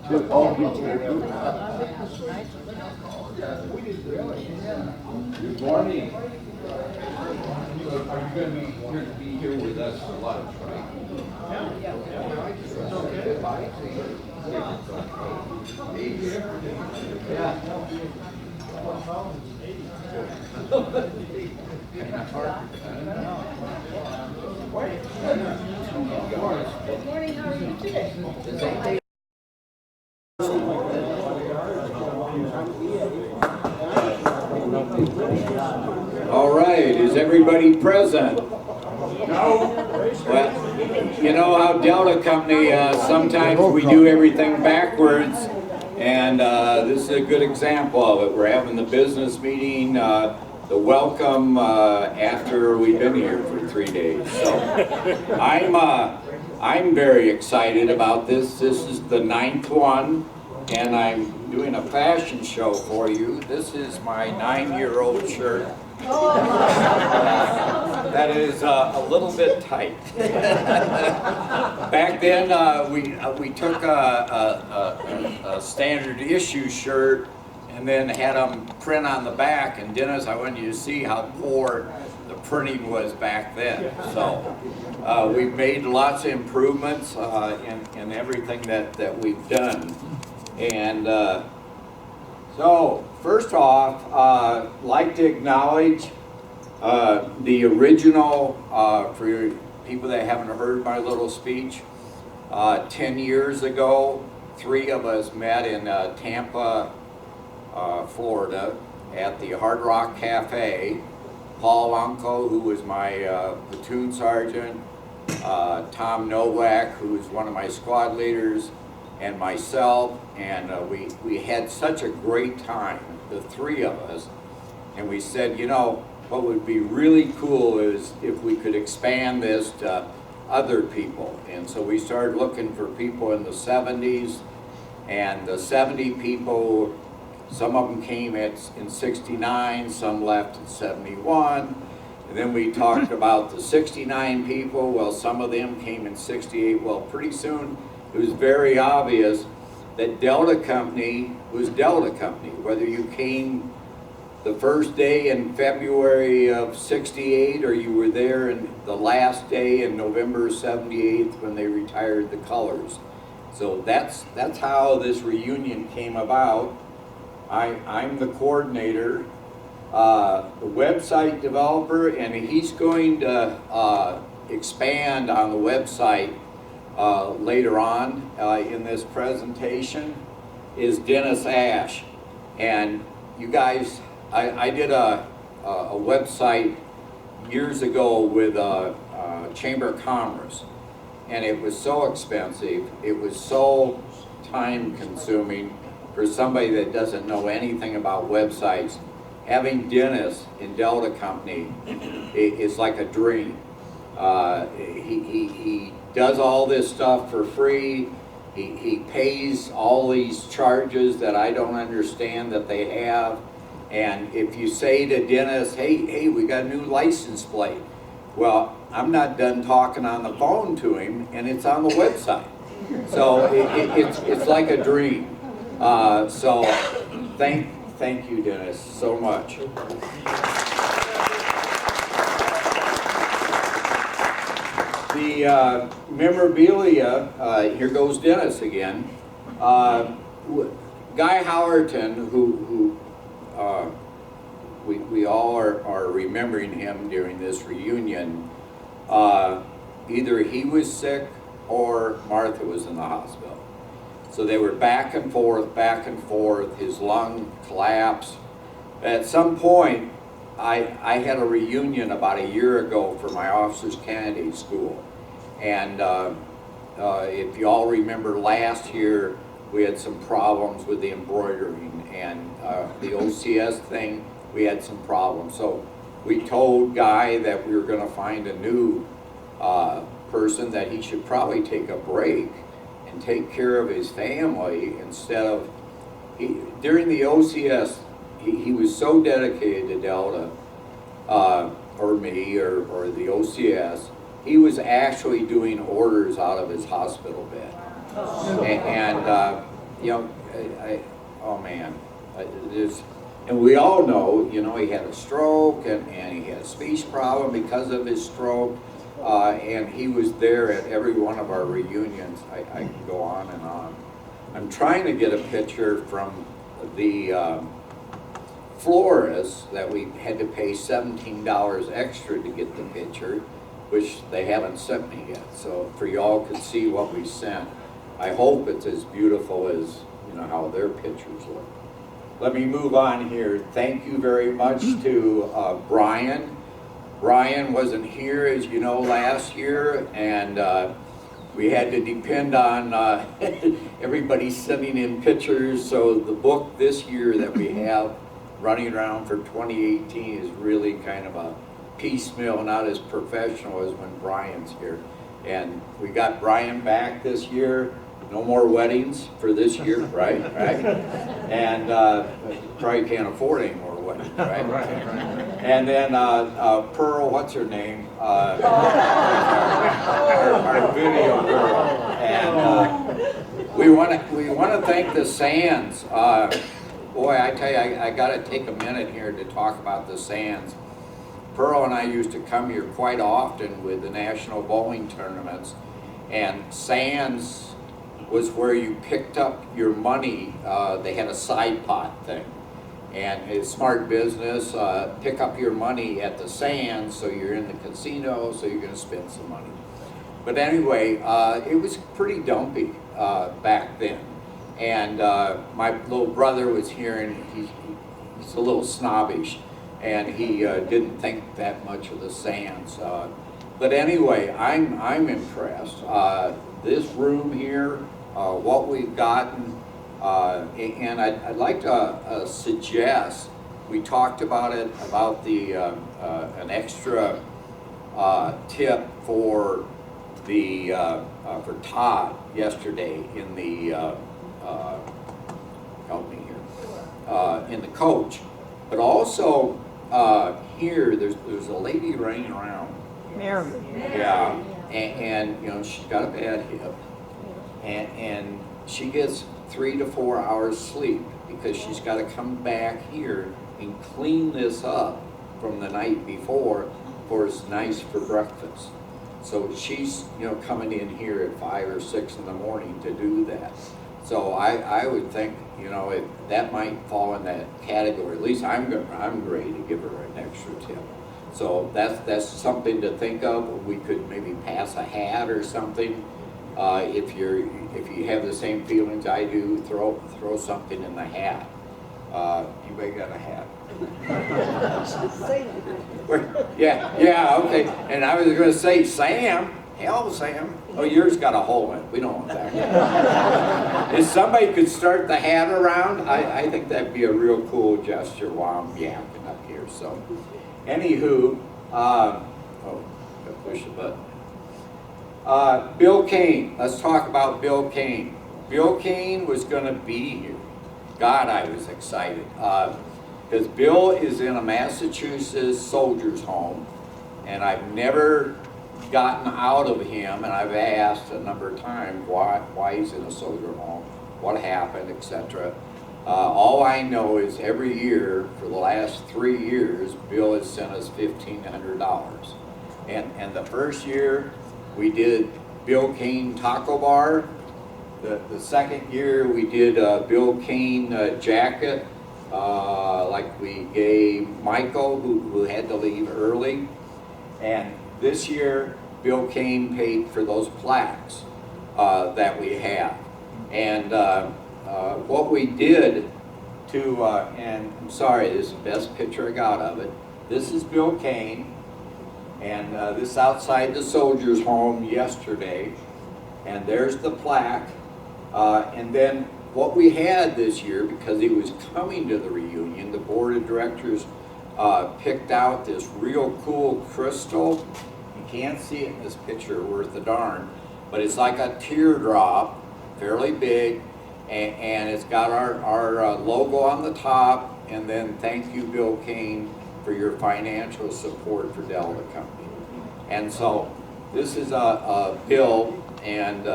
Good morning. Are you going to be here with us for lunch, right? Good morning, how are you today? All right, is everybody present? No. Well, you know how Delta Company, sometimes we do everything backwards, and this is a good example of it. We're having the business meeting, the welcome after we've been here for 3 days. So I'm very excited about this. This is the 9th one, and I'm doing a fashion show for you. This is my 9-year-old shirt. That is a little bit tight. Back then, we took a standard issue shirt and then had them print on the back. And Dennis, I wanted you to see how poor the printing was back then. So we've made lots of improvements in everything that we've done. And so, first off, like to acknowledge the original, for people that haven't heard my little speech, 10 years ago, 3 of us met in Tampa, Florida, at the Hard Rock Cafe. Paul Uncle, who was my platoon sergeant, Tom Novak, who was one of my squad leaders, and myself, and we had such a great time, the 3 of us, and we said, you know, what would be really cool is if we could expand this to other people. And so we started looking for people in the 70s, and the 70 people, some of them came in 69, some left in 71, and then we talked about the 69 people. Well, some of them came in 68. Well, pretty soon it was very obvious that Delta Company was Delta Company. Whether you came the first day in February of 68 or you were there in the last day in November 78 when they retired the colors. So that's how this reunion came about. I'm the coordinator, the website developer, and he's going to expand on the website later on in this presentation, is Dennis Ash. And you guys, I did a website years ago with Chamber of Commerce, and it was so expensive, it was so time consuming for somebody that doesn't know anything about websites. Having Dennis in Delta Company is like a dream. He does all this stuff for free. He pays all these charges that I don't understand that they have. And if you say to Dennis, hey, we got a new license plate. Well, I'm not done talking on the phone to him, and it's on the website. So it's like a dream. So thank you, Dennis, so much. The memorabilia, here goes Dennis again. Guy Howerton, who we all are remembering him during this reunion. Either he was sick or Martha was in the hospital. So they were back and forth, his lung collapsed. At some point, I had a reunion about a year ago for my officers candidate school. And if you all remember last year, we had some problems with the embroidering, and the OCS thing, we had some problems. So we told Guy that we were gonna find a new person, that he should probably take a break and take care of his family instead of, during the OCS, he was so dedicated to Delta, or me, or the OCS, he was actually doing orders out of his hospital bed. you know, oh man, and we all know, you know, he had a stroke and he had a speech problem because of his stroke, and he was there at every one of our reunions. I can go on and on. I'm trying to get a picture from the florist that we had to pay $17 extra to get the picture, which they haven't sent me yet. So for y'all could see what we sent. I hope it's as beautiful as, you know, how their pictures look. Let me move on here. Thank you very much to Brian. Brian wasn't here, as you know, last year, and we had to depend on everybody sending in pictures. So the book this year that we have running around for 2018 is really kind of a piecemeal, not as professional as when Brian's here. And we got Brian back this year. No more weddings for this year, right? Right? And probably can't afford any more weddings, right? Right. And then Pearl, what's her name? Our video girl. And we want to thank the Sands. Boy, I tell you, I got to take a minute here to talk about the Sands. Pearl and I used to come here quite often with the national bowling tournaments, and Sands was where you picked up your money. They had a side pot thing, and it's smart business. Pick up your money at the Sands, so you're in the casino, so you're going to spend some money. But anyway, it was pretty dumpy back then. And my little brother was here, and he's a little snobbish, and he didn't think that much of the Sands. But anyway, I'm impressed. This room here, what we've gotten, and I'd like to suggest, we talked about it, about the an extra tip for the for Todd yesterday in the help me here, in the coach, but also here there's a lady running around. Mary. Yeah, and you know, she's got a bad hip, and she gets 3 to 4 hours sleep because she's got to come back here and clean this up from the night before for it's nice for breakfast. So she's, you know, coming in here at 5 or 6 in the morning to do that. So I would think, you know, that might fall in that category. At least I'm ready to give her an extra tip. So that's something to think of. We could maybe pass a hat or something. If you have the same feelings I do, throw something in the hat. Anybody got a hat? Yeah, okay. And I was going to say, Sam. Hell, Sam. Oh, yours got a hole in it. We don't want that. If somebody could start the hat around, I think that'd be a real cool gesture while I'm yapping up here. So, anywho, oh, gotta push the button. Bill Kane. Let's talk about Bill Kane. Bill Kane was going to be here. God, I was excited. Because Bill is in a Massachusetts soldier's home, and I've never gotten out of him, and I've asked a number of times why he's in a soldier home, what happened, etc. All I know is every year for the last 3 years, Bill has sent us $1,500. And the first year we did Bill Kane Taco Bar. The second year we did Bill Kane jacket, like we gave Michael, who had to leave early. And this year, Bill Kane paid for those plaques that we have. And what we did to, and I'm sorry, this is the best picture I got of it. This is Bill Kane, and this is outside the soldier's home yesterday. And there's the plaque. And then what we had this year, because he was coming to the reunion, the board of directors picked out this real cool crystal. You can't see it in this picture worth a darn, but it's like a teardrop, fairly big, and it's got our logo on the top, and then thank you, Bill Kane, for your financial support for Delta Company. And so this is a Bill, and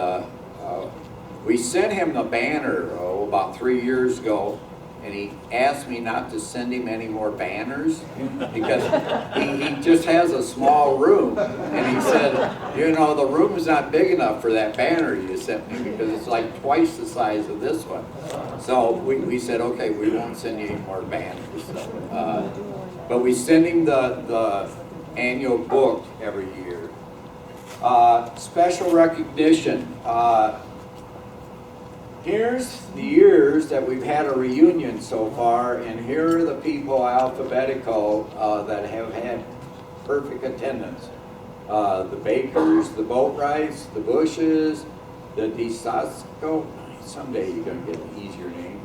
we sent him the banner about 3 years ago, and he asked me not to send him any more banners because he just has a small room. And he said, you know, the room is not big enough for that banner you sent me because it's like twice the size of this one. So we said, okay, we won't send you any more banners. But we send him the annual book every year. Special recognition. Here's the years that we've had a reunion so far, and here are the people alphabetical that have had perfect attendance. The Bakers, the Boatwrights, the Bushes, the DeSasco, someday you're going to get an easier name.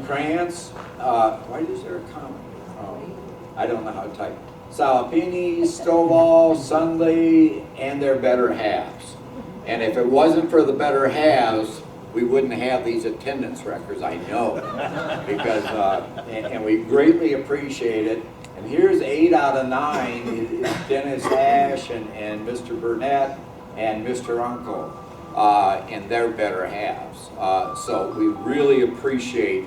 Krantz, why is there a comma? Oh, I don't know how to type. Salapini, Stovall, Sunley, and their better halves. And if it wasn't for the better halves, we wouldn't have these attendance records, I know, because, and we greatly appreciate it. And here's 8 out of 9, is Dennis Ash and Mr. Burnett and Mr. Uncle, and their better halves. So we really appreciate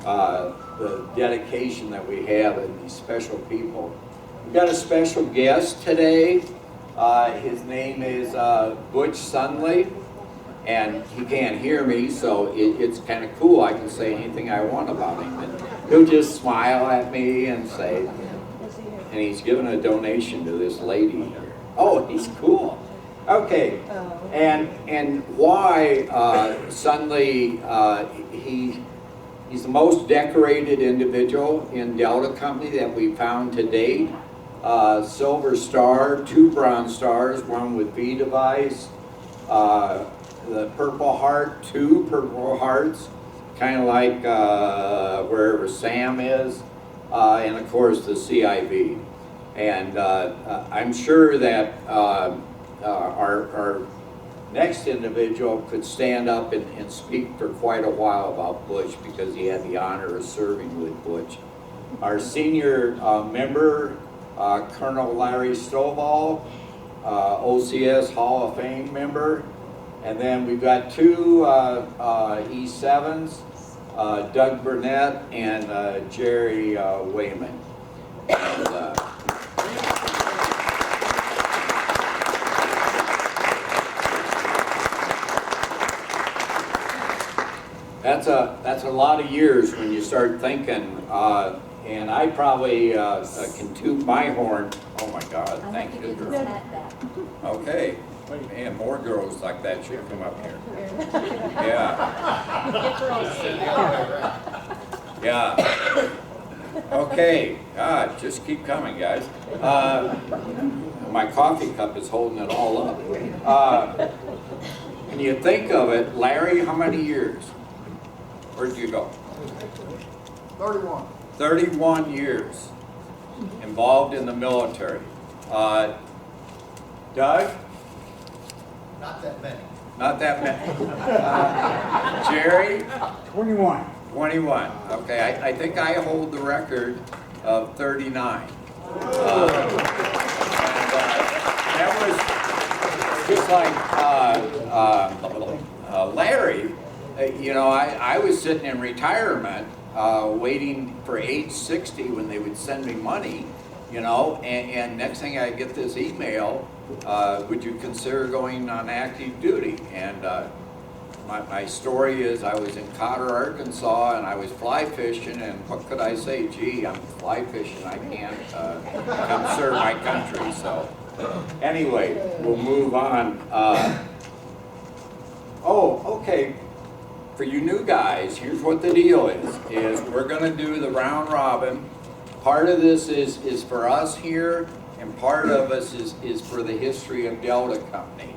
the dedication that we have in these special people. We've got a special guest today. His name is Butch Sunley. And he can't hear me, so it's kind of cool. I can say anything I want about him. And he'll just smile at me and say, and he's given a donation to this lady here. Oh, he's cool. Okay, and why Sunley, he's the most decorated individual in Delta Company that we found to date. Silver Star, 2 bronze stars, 1 with V device. The Purple Heart, 2 Purple Hearts, kind of like wherever Sam is, and of course the CIV. And I'm sure that our next individual could stand up and speak for quite a while about Butch because he had the honor of serving with Butch. Our senior member, Colonel Larry Stovall, OCS Hall of Fame member. And then we've got 2 E7s, Doug Burnett and Jerry Wayman. And, that's a lot of years when you start thinking. And I probably can toot my horn. Oh my God! Thank you, girl. Okay. Man, more girls like that should come up here. Yeah. Yeah. Okay. God, just keep coming, guys. My coffee cup is holding it all up. When you think of it, Larry, how many years? Where'd you go? 31. 31 years involved in the military. Doug? Not that many. Not that many. Jerry? 21. 21. Okay, I think I hold the record of 39. That was just like Larry. You know, I was sitting in retirement waiting for age 60 when they would send me money, you know, and next thing I get this email, would you consider going on active duty? And my story is I was in Cotter, Arkansas, and I was fly fishing, and what could I say? Gee, I'm fly fishing, I can't come serve my country. So anyway, we'll move on. Oh, okay. For you new guys, here's what the deal is we're gonna do the round robin. Part of this is for us here, and part of us is for the history of Delta Company.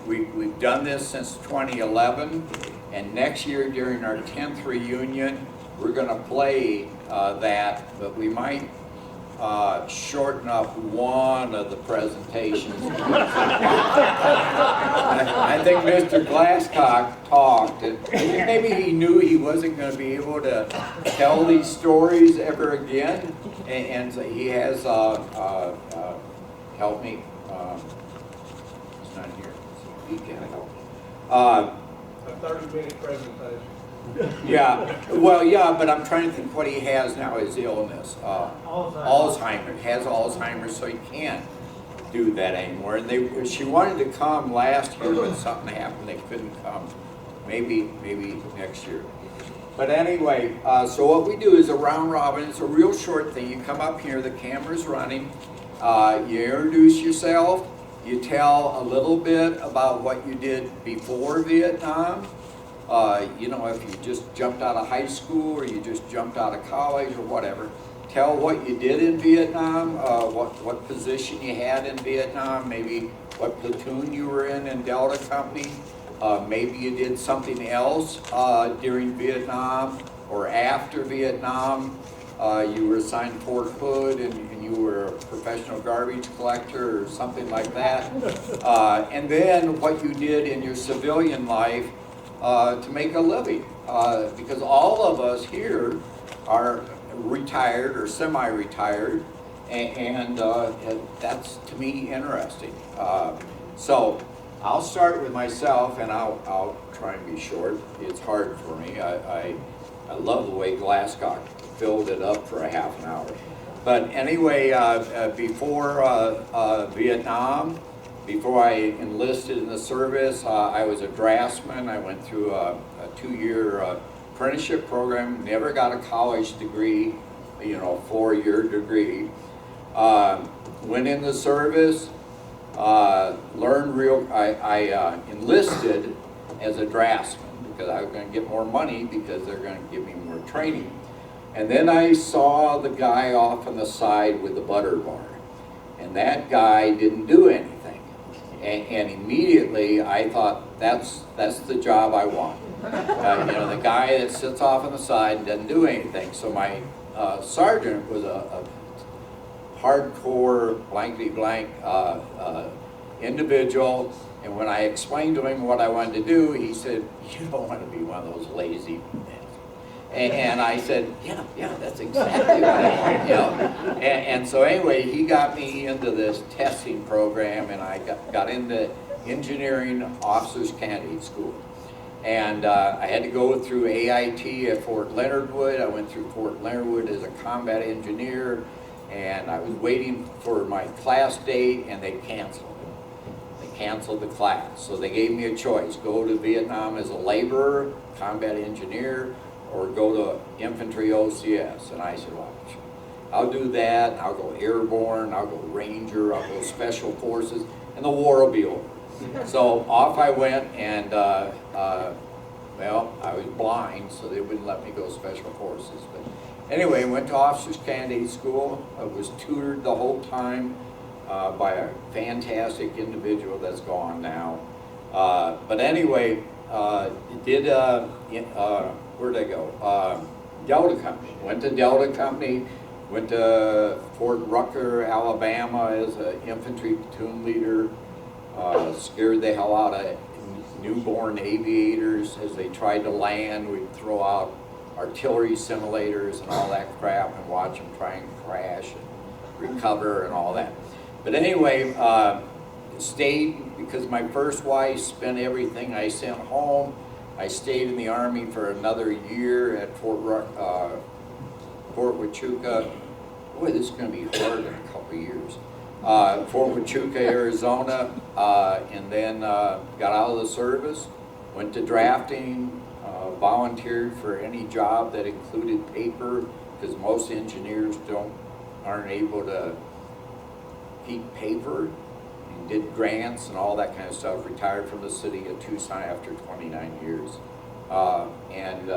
We've done this since 2011, and next year during our 10th reunion, we're gonna play that, but we might shorten up one of the presentations. I think Mr. Glasscock talked, and maybe he knew he wasn't going to be able to tell these stories ever again, and he has helped me. He's not here, so he can't help. a 30-minute presentation. Yeah, well, yeah, but I'm trying to think what he has now, his illness. Alzheimer's, has Alzheimer's, so he can't do that anymore. And she wanted to come last year, but something happened, they couldn't come. Maybe next year. But anyway, so what we do is a round robin. It's a real short thing. You come up here, the camera's running, you introduce yourself, you tell a little bit about what you did before Vietnam. You know, if you just jumped out of high school or you just jumped out of college or whatever. Tell what you did in Vietnam, what position you had in Vietnam, maybe what platoon you were in Delta Company. Maybe you did something else during Vietnam or after Vietnam. You were assigned Fort Hood and you were a professional garbage collector or something like that. And then what you did in your civilian life to make a living. Because all of us here are retired or semi-retired, and that's, to me, interesting. So I'll start with myself, and I'll try and be short. It's hard for me. I love the way Glasscock filled it up for a half an hour. But anyway, before Vietnam, before I enlisted in the service, I was a draftsman. I went through a 2-year apprenticeship program, never got a college degree, you know, 4-year degree. Went in the service, learned I enlisted as a draftsman because I was going to get more money because they're going to give me more training. And then I saw the guy off on the side with the butter barn, and that guy didn't do anything. And immediately I thought, that's the job I want. You know, the guy that sits off on the side and doesn't do anything. So my sergeant was a hardcore blankety blank individual, and when I explained to him what I wanted to do, he said, "You don't want to be one of those lazy men." And I said, yeah, that's exactly what I want, you know. And so anyway, he got me into this testing program, and I got into engineering officers candidate school. And I had to go through AIT at Fort Leonard Wood. I went through Fort Leonard Wood as a combat engineer, and I was waiting for my class date, and they canceled it. They canceled the class. So they gave me a choice: go to Vietnam as a laborer, combat engineer, or go to infantry OCS. And I said, well, I'll do that. I'll go airborne, I'll go ranger, I'll go special forces, and the war will be over. So off I went, and well, I was blind, so they wouldn't let me go special forces. But anyway, went to officers candidate school. I was tutored the whole time by a fantastic individual that's gone now. But anyway, where'd I go? Delta Company. Went to Delta Company, went to Fort Rucker, Alabama as an infantry platoon leader. Scared the hell out of newborn aviators as they tried to land. We'd throw out artillery simulators and all that crap and watch them try and crash and recover and all that. But anyway, stayed because my first wife spent everything I sent home. I stayed in the Army for another year at Fort Huachuca. Boy, this is going to be hard in a couple of years. Fort Huachuca, Arizona, and then got out of the service, went to drafting, volunteered for any job that included paper, because most engineers aren't able to keep paper, and did grants and all that kind of stuff. Retired from the city of Tucson after 29 years, and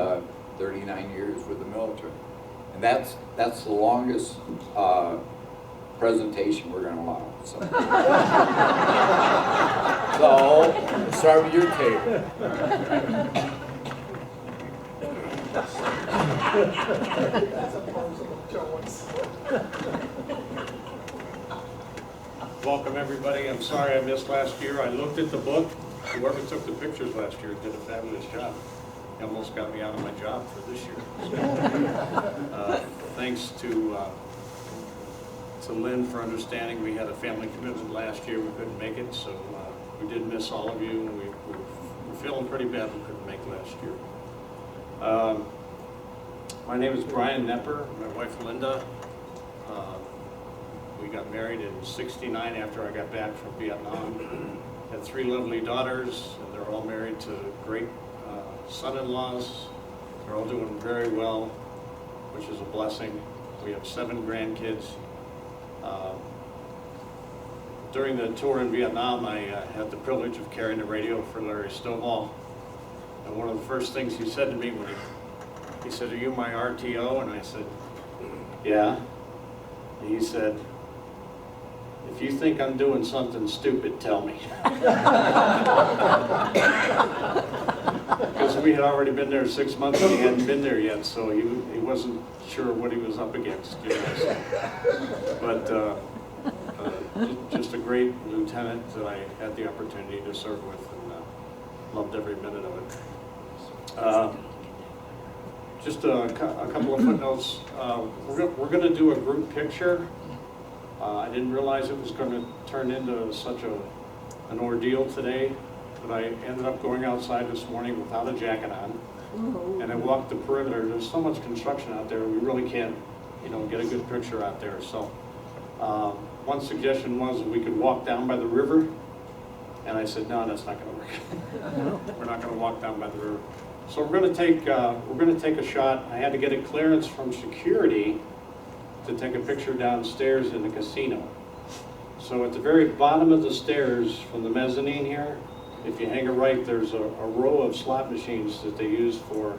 39 years with the military. And that's the longest presentation we're going to allow. So, so start with your table. Welcome, everybody. I'm sorry I missed last year. I looked at the book. Whoever took the pictures last year did a fabulous job. He almost got me out of my job for this year. Thanks to Lynn for understanding. We had a family commitment last year. We couldn't make it, so we did miss all of you, and we feeling pretty bad we couldn't make last year. My name is Brian Nepper, my wife Linda. We got married in '69 after I got back from Vietnam. Had 3 lovely daughters, and they're all married to great son-in-laws. They're all doing very well, which is a blessing. We have 7 grandkids. During the tour in Vietnam, I had the privilege of carrying the radio for Larry Stovall. And one of the first things he said to me when he said, "Are you my RTO?" And I said, "Yeah." And he said, "If you think I'm doing something stupid, tell me." Because we had already been there 6 months and he hadn't been there yet, so he wasn't sure what he was up against, you know. So. But just a great lieutenant that I had the opportunity to serve with, and loved every minute of it. Just a couple of footnotes. We're going to do a group picture. I didn't realize it was going to turn into such an ordeal today, but I ended up going outside this morning without a jacket on, and I walked the perimeter. There's so much construction out there, we really can't, you know, get a good picture out there. So one suggestion was that we could walk down by the river, and I said, no, that's not going to work. We're not going to walk down by the river. So we're going to take a shot. I had to get a clearance from security to take a picture downstairs in the casino. So at the very bottom of the stairs from the mezzanine here, if you hang a right, there's a row of slot machines that they use for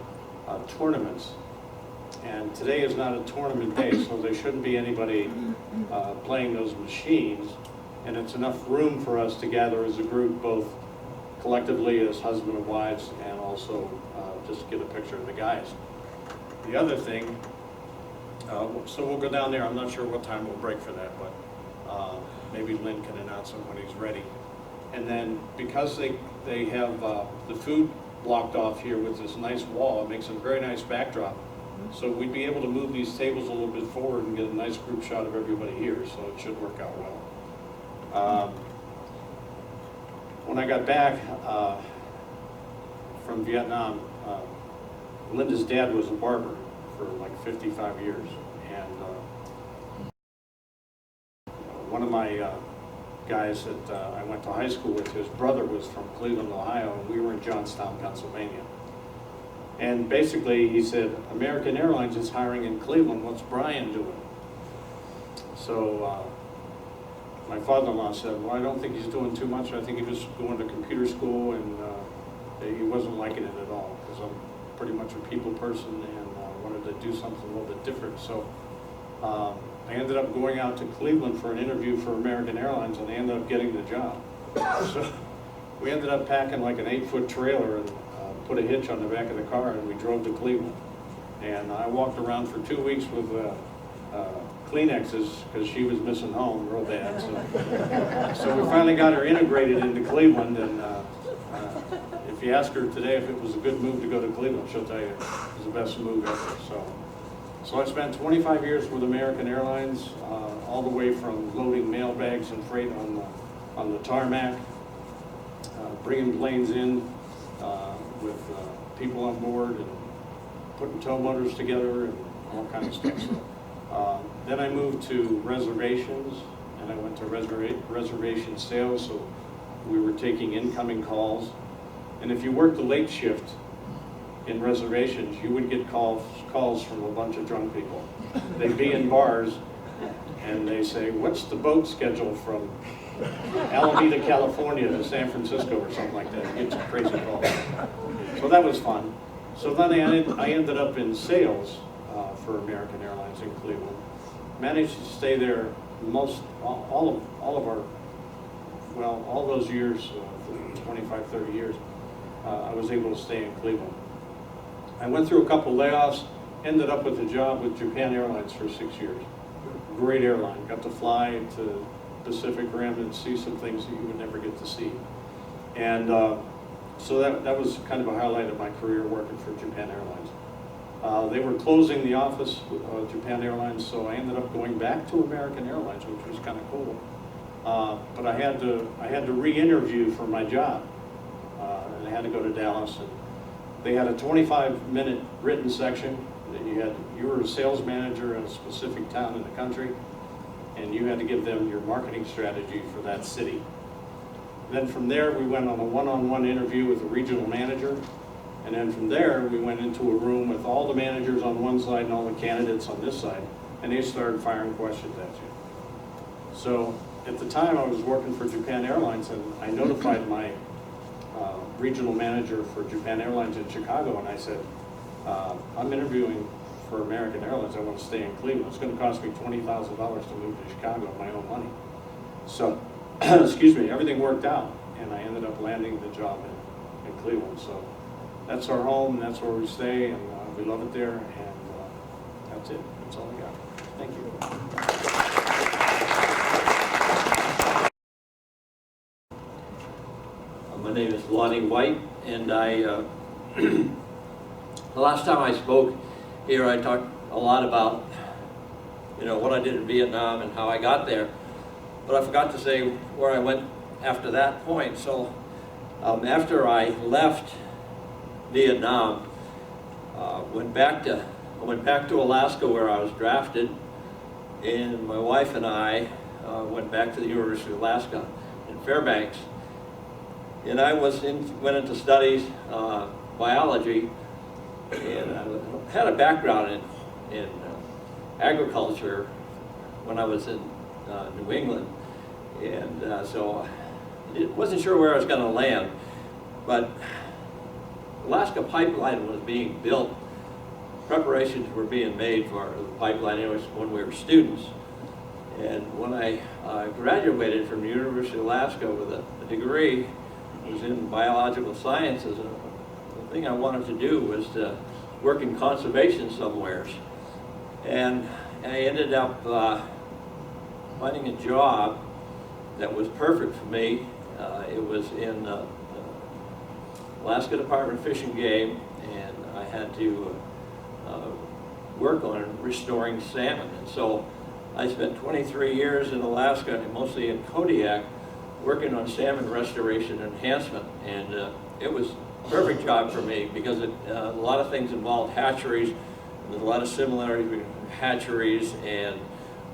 tournaments. And today is not a tournament day, so there shouldn't be anybody playing those machines. And it's enough room for us to gather as a group, both collectively as husband and wives, and also just get a picture of the guys. The other thing, so we'll go down there. I'm not sure what time we'll break for that, but maybe Lynn can announce him when he's ready. And then because they have the food blocked off here with this nice wall, it makes a very nice backdrop. So we'd be able to move these tables a little bit forward and get a nice group shot of everybody here, so it should work out well. When I got back from Vietnam, Linda's dad was a barber for like 55 years, and one of my guys that I went to high school with, his brother was from Cleveland, Ohio, and we were in Johnstown, Pennsylvania. And basically he said, American Airlines is hiring in Cleveland, what's Brian doing? So my father-in-law said, well, I don't think he's doing too much. I think he was going to computer school, and he wasn't liking it at all, because I'm pretty much a people person and wanted to do something a little bit different. So I ended up going out to Cleveland for an interview for American Airlines, and I ended up getting the job. So we ended up packing like an 8-foot trailer and put a hitch on the back of the car, and we drove to Cleveland. And I walked around for 2 weeks with Kleenexes, because she was missing home real bad. So we finally got her integrated into Cleveland, and if you ask her today if it was a good move to go to Cleveland, she'll tell you it was the best move ever. So I spent 25 years with American Airlines, all the way from loading mail bags and freight on the tarmac, bringing planes in with people on board, and putting tow motors together and all kinds of stuff. So, then I moved to reservations, and I went to reservation sales, so we were taking incoming calls. And if you worked the late shift in reservations, you would get calls from a bunch of drunk people. They'd be in bars, and they say, what's the boat schedule from Alameda, California to San Francisco, or something like that. You get some crazy calls. So that was fun. So then I ended up in sales for American Airlines in Cleveland. Managed to stay there all those years, 25, 30 years. I was able to stay in Cleveland. I went through a couple layoffs, ended up with a job with Japan Airlines for 6 years. Great airline. Got to fly to Pacific Rim and see some things that you would never get to see. And so that was kind of a highlight of my career working for Japan Airlines. They were closing the office with Japan Airlines, so I ended up going back to American Airlines, which was kind of cool. But I had to re-interview for my job. and I had to go to Dallas. And they had a 25-minute written section that you were a sales manager in a specific town in the country, and you had to give them your marketing strategy for that city. Then from there, we went on a one-on-one interview with a regional manager, and then from there, we went into a room with all the managers on one side and all the candidates on this side, and they started firing questions at you. So at the time, I was working for Japan Airlines, and I notified my regional manager for Japan Airlines in Chicago, and I said, I'm interviewing for American Airlines. I want to stay in Cleveland. It's going to cost me $20,000 to move to Chicago with my own money. So, excuse me, everything worked out, and I ended up landing the job in Cleveland. So that's our home, and that's where we stay, and we love it there, and that's it. That's all I got. Thank you. My name is Lonnie White, and the last time I spoke here, I talked a lot about, what I did in Vietnam and how I got there, but I forgot to say where I went after that point. So after I left Vietnam, I went back to Alaska where I was drafted, and my wife and I went back to the University of Alaska in Fairbanks. And I went into studies, biology, and I had a background in agriculture when I was in New England. And so I wasn't sure where I was going to land, but Alaska Pipeline was being built. Preparations were being made for the pipeline when we were students. And when I graduated from the University of Alaska with a degree, was in biological sciences, and the thing I wanted to do was to work in conservation somewheres. And I ended up finding a job that was perfect for me. It was in Alaska Department of Fish and Game, and I had to work on restoring salmon. And so I spent 23 years in Alaska, mostly in Kodiak, working on salmon restoration and enhancement, and it was a perfect job for me because a lot of things involved hatcheries. There's a lot of similarities between hatcheries and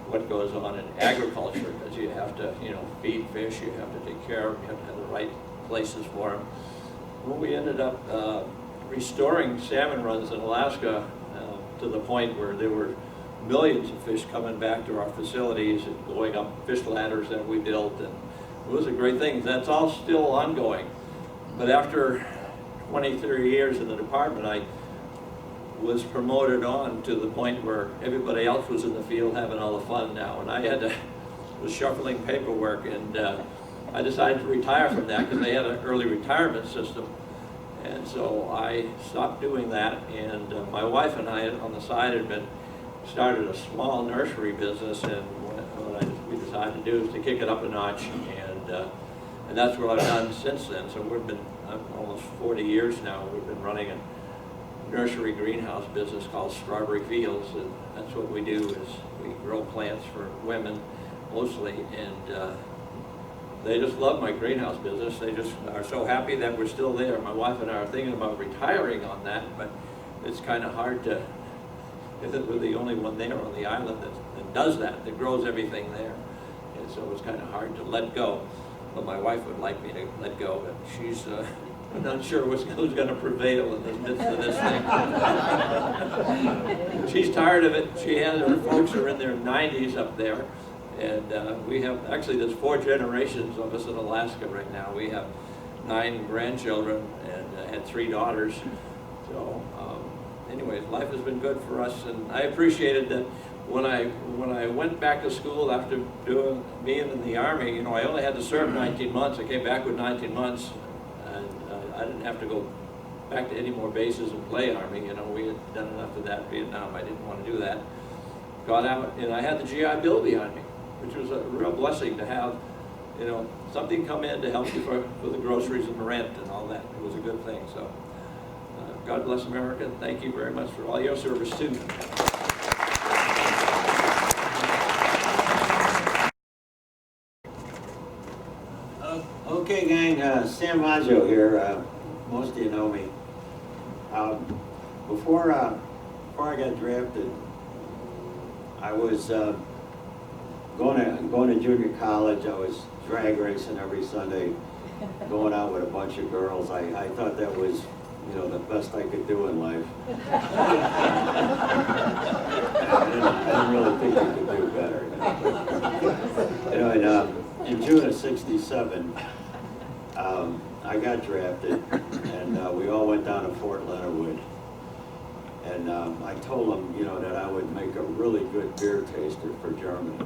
what goes on in agriculture, because you have to, feed fish, you have to take care of them, you have to have the right places for them. Well, we ended up restoring salmon runs in Alaska to the point where there were millions of fish coming back to our facilities and going up fish ladders that we built, and it was a great thing. That's all still ongoing. But after 23 years in the department, I was promoted on to the point where everybody else was in the field having all the fun now, and I was shuffling paperwork, and I decided to retire from that because they had an early retirement system. And so I stopped doing that, and my wife and I on the side started a small nursery business, and what we decided to do is to kick it up a notch, and that's what I've done since then. So we've been almost 40 years now. We've been running a nursery greenhouse business called Strawberry Fields, and that's what we do is we grow plants for women mostly, and they just love my greenhouse business. They just are so happy that we're still there. My wife and I are thinking about retiring on that, but it's kind of hard to, because we're the only one there on the island that does that grows everything there. And so it's kind of hard to let go. But my wife would like me to let go, but she's not sure who's going to prevail in the midst of this thing. She's tired of it. Her folks are in their 90s up there. And we have, actually there's 4 generations of us in Alaska right now. We have 9 grandchildren and had 3 daughters. So anyways, life has been good for us, and I appreciated that when I went back to school after being in the Army, I only had to serve 19 months. I came back with 19 months, and I didn't have to go back to any more bases and play Army. We had done enough of that in Vietnam. I didn't want to do that. Got out, and I had the GI Bill behind me, which was a real blessing to have, something come in to help you for the groceries and the rent and all that. It was a good thing. So God bless America. Thank you very much for all your service too. Okay, gang, Sam Maggio here. most of you know me. Before I got drafted, I was going to junior college. I was drag racing every Sunday, going out with a bunch of girls. I thought that was, you know, the best I could do in life. I didn't really think you could do better. You know, in June of '67, I got drafted, and we all went down to Fort Leonard Wood. And I told them, you know, that I would make a really good beer taster for Germany.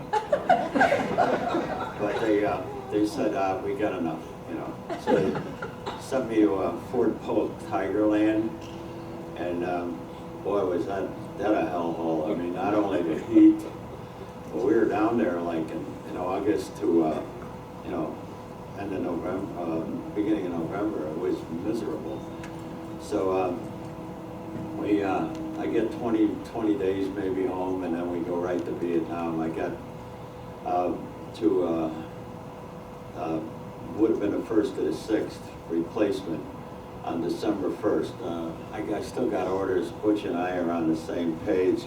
But they said, we got enough, you know. So they sent me to Fort Polk, Tigerland, and boy, was that a hellhole. I mean, not only the heat, but we were down there like in August to, you know, end of November, beginning of November. It was miserable. So I get 20 days maybe home, and then we go right to Vietnam. I got would have been the 1st to the 6th replacement on December 1st. I still got orders. Butch and I are on the same page.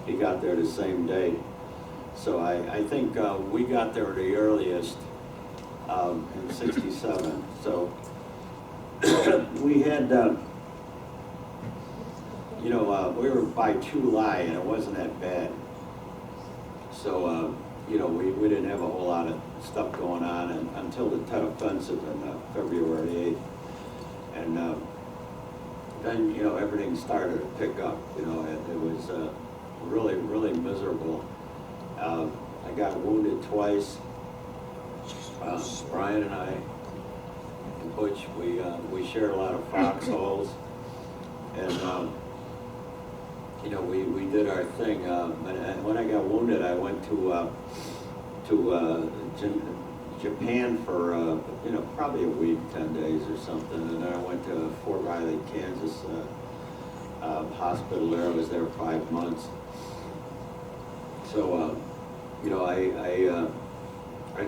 He got there the same day. So I think we got there the earliest in '67. So we had, you know, we were by Tu Lai, and it wasn't that bad. So, you know, we didn't have a whole lot of stuff going on until the Tet Offensive on February 8th. And then, you know, everything started to pick up. You know, it was really, really miserable. I got wounded twice. Brian and I, and Butch, we shared a lot of foxholes. And, you know, we did our thing. When I got wounded, I went to Japan for, you know, probably a week, 10 days or something. And then I went to Fort Riley, Kansas hospital there. I was there 5 months. So, you know, I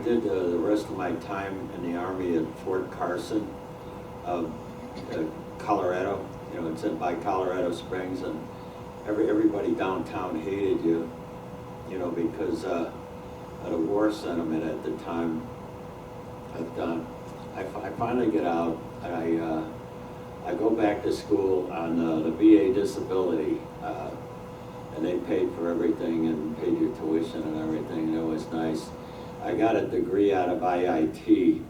did the rest of my time in the Army at Fort Carson, Colorado. You know, it's by Colorado Springs, and everybody downtown hated you, you know, because of the war sentiment at the time. But I finally get out, and I go back to school on the VA disability, and they paid for everything and paid your tuition and everything, and it was nice. I got a degree out of IIT,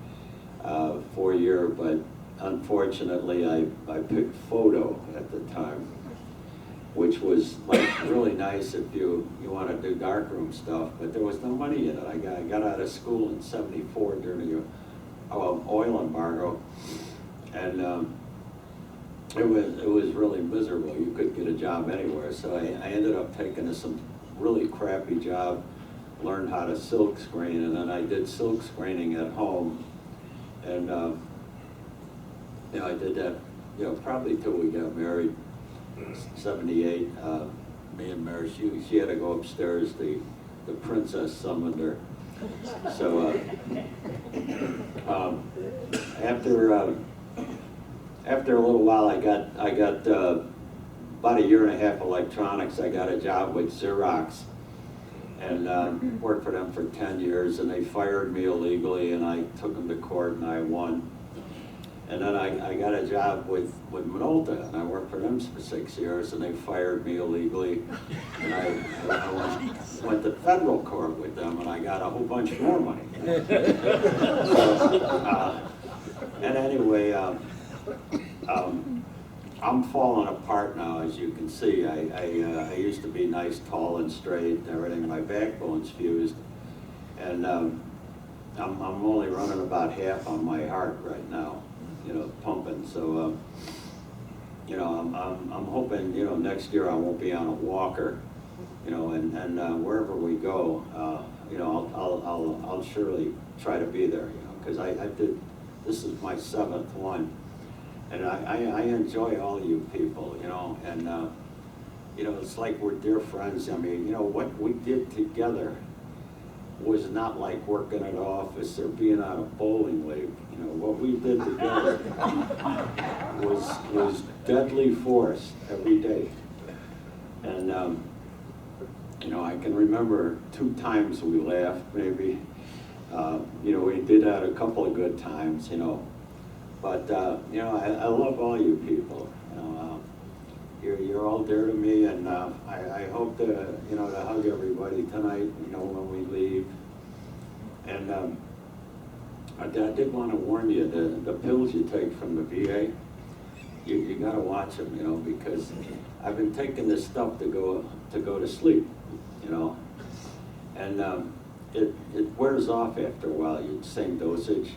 4-year, but unfortunately I picked photo at the time, which was like really nice if you want to do darkroom stuff, but there was no money in it. I got out of school in '74 during the oil embargo, and it was really miserable. You couldn't get a job anywhere, so I ended up taking some really crappy job, learned how to silk screen, and then I did silk screening at home, and you know, I did that, you know, probably till we got married. '78, me and Mary, she had to go upstairs. The princess summoned her. So after a little while, I got about a year and a half electronics. I got a job with Xerox, and worked for them for 10 years, and they fired me illegally, and I took them to court, and I won. And then I got a job with Minolta, and I worked for them for 6 years, and they fired me illegally. And I went to federal court with them, and I got a whole bunch more money. So, and anyway, I'm falling apart now, as you can see. I used to be nice, tall, and straight, and everything. My backbone's fused, and I'm only running about half on my heart right now, you know, pumping. So, you know, I'm hoping, you know, next year I won't be on a walker, you know, and wherever we go, you know, I'll surely try to be there, you know, because this is my 7th one, and I enjoy all you people, you know, and you know, it's like we're dear friends. I mean, you know, what we did together was not like working at an office or being on a bowling league. You know, what we did together was deadly force every day. And, you know, I can remember 2 times we laughed, maybe. You know, we did have a couple of good times, you know. But, you know, I love all you people. You know, you're all dear to me, and I hope to, you know, to hug everybody tonight, you know, when we leave. And I did want to warn you, the pills you take from the VA, you got to watch them, you know, because I've been taking this stuff to go to sleep, you know, and it wears off after a while, same dosage,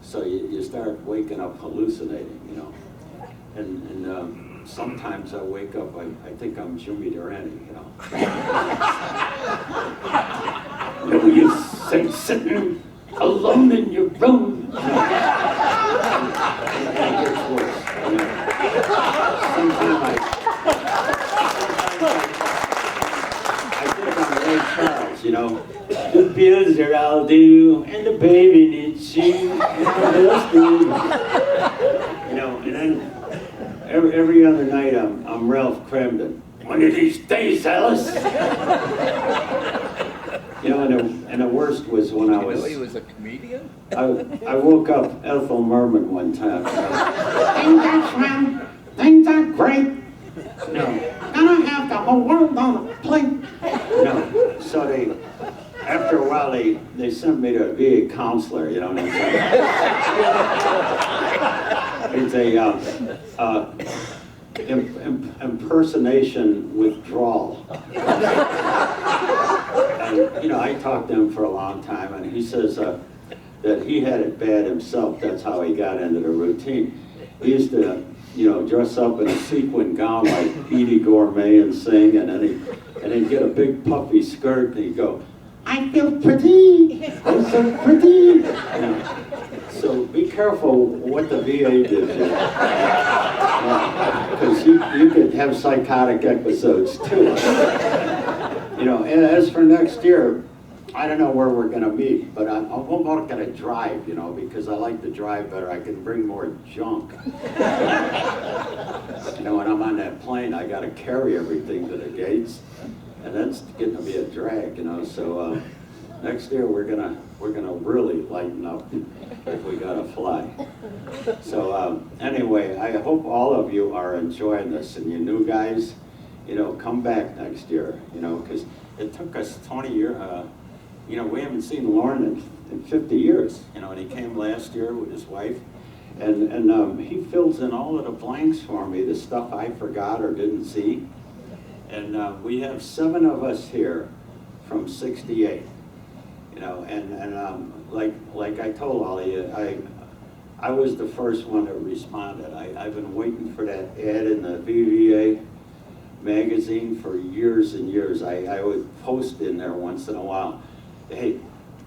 so you start waking up hallucinating, you know, and sometimes I wake up, I think I'm Jimmy Durante, you know. You know, you say sitting alone in your room. You know. It gets worse, you know. Sometimes I think I'm Ray Charles, you know. The bills are all due, and the baby needs you, you know, and then every other night I'm Ralph Cramden. One of these days, Alice. You know, and the worst was when I was... You know he was a comedian? I woke up Ethel Merman one time. Things are swell, things are great. No, gonna have the whole world on a plate. No, so after a while they sent me to a VA counselor, you know, and it's a impersonation withdrawal. And, you know, I talked to him for a long time, and he says that he had it bad himself. That's how he got into the routine. He used to, you know, dress up in a sequin gown like Edie Gourmet and sing, and then he'd get a big puffy skirt, and he'd go, "I feel pretty, I'm so pretty." You know, so be careful what the VA did to you. Because you could have psychotic episodes too. You know, and as for next year, I don't know where we're going to meet, but I'm not going to drive, you know, because I like to drive better. I can bring more junk. You know, when I'm on that plane, I got to carry everything to the gates, and that's getting to be a drag, you know. So next year we're gonna really lighten up if we got to fly. So anyway, I hope all of you are enjoying this, and you new guys, you know, come back next year, you know, because it took us 20 years. You know, we haven't seen Lauren in 50 years, you know, and he came last year with his wife, and he fills in all of the blanks for me, the stuff I forgot or didn't see. And we have 7 of us here from '68, you know, and like I told all of you, I was the first one that responded. I've been waiting for that ad in the VVA magazine for years and years. I would post in there once in a while, "Hey,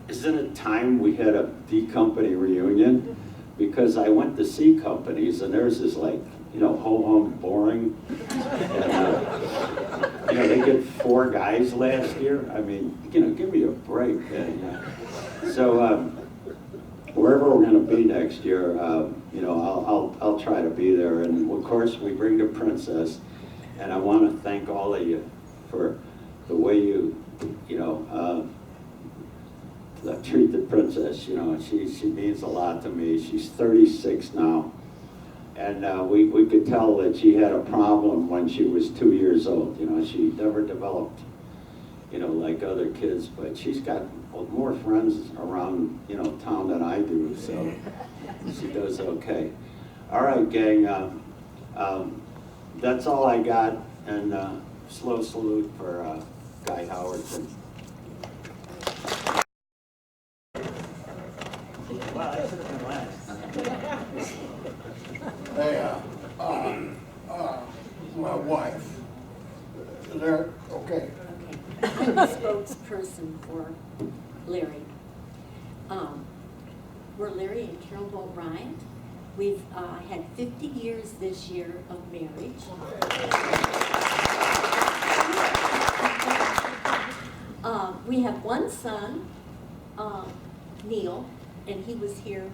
isn't it time we had a D Company reunion?" Because I went to C companies and theirs is like, you know, ho-hum boring. And, you know, they get 4 guys last year. I mean, you know, give me a break. And, so wherever we're going to be next year, you know, I'll try to be there. And of course, we bring the princess. And I want to thank all of you for the way you know, treat the princess. You know, she means a lot to me. She's 36 now. And we could tell that she had a problem when she was 2 years old. You know, she never developed, you know, like other kids. But she's got more friends around, you know, town than I do. So she does okay. All right, gang. That's all I got, and slow salute for Guy Howard. Wow, that should have been last. Hey, my wife. Is there, okay. I'm the spokesperson for Larry. We're Larry and Carol O'Brien. We've had 50 years this year of marriage. We have 1 son, Neil, and he was here.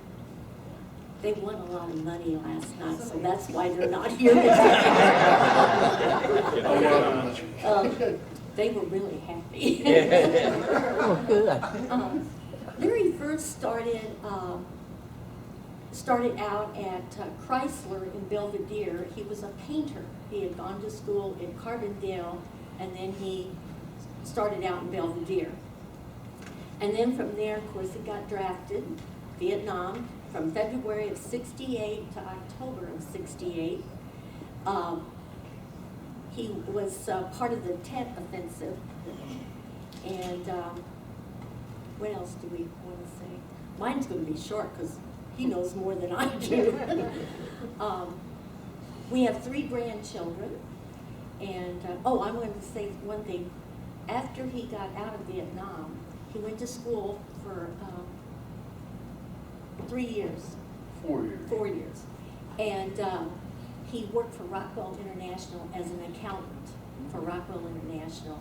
They won a lot of money last night, so that's why they're not here today. They were really happy. Oh, good. Larry first started out at Chrysler in Belvedere. He was a painter. He had gone to school in Carbondale, and then he started out in Belvedere. And then from there, of course, he got drafted, Vietnam, from February of '68 to October of '68. He was part of the Tet Offensive. And what else do we want to say? Mine's going to be short because he knows more than I do. We have 3 grandchildren. And, oh, I'm going to say one thing. After he got out of Vietnam, he went to school for 3 years. 4 years. 4 years. And he worked for Rockwell International as an accountant for Rockwell International.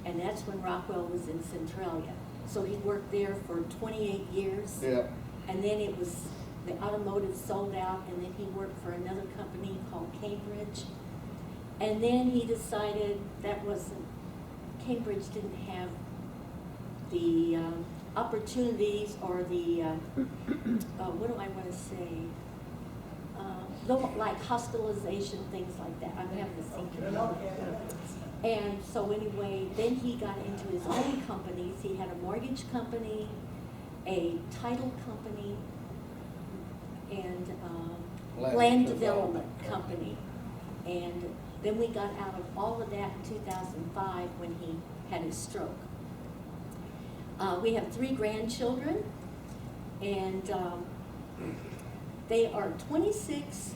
And that's when Rockwell was in Centralia. So he worked there for 28 years. Yeah. And then it was, the automotive sold out, and then he worked for another company called Cambridge. And then he decided that wasn't, Cambridge didn't have the opportunities or the, what do I want to say? Like hospitalization, things like that. I'm having to think. And so anyway, then he got into his own companies. He had a mortgage company, a title company, and land development company. And then we got out of all of that in 2005 when he had his stroke. We have 3 grandchildren, and they are 26,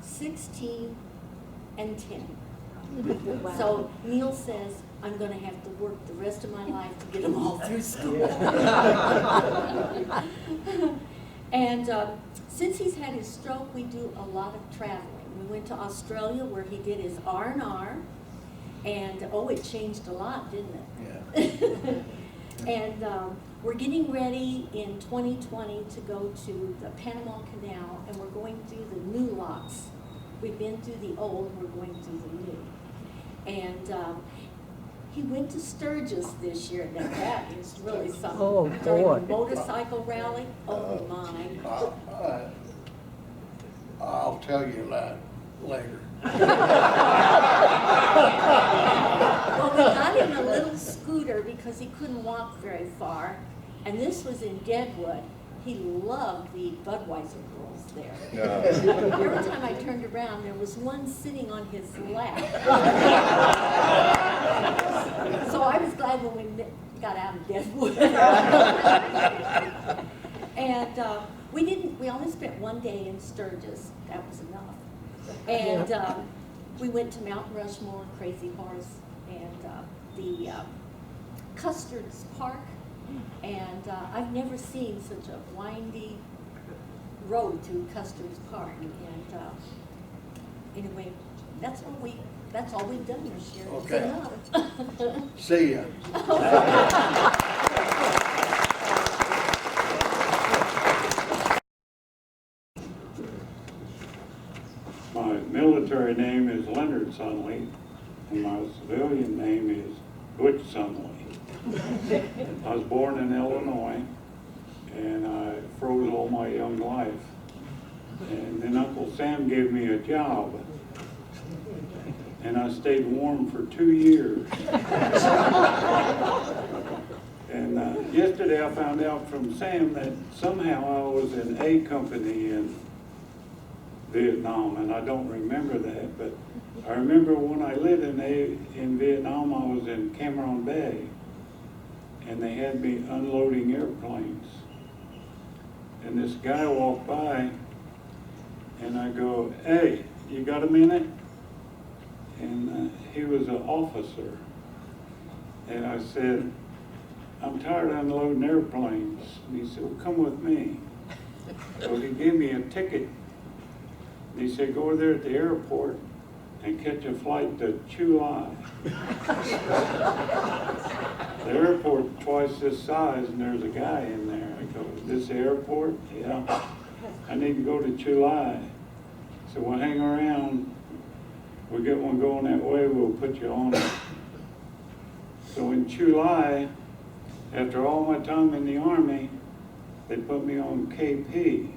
16, and 10. So Neil says, I'm going to have to work the rest of my life to get them all through school. And since he's had his stroke, we do a lot of traveling. We went to Australia where he did his R&R, and oh, it changed a lot, didn't it? Yeah. And we're getting ready in 2020 to go to the Panama Canal, and we're going through the new locks. We've been through the old, we're going through the new. And he went to Sturgis this year. Now that is really something. Oh, During boy. the motorcycle rally, oh my. I'll tell you that later. Well, we got him a little scooter because he couldn't walk very far, and this was in Deadwood. He loved the Budweiser girls there. Every time I turned around, there was one sitting on his lap. So I was glad when we got out of Deadwood. And we only spent 1 day in Sturgis. That was enough. And we went to Mount Rushmore, Crazy Horse, and the Custard's Park. And I've never seen such a windy road through Custard's Park. And anyway, that's all we've done this year. Okay. It's enough. See ya. My military name is Leonard Sunley, and my civilian name is Butch Sunley. I was born in Illinois, and I froze all my young life. And then Uncle Sam gave me a job, and I stayed warm for 2 years. And yesterday I found out from Sam that somehow I was in A Company in Vietnam, and I don't remember that, but I remember when I lived in Vietnam, I was in Cameron Bay, and they had me unloading airplanes. And this guy walked by, and I go, "Hey, you got a minute?" And he was an officer. And I said, "I'm tired of unloading airplanes." And he said, "Well, come with me." So he gave me a ticket. And he said, "Go over there at the airport and catch a flight to Chulai. The airport twice this size, and there's a guy in there. I go, "This airport?" "Yeah. I need to go to Chulai." So we'll hang around. We'll get one going that way, we'll put you on it. So in Chulai, after all my time in the Army, they put me on KP.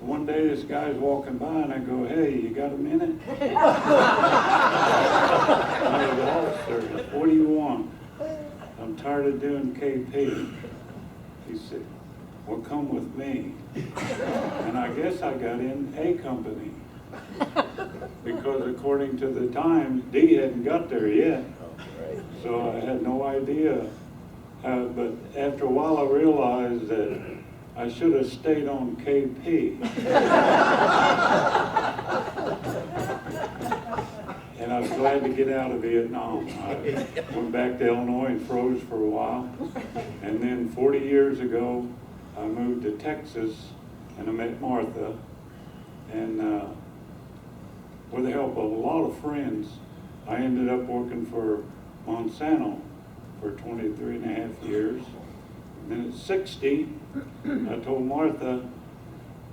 One day this guy's walking by and I go, "Hey, you got a minute?" I go, "Officer, what do you want?" "I'm tired of doing KP." He said, "Well, come with me." And I guess I got in A company. Because according to the Times, D hadn't got there yet. So I had no idea. But after a while I realized that I should have stayed on KP. And I was glad to get out of Vietnam. I went back to Illinois and froze for a while. And then 40 years ago, I moved to Texas and I met Martha. And with the help of a lot of friends, I ended up working for Monsanto for 23 and a half years. And then at 60, I told Martha,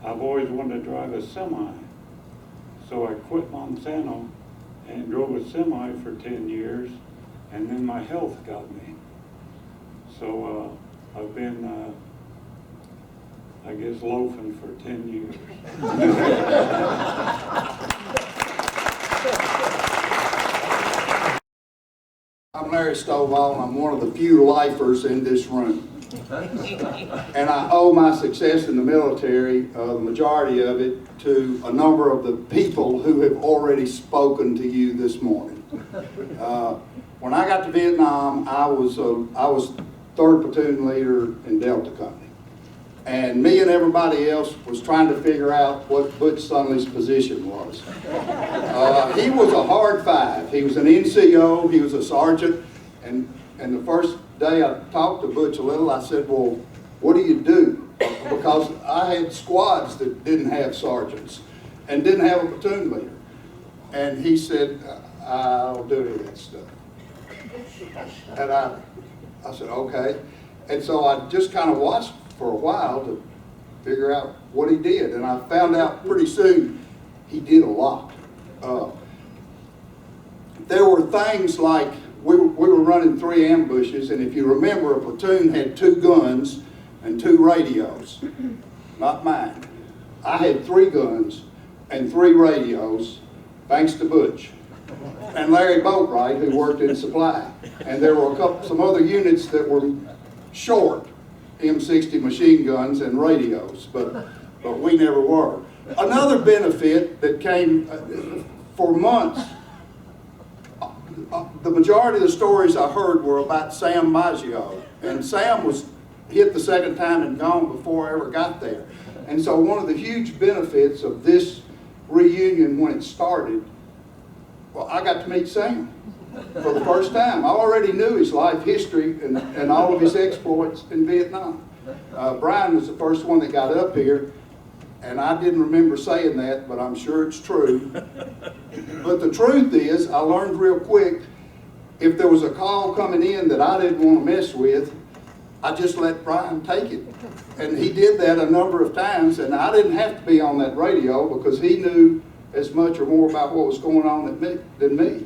I've always wanted to drive a semi. So I quit Monsanto and drove a semi for 10 years, and then my health got me. So I've been, I guess, loafing for 10 years. I'm Larry Stovall, and I'm one of the few lifers in this room. And I owe my success in the military, the majority of it, to a number of the people who have already spoken to you this morning. When I got to Vietnam, I was 3rd platoon leader in Delta Company. And me and everybody else was trying to figure out what Butch Sunley's position was. He was a hard 5. He was an NCO, he was a sergeant, and the first day I talked to Butch a little, I said, "Well, what do you do?" Because I had squads that didn't have sergeants and didn't have a platoon leader. And he said, "I don't do any of that stuff." And I said, "Okay." And so I just kind of watched for a while to figure out what he did. And I found out pretty soon he did a lot. There were things like, we were running 3 ambushes, and if you remember, a platoon had 2 guns and 2 radios. Not mine. I had 3 guns and 3 radios, thanks to Butch. And Larry Boatwright, who worked in supply. And there were some other units that were short M60 machine guns and radios, but we never were. Another benefit that came for months, the majority of the stories I heard were about Sam Maggio, and Sam was hit the 2nd time and gone before I ever got there. And so one of the huge benefits of this reunion when it started, well, I got to meet Sam for the first time. I already knew his life history and all of his exploits in Vietnam. Brian was the first one that got up here, and I didn't remember saying that, but I'm sure it's true. But the truth is, I learned real quick, if there was a call coming in that I didn't want to mess with, I just let Brian take it. And he did that a number of times, and I didn't have to be on that radio because he knew as much or more about what was going on than me.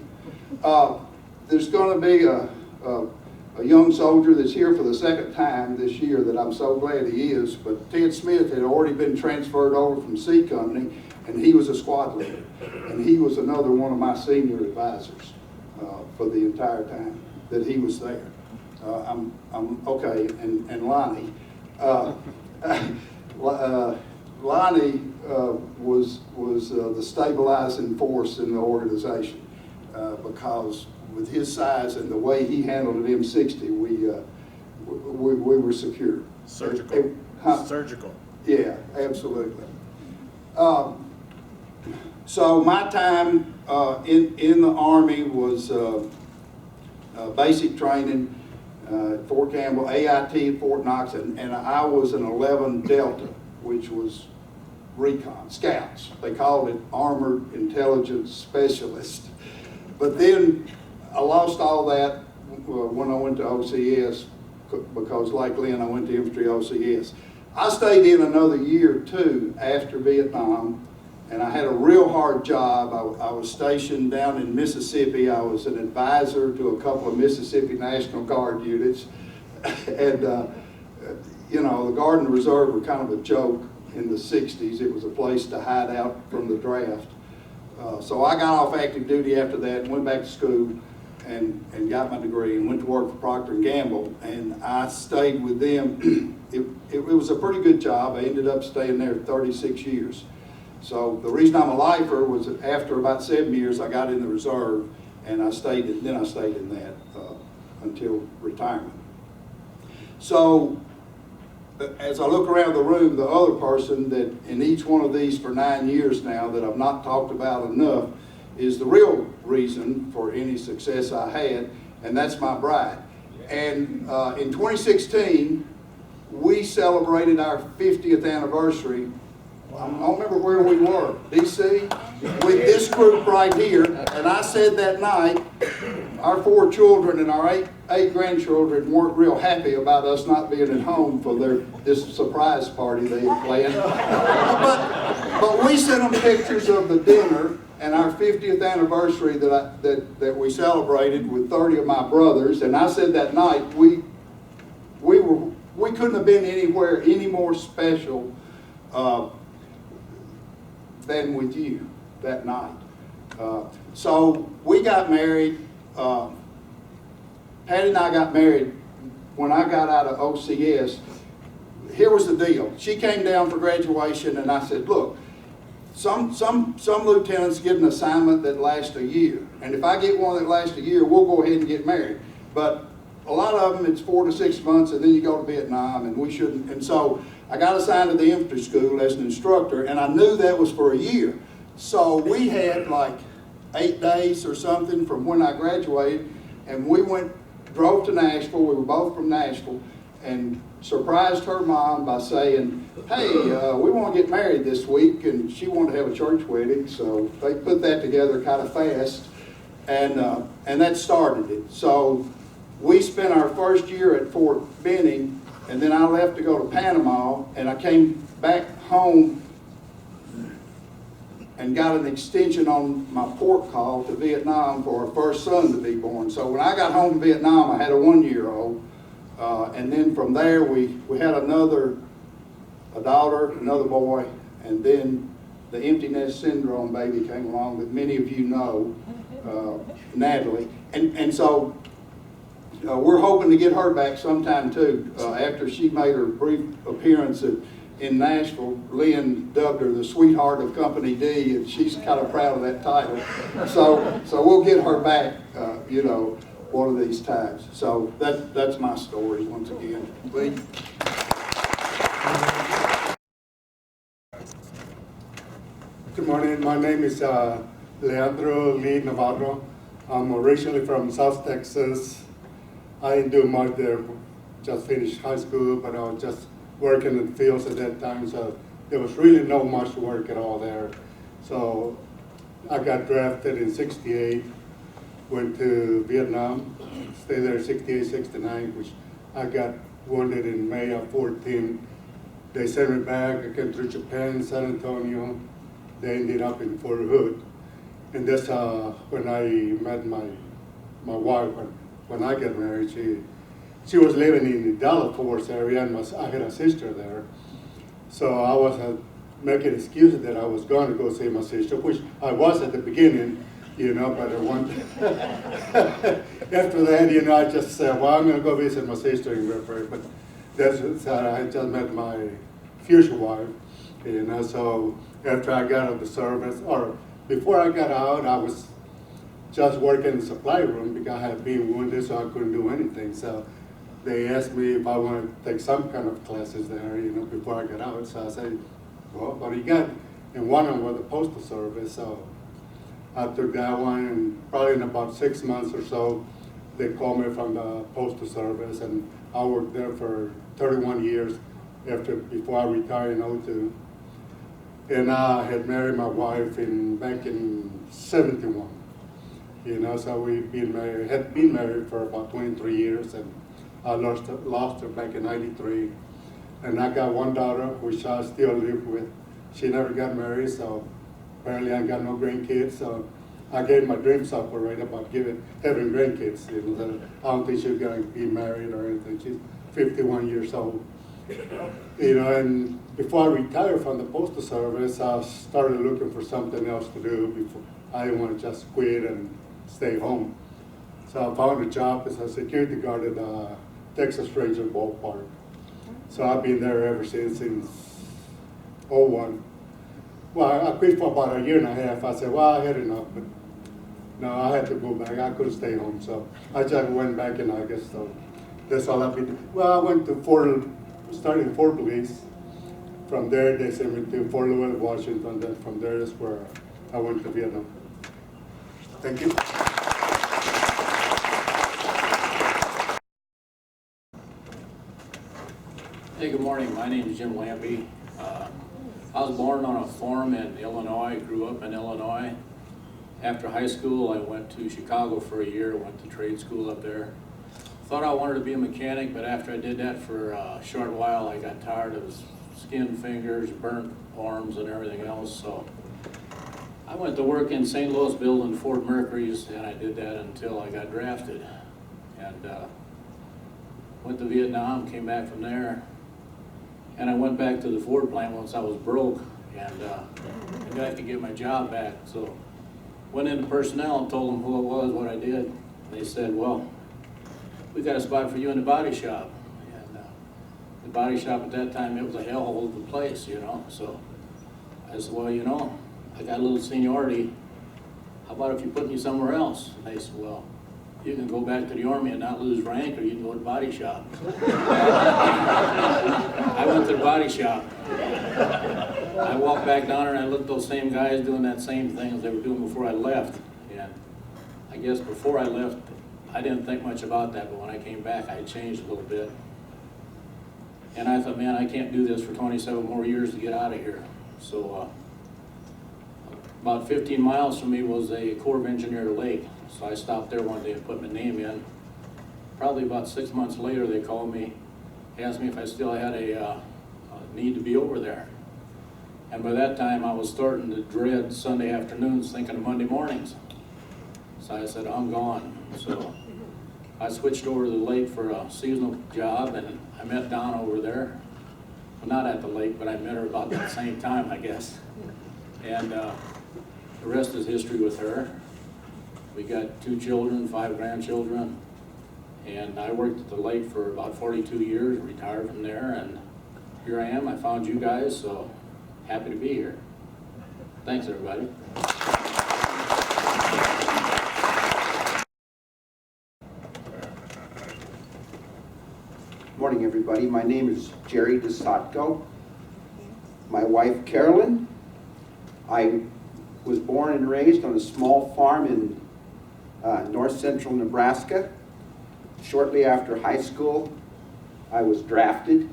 There's going to be a young soldier that's here for the 2nd time this year that I'm so glad he is, but Ted Smith had already been transferred over from C Company, and he was a squad leader. And he was another one of my senior advisors for the entire time that he was there. I'm okay, and Lonnie. Lonnie was the stabilizing force in the organization because with his size and the way he handled an M60, we were secure. Surgical. Surgical. Yeah, absolutely. So my time in the Army was basic training at Fort Campbell, AIT at Fort Knox, and I was an 11 Delta, which was recon, scouts. They called it Armored Intelligence Specialist. But then I lost all that when I went to OCS, because like Lynn, I went to infantry OCS. I stayed in another year or two after Vietnam, and I had a real hard job. I was stationed down in Mississippi. I was an advisor to a couple of Mississippi National Guard units. And, you know, the Guard and the Reserve were kind of a joke in the 60s. It was a place to hide out from the draft. So I got off active duty after that and went back to school and got my degree and went to work for Procter & Gamble. And I stayed with them. It was a pretty good job. I ended up staying there 36 years. So the reason I'm a lifer was that after about 7 years, I got in the reserve, and I stayed in that until retirement. So as I look around the room, the other person that in each one of these for 9 years now that I've not talked about enough is the real reason for any success I had, and that's my bride. And in 2016, we celebrated our 50th anniversary. I don't remember where we were, DC, with this group right here. And I said that night, our 4 children and our eight grandchildren weren't real happy about us not being at home for this surprise party they had planned. but we sent them pictures of the dinner and our 50th anniversary that we celebrated with 30 of my brothers. And I said that night, we couldn't have been anywhere any more special than with you that night. So we got married. Patty and I got married when I got out of OCS. Here was the deal. She came down for graduation, and I said, look, some lieutenants get an assignment that lasts a year. And if I get one that lasts a year, we'll go ahead and get married. But a lot of them, it's 4 to 6 months, and then you go to Vietnam, and we shouldn't. And so I got assigned to the infantry school as an instructor, and I knew that was for a year. So we had like 8 days or something from when I graduated, and we drove to Nashville. We were both from Nashville, and surprised her mom by saying, hey, we want to get married this week, and she wanted to have a church wedding, so they put that together kind of fast, and that started it. So we spent our first year at Fort Benning, and then I left to go to Panama, and I came back home and got an extension on my port call to Vietnam for our first son to be born. So when I got home to Vietnam, I had a 1-year-old. And then from there, we had a daughter, another boy, and then the empty nest syndrome baby came along that many of you know, Natalie. And so we're hoping to get her back sometime too. After she made her brief appearance in Nashville, Lynn dubbed her the sweetheart of Company D, and she's kind of proud of that title. So we'll get her back, you know, one of these times. So that's my story once again. Lee? Good morning. My name is Leandro Lee Navarro. I'm originally from South Texas. I didn't do much there. Just finished high school, but I was just working in the fields at that time, so there was really no much work at all there. So I got drafted in '68, went to Vietnam, stayed there 68, 69, which I got wounded in May of 14. They sent me back. I came through Japan, San Antonio. They ended up in Fort Hood. And that's when I met my wife. When I got married, she was living in the Dallas Fort Worth area, and I had a sister there. So I was making excuses that I was going to go see my sister, which I was at the beginning, you know, but after that, you know, I just said, well, I'm going to go visit my sister in Redford. But that's how I just met my future wife, you know. So after I got out of the service, or before I got out, I was just working in the supply room because I had been wounded, so I couldn't do anything. So they asked me if I wanted to take some kind of classes there, you know, before I got out. So I said, well, what do you got? And one of them was the Postal Service. So I took that one, and probably in about 6 months or so, they called me from the Postal Service, and I worked there for 31 years before I retired in '02. And I had married my wife back in 71. You know, so had been married for about 23 years, and I lost her back in 93. And I got one daughter, which I still live with. She never got married, so apparently I got no grandkids. So I gave my dreams up already about having grandkids. You know, so I don't think she's going to be married or anything. She's 51 years old. You know, and before I retired from the Postal Service, I started looking for something else to do. Before I didn't want to just quit and stay home. So I found a job as a security guard at Texas Ranger Ballpark. So I've been there ever since 2001. Well, I quit for about a year and a half. I said, well, I had enough, but no, I had to go back. I couldn't stay home, so I just went back in August. So that's all I've been doing. Well, I went to started in Fort Bliss. From there, they sent me to Fort Lewis, Washington. Then from there is where I went to Vietnam. Thank you. Hey, good morning. My name is Jim Lampy. I was born on a farm in Illinois, grew up in Illinois. After high school, I went to Chicago for a year, went to trade school up there. Thought I wanted to be a mechanic, but after I did that for a short while, I got tired of skinned fingers, burnt arms, and everything else. So I went to work in St. Louis building Ford Mercuries, and I did that until I got drafted. And went to Vietnam, came back from there. And I went back to the Ford plant once I was broke, and I got to get my job back. So went into personnel and told them who I was, what I did. And they said, well, we got a spot for you in the body shop. And the body shop at that time, it was a hellhole of a place, you know. So I said, well, you know, I got a little seniority. How about if you put me somewhere else? And they said, well, you can go back to the Army and not lose rank, or you can go to the body shop. I went to the body shop. I walked back down there and I looked at those same guys doing that same thing as they were doing before I left. And I guess before I left, I didn't think much about that, but when I came back, I had changed a little bit. And I thought, man, I can't do this for 27 more years to get out of here. So about 15 miles from me was a Corps of Engineer Lake. So I stopped there one day and put my name in. Probably about 6 months later, they called me, asked me if I still had a need to be over there. And by that time, I was starting to dread Sunday afternoons, thinking of Monday mornings. So I said, I'm gone. So I switched over to the lake for a seasonal job, and I met Donna over there. Well, not at the lake, but I met her about the same time, I guess. And the rest is history with her. We got 2 children, 5 grandchildren, and I worked at the lake for about 42 years, retired from there, and here I am. I found you guys, so happy to be here. Thanks, everybody. Morning, everybody. My name is Jerry DeSotko. My wife, Carolyn. I was born and raised on a small farm in north central Nebraska. Shortly after high school, I was drafted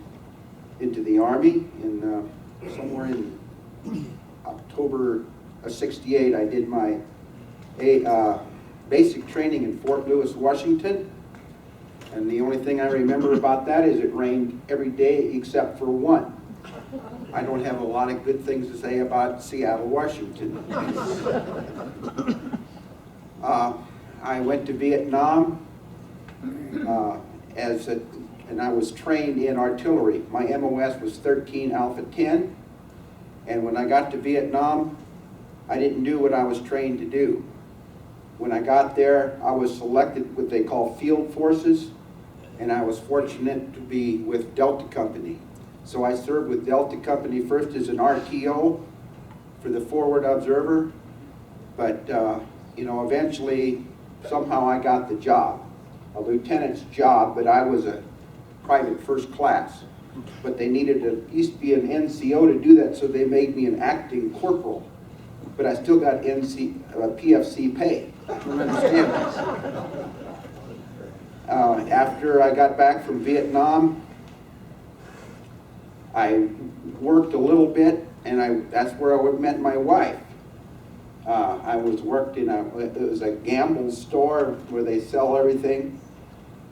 into the Army in somewhere in October of '68. I did my basic training in Fort Lewis, Washington. And the only thing I remember about that is it rained every day except for one. I don't have a lot of good things to say about Seattle, Washington. I went to Vietnam and I was trained in artillery. My MOS was 13 Alpha 10, and when I got to Vietnam, I didn't do what I was trained to do. When I got there, I was selected what they call field forces, and I was fortunate to be with Delta Company. So I served with Delta Company first as an RTO for the forward observer, but eventually somehow I got the job, a lieutenant's job, but I was a private first class. But they needed to at least be an NCO to do that, so they made me an acting corporal. But I still got PFC pay. I don't understand this. After I got back from Vietnam, I worked a little bit and that's where I met my wife. I worked in it was a gamble store where they sell everything,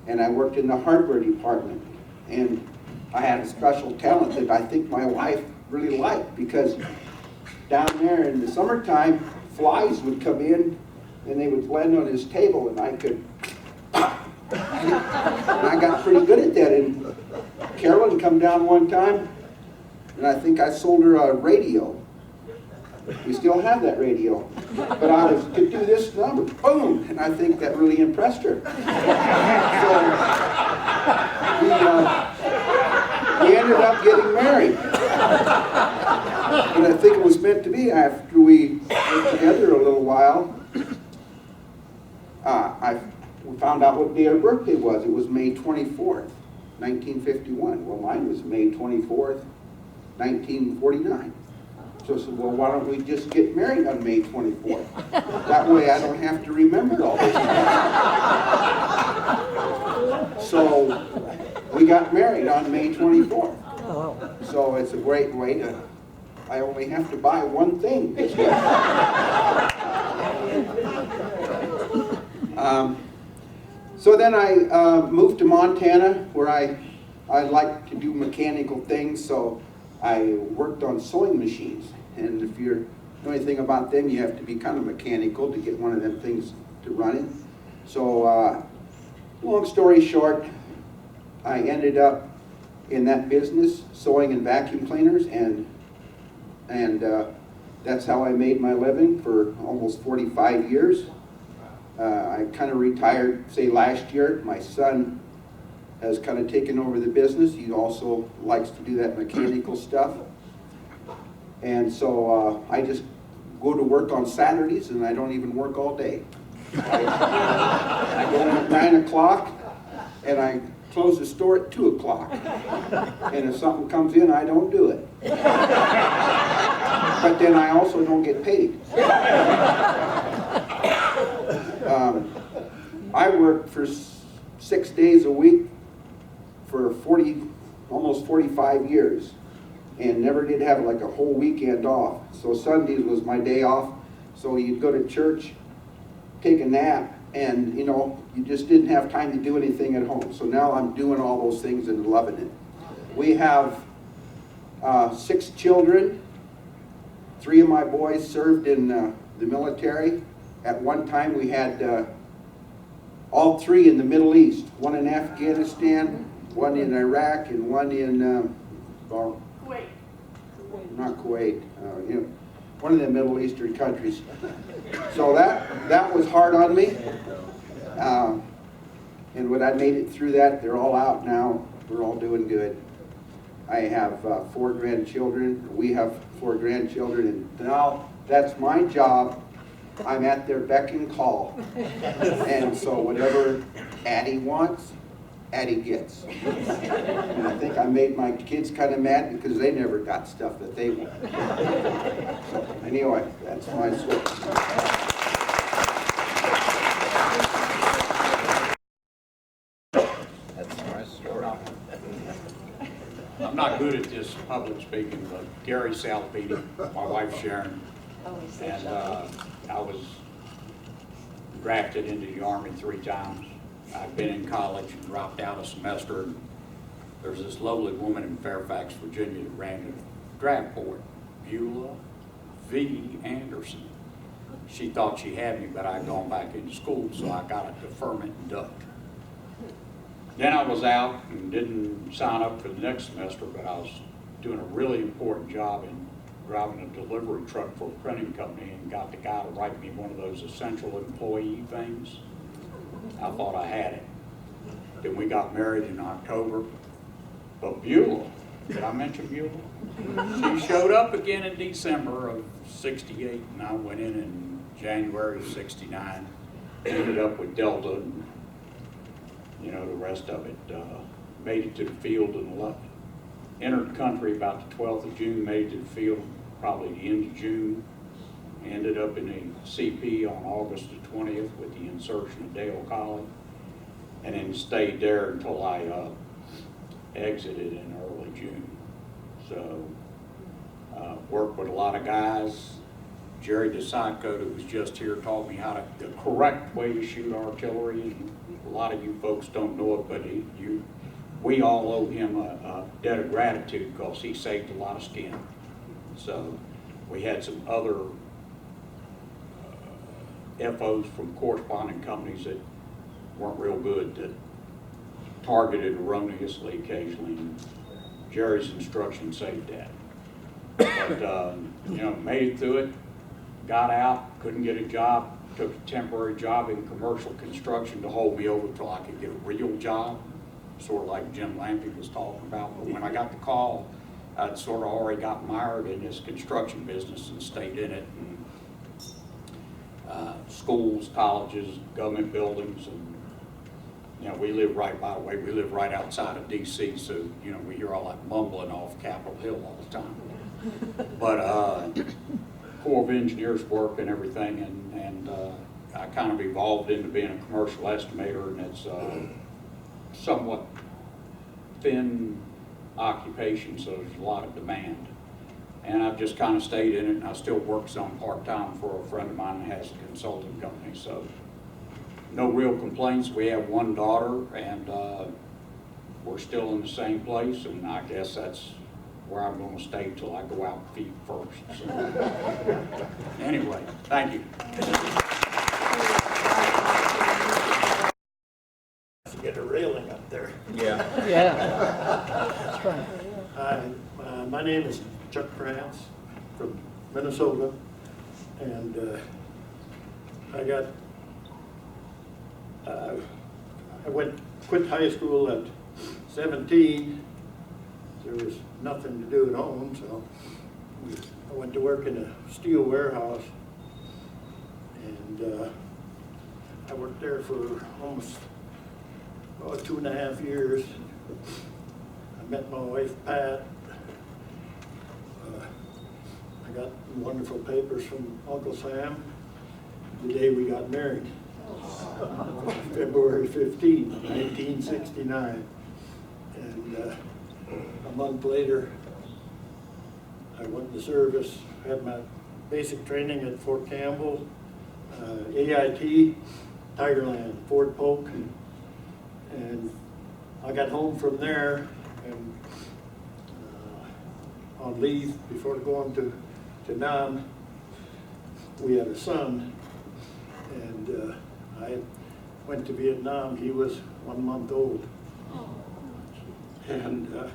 and I worked in the hardware department. And I had a special talent that I think my wife really liked, because down there in the summertime, flies would come in and they would land on his table, and I could, and I got pretty good at that. And Carolyn come down one time, and I think I sold her a radio. We still have that radio. But I could do this number, boom, and I think that really impressed her. So we ended up getting married. And I think it was meant to be. After we were together a little while, we found out what day her birthday was. It was May 24th, 1951. Well, mine was May 24th, 1949. So I said, well, why don't we just get married on May 24th? That way I don't have to remember all this stuff. So we got married on May 24th. So it's a great way to, I only have to buy one thing. So then I moved to Montana, where I like to do mechanical things, so I worked on sewing machines. And if you know anything about them, you have to be kind of mechanical to get one of them things to run it. So long story short, I ended up in that business, sewing and vacuum cleaners, and that's how I made my living for almost 45 years. I kind of retired, say, last year. My son has kind of taken over the business. He also likes to do that mechanical stuff. And so I just go to work on Saturdays, and I don't even work all day. I go in at 9 o'clock, and I close the store at 2 o'clock. And if something comes in, I don't do it. But then I also don't get paid. I worked for 6 days a week for almost 45 years, and never did have like a whole weekend off. So Sundays was my day off. So you'd go to church, take a nap, and you just didn't have time to do anything at home. So now I'm doing all those things and loving it. We have 6 children. 3 of my boys served in the military. At one time we had all 3 in the Middle East. One in Afghanistan, one in Iraq, and one in Kuwait. Not Kuwait. One of the Middle Eastern countries. So that was hard on me. And when I made it through that, they're all out now. We're all doing good. I have 4 grandchildren. We have 4 grandchildren, and now that's my job. I'm at their beck and call. And so whatever Addie wants, Addie gets. And I think I made my kids kind of mad because they never got stuff that they want. So anyway, that's my story. I'm not good at this public speaking, but Gary Salpeter, my wife Sharon, and I was drafted into the Army 3 times. I've been in college and dropped out a semester. There's this lovely woman in Fairfax, Virginia that ran the draft board, Beulah V. Anderson. She thought she had me, but I'd gone back into school, so I got a deferment and ducked. Then I was out and didn't sign up for the next semester, but I was doing a really important job in driving a delivery truck for a printing company, and got the guy to write me one of those essential employee things. I thought I had it. Then we got married in October. But Beulah, did I mention Beulah? She showed up again in December of '68, and I went in January of '69. Ended up with Delta, and the rest of it. Made it to the field and entered the country about the 12th of June, made it to the field probably the end of June. Ended up in a CP on August the 20th with the insertion of Dale Colley, and then stayed there until I exited in early June. So Worked with a lot of guys. Jerry DeSanco, who was just here, taught me how the correct way to shoot artillery. And a lot of you folks don't know it, but we all owe him a debt of gratitude because he saved a lot of skin. So we had some other FOs from corresponding companies that weren't real good, that targeted erroneously occasionally. And Jerry's instruction saved that. But, you know, made it through it, got out, couldn't get a job, took a temporary job in commercial construction to hold me over till I could get a real job, sort of like Jim Lampy was talking about. But when I got the call, I'd sort of already got mired in this construction business and stayed in it. And, schools, colleges, government buildings, and you know, we live right, by the way, we live right outside of DC, so you know, we hear all that mumbling off Capitol Hill all the time. But Corps of Engineers work and everything, and I kind of evolved into being a commercial estimator, and it's somewhat thin occupation, so there's a lot of demand. And I've just kind of stayed in it, and I still work some part-time for a friend of mine that has a consulting company, so no real complaints. We have one daughter, and we're still in the same place, and I guess that's where I'm going to stay till I go out feet first. So. Anyway, thank you. Get a railing up there. Yeah. Yeah. That's right. Hi, my name is Chuck Krantz from Minnesota, and I quit high school at 17. There was nothing to do at home, so I went to work in a steel warehouse, and I worked there for almost 2.5 years. I met my wife, Pat. I got wonderful papers from Uncle Sam the day we got married, February 15, 1969. And a month later, I went to service, had my basic training at Fort Campbell, AIT, Tigerland, Fort Polk, and I got home from there and on leave before going to Nam. We had a son, and I went to Vietnam. He was 1 month old. And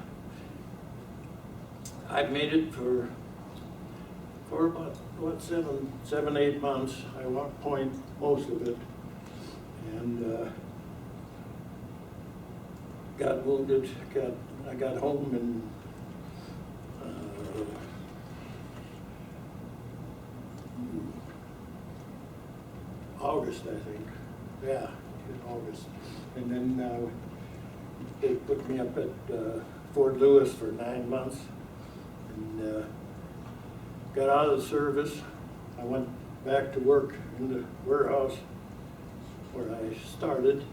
I made it for about, what, 7, 8 months. I walked point most of it, and got wounded. I got home in August, I think. Yeah, in August. And then they put me up at Fort Lewis for 9 months, and got out of the service. I went back to work in the warehouse where I started,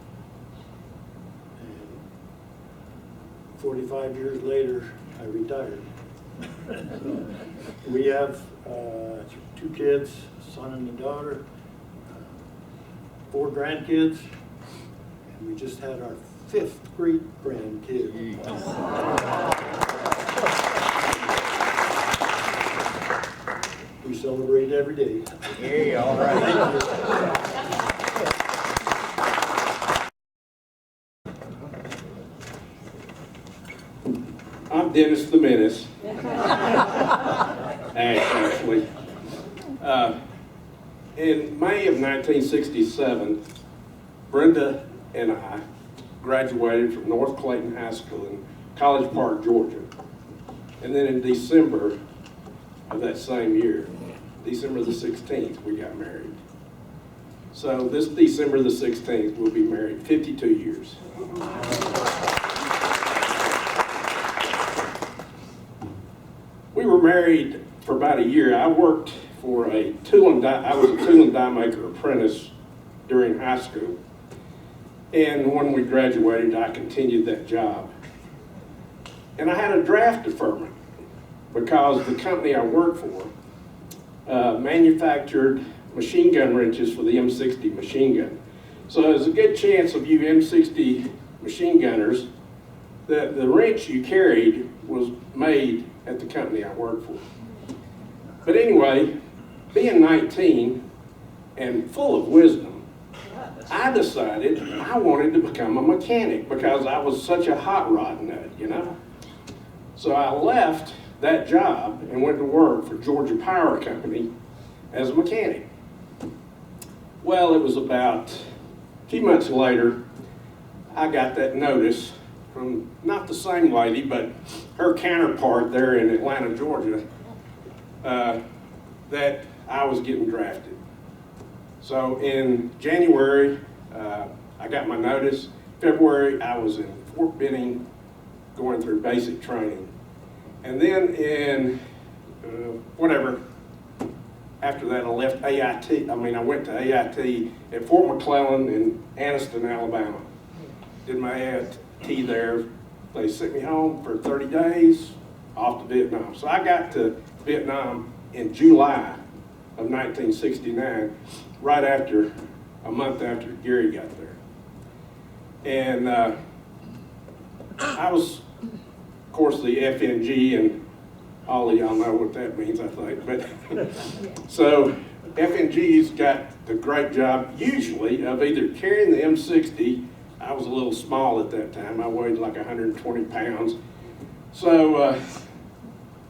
and 45 years later, I retired. So we have 2 kids, a son and a daughter, 4 grandkids, and we just had our 5th great grandkid. We celebrate every day. Yeah, all right. I'm Dennis the Menace. Actually. In May of 1967, Brenda and I graduated from North Clayton High School in College Park, Georgia. And then in December of that same year, December the 16th, we got married. So this December the 16th, we'll be married 52 years. We were married for about a year. I worked for I was a tool and die maker apprentice during high school. And when we graduated, I continued that job. And I had a draft deferment because the company I worked for manufactured machine gun wrenches for the M60 machine gun. So there's a good chance of you M60 machine gunners that the wrench you carried was made at the company I worked for. But anyway, being 19 and full of wisdom, I decided I wanted to become a mechanic because I was such a hot rod nut, you know? So I left that job and went to work for Georgia Power Company as a mechanic. Well, it was about a few months later, I got that notice from not the same lady, but her counterpart there in Atlanta, Georgia, that I was getting drafted. So in January, I got my notice. February, I was in Fort Benning going through basic training. And then in, after that I left AIT, I went to AIT at Fort McClellan in Anniston, Alabama. Did my AIT there. They sent me home for 30 days, off to Vietnam. So I got to Vietnam in July of 1969, right after, a month after Gary got there. And I was, of course, the FNG, and all of y'all know what that means, I think. But so FNG's got the great job, usually, of either carrying the M60. I was a little small at that time. I weighed like 120 pounds. So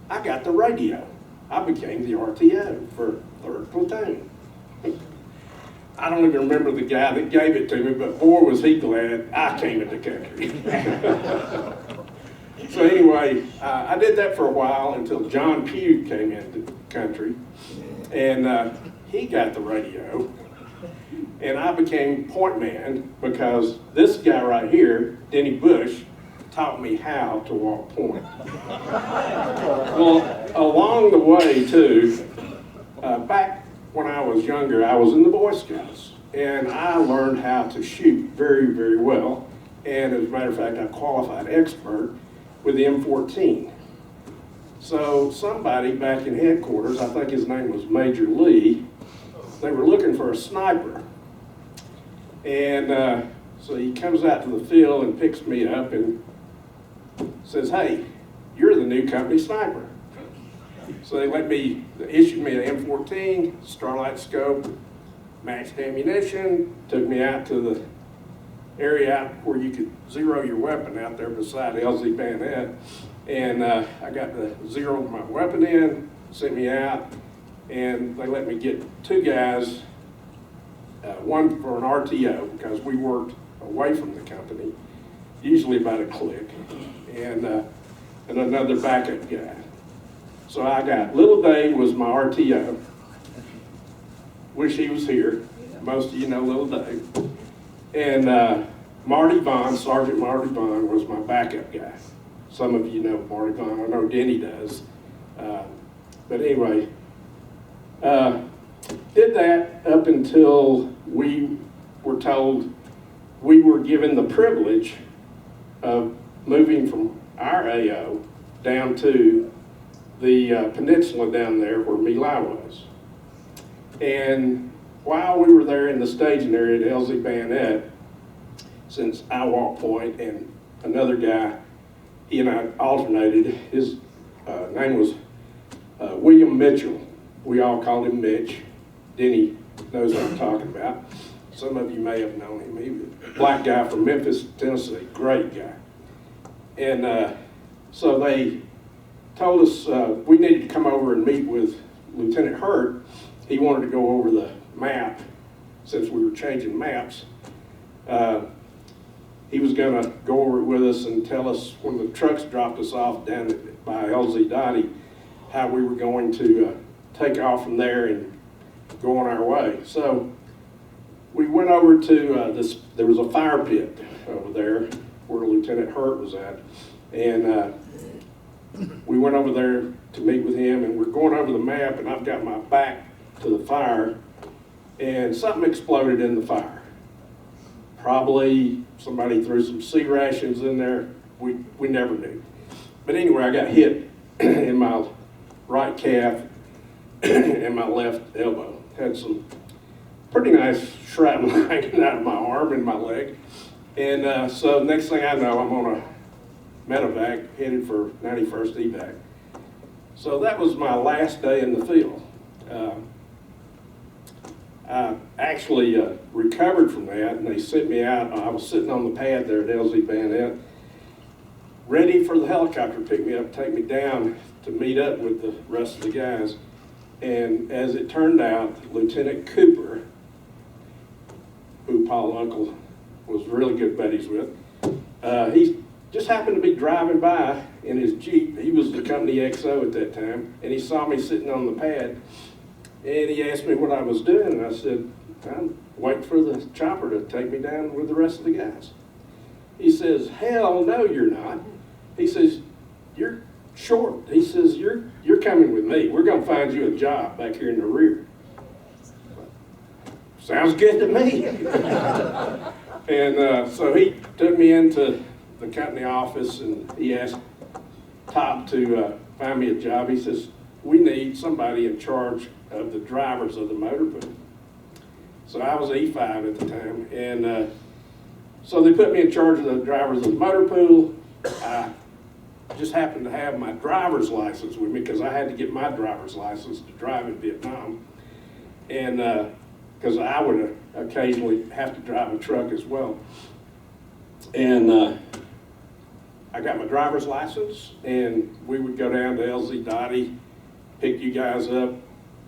I got the radio. I became the RTO for 3rd Platoon. I don't even remember the guy that gave it to me, but boy was he glad I came into country. So anyway, I did that for a while until John Pugh came into the country, and he got the radio, and I became point man because this guy right here, Denny Bush, taught me how to walk point. Well, along the way too, back when I was younger, I was in the Boy Scouts, and I learned how to shoot very, very well. And as a matter of fact, I qualified expert with the M14. So somebody back in headquarters, I think his name was Major Lee, they were looking for a sniper. And so he comes out to the field and picks me up and says, "Hey, you're the new company sniper." So they issued me an M14, Starlight scope, matched ammunition, took me out to the area out where you could zero your weapon out there beside LZ bayonet. And I got to zero my weapon in, sent me out, and they let me get 2 guys, one for an RTO, because we worked away from the company, usually about a click, and another backup guy. So I got, Little Dave was my RTO. Wish he was here. Most of you know Little Dave. And Marty Vaughn, Sergeant Marty Vaughn, was my backup guy. Some of you know Marty Vaughn. I know Denny does. But anyway, did that up until we were told we were given the privilege of moving from our AO down to the peninsula down there where My Lai was. And while we were there in the staging area at LZ Bayonet, since I walked point and another guy, he and I alternated, his name was William Mitchell. We all called him Mitch. Denny knows what I'm talking about. Some of you may have known him. He was a black guy from Memphis, Tennessee, great guy. And so they told us we needed to come over and meet with Lieutenant Hurt. He wanted to go over the map, since we were changing maps. He was going to go over it with us and tell us when the trucks dropped us off down by LZ Dottie, how we were going to take off from there and go on our way. So we went over to there was a fire pit over there where Lieutenant Hurt was at. And we went over there to meet with him, and we're going over the map, and I've got my back to the fire, and something exploded in the fire. Probably somebody threw some C rations in there. We never knew. But anyway, I got hit in my right calf and my left elbow. Had some pretty nice shrapnel hanging out of my arm and my leg. And so next thing I know, I'm on a medevac headed for 91st evac. So that was my last day in the field. I actually recovered from that, and they sent me out. I was sitting on the pad there at LZ Bayonet, ready for the helicopter to pick me up, take me down to meet up with the rest of the guys. And as it turned out, Lieutenant Cooper, who Paul Uncle was really good buddies with, he just happened to be driving by in his Jeep. He was the company XO at that time, and he saw me sitting on the pad, and he asked me what I was doing, and I said, I'm waiting for the chopper to take me down with the rest of the guys. He says, hell no, you're not. He says, you're short. He says, you're coming with me. We're going to find you a job back here in the rear. Sounds good to me. And so he took me into the company office, and he asked Top to find me a job. He says, we need somebody in charge of the drivers of the motor pool. So I was E5 at the time, and so they put me in charge of the drivers of the motor pool. I just happened to have my driver's license with me because I had to get my driver's license to drive in Vietnam, and because I would occasionally have to drive a truck as well. And I got my driver's license, and we would go down to LZ Dottie, pick you guys up,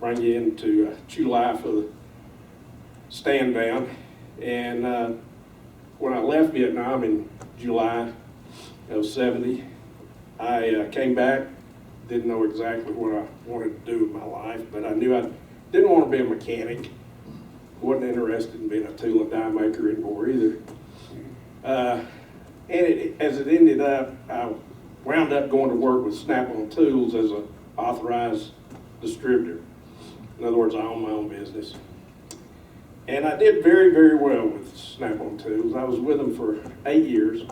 bring you into Chulai for the stand down. And when I left Vietnam in July of '70, I came back, didn't know exactly what I wanted to do with my life, but I knew I didn't want to be a mechanic. Wasn't interested in being a tool and die maker anymore either. As it ended up, I wound up going to work with Snap-on Tools as an authorized distributor. In other words, I own my own business. And I did very, very well with Snap-on Tools. I was with them for 8 years.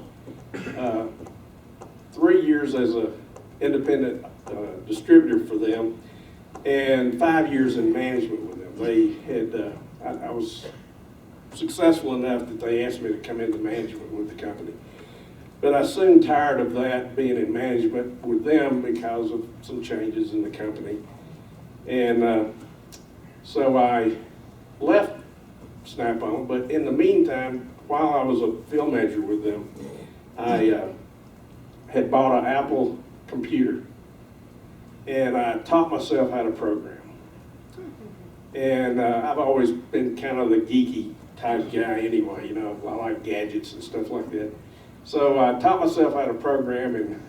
3 years as an independent distributor for them, and 5 years in management with them. They had, I was successful enough that they asked me to come into management with the company. But I soon tired of that, being in management with them, because of some changes in the company. And so I left Snap-on, but in the meantime, while I was a field manager with them, I had bought an Apple computer, and I taught myself how to program. And I've always been kind of the geeky type guy anyway, you know, I like gadgets and stuff like that. So I taught myself how to program, and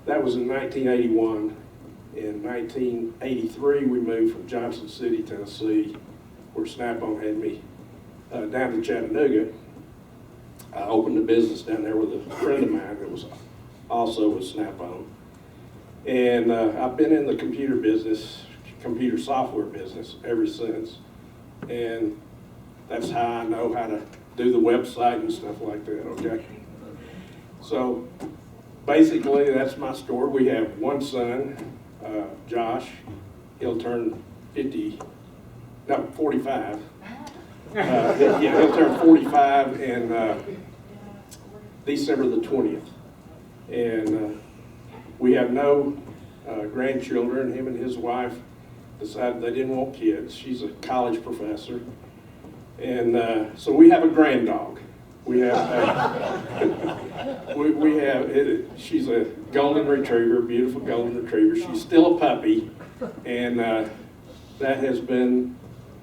that was in 1981. In 1983, we moved from Johnson City, Tennessee, where Snap-on had me, down to Chattanooga. I opened a business down there with a friend of mine that was also with Snap-on. And I've been in the computer business, computer software business ever since. And that's how I know how to do the website and stuff like that, okay? So basically, that's my story. We have one son, Josh. He'll turn 45. Yeah, he'll turn 45 in December the 20th. And we have no grandchildren. Him and his wife decided they didn't want kids. She's a college professor. And so we have a grand dog. We have she's a golden retriever, beautiful golden retriever. She's still a puppy, and that has been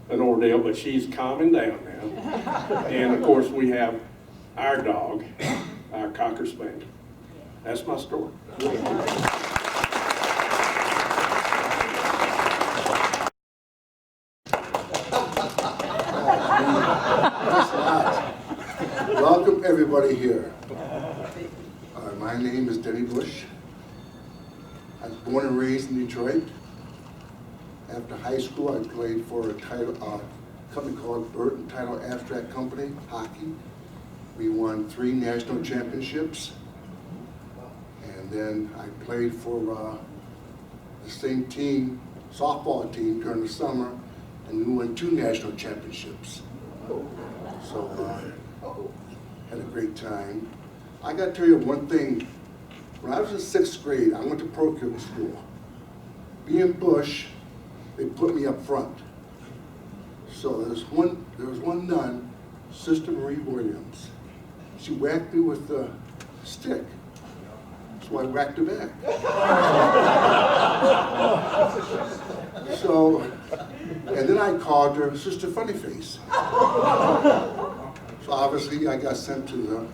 an ordeal, but she's calming down now. And of course, we have our dog, our Cocker Spaniel. That's my story. Welcome everybody here. My name is Denny Bush. I was born and raised in Detroit. After high school, I played for a company called Burton Title Abstract Company, hockey. We won 3 national championships. And then I played for the same team, softball team during the summer, and we won 2 national championships. So had a great time. I got to tell you one thing. When I was in 6th grade, I went to parochial school. Being Bush, they put me up front. So there was one nun, Sister Marie Williams. She whacked me with a stick. So I whacked her back. So, and then I called her Sister Funnyface. So obviously I got sent to the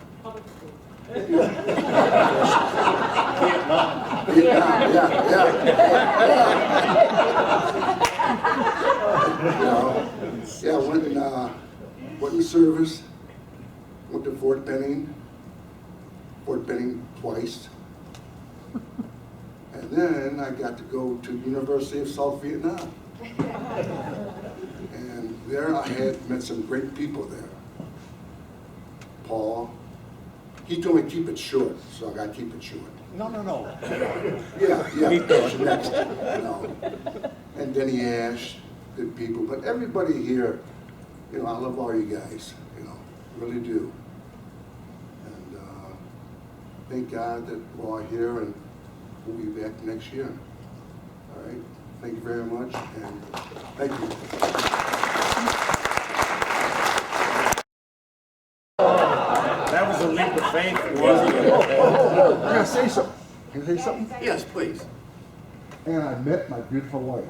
Vietnam, yeah, went in service, went to Fort Benning twice. And then I got to go to University of South Vietnam. And there I had met some great people there. Paul, he told me to keep it short, so I got to keep it short. No. Yeah, that's next. And Denny Ash, good people. But everybody here, I love all you guys, really do. And thank God that we're all here, and we'll be back next year. All right, thank you very much, and thank you. That was a leap of faith, wasn't it? Can I say something? Can I say something? Yes, please. And I met my beautiful wife.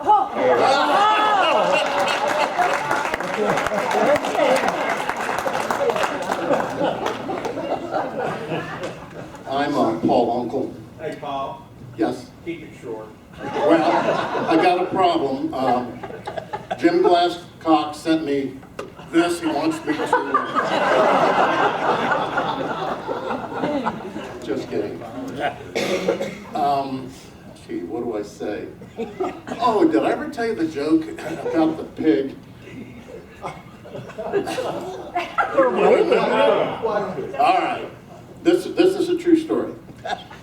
I'm Paul Uncle. Hey, Paul, Yes. keep it short. Well, I got a problem. Jim Glasscock sent me this. He wants me to. Just kidding. Gee, what do I say? Oh, did I ever tell you the joke about the pig? All right. This is a true story.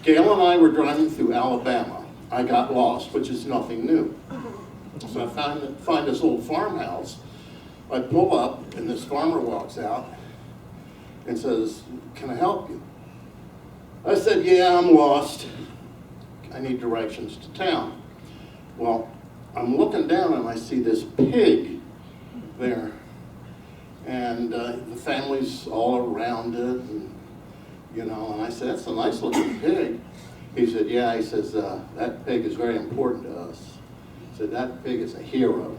Gail and I were driving through Alabama. I got lost, which is nothing new. So I find this old farmhouse. I pull up, and this farmer walks out and says, "Can I help you?" I said, "Yeah, I'm lost. I need directions to town." Well, I'm looking down and I see this pig there. And the family's all around it, and I said, "That's a nice looking pig." He said, "Yeah," he says, "that pig is very important to us." He said, "That pig is a hero."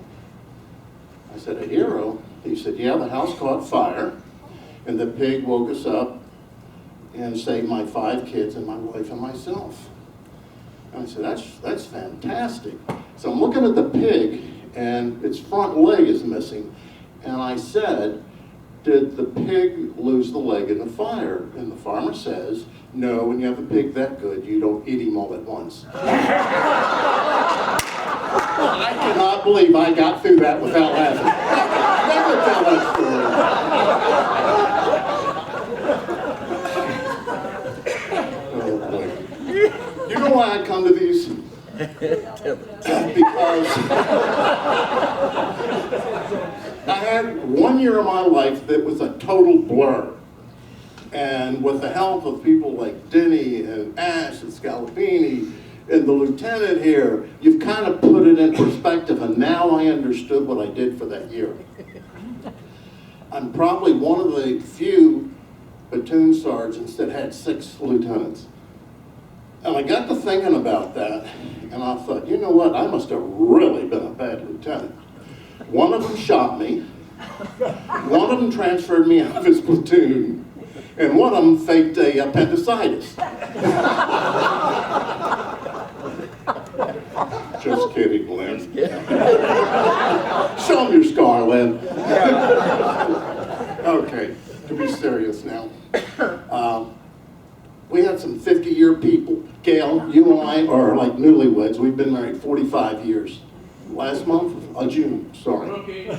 I said, "A hero?" He said, "Yeah, the house caught fire, and the pig woke us up and saved my 5 kids and my wife and myself." And I said, that's fantastic. So I'm looking at the pig, and its front leg is missing. And I said, "Did the pig lose the leg in the fire?" And the farmer says, "No, when you have a pig that good, you don't eat him all at once." I cannot believe I got through that without laughing. Never tell that story. Oh boy. You know why I come to these? Because I had 1 year of my life that was a total blur. And with the help of people like Denny and Ash and Scalabini and the lieutenant here, you've kind of put it in perspective, and now I understood what I did for that year. I'm probably one of the few platoon sergeants that had 6 lieutenants. And I got to thinking about that, and I thought, you know what, I must have really been a bad lieutenant. One of them shot me, one of them transferred me out of his platoon, and one of them faked a appendicitis. Just kidding, Lynn. Show him your scar, Lynn. Okay, to be serious now. We had some 50-year people. Gail, you and I are like newlyweds. We've been married 45 years. Last month, June, sorry. Okay.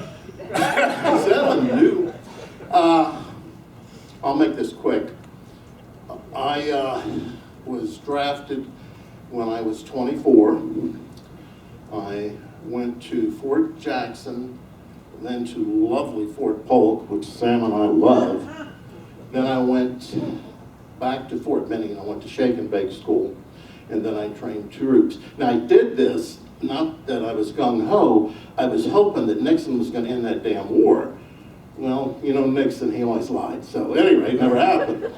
7, new. I'll make this quick. I was drafted when I was 24, Jackson, then to lovely Fort Polk, which Sam and I love. Then I went back to Fort Benning. I went to Shake and Bake School, and then I trained troops. Now I did this, not that I was gung-ho, I was hoping that Nixon was going to end that damn war. Well, you know Nixon, he always lied. So anyway, it never happened.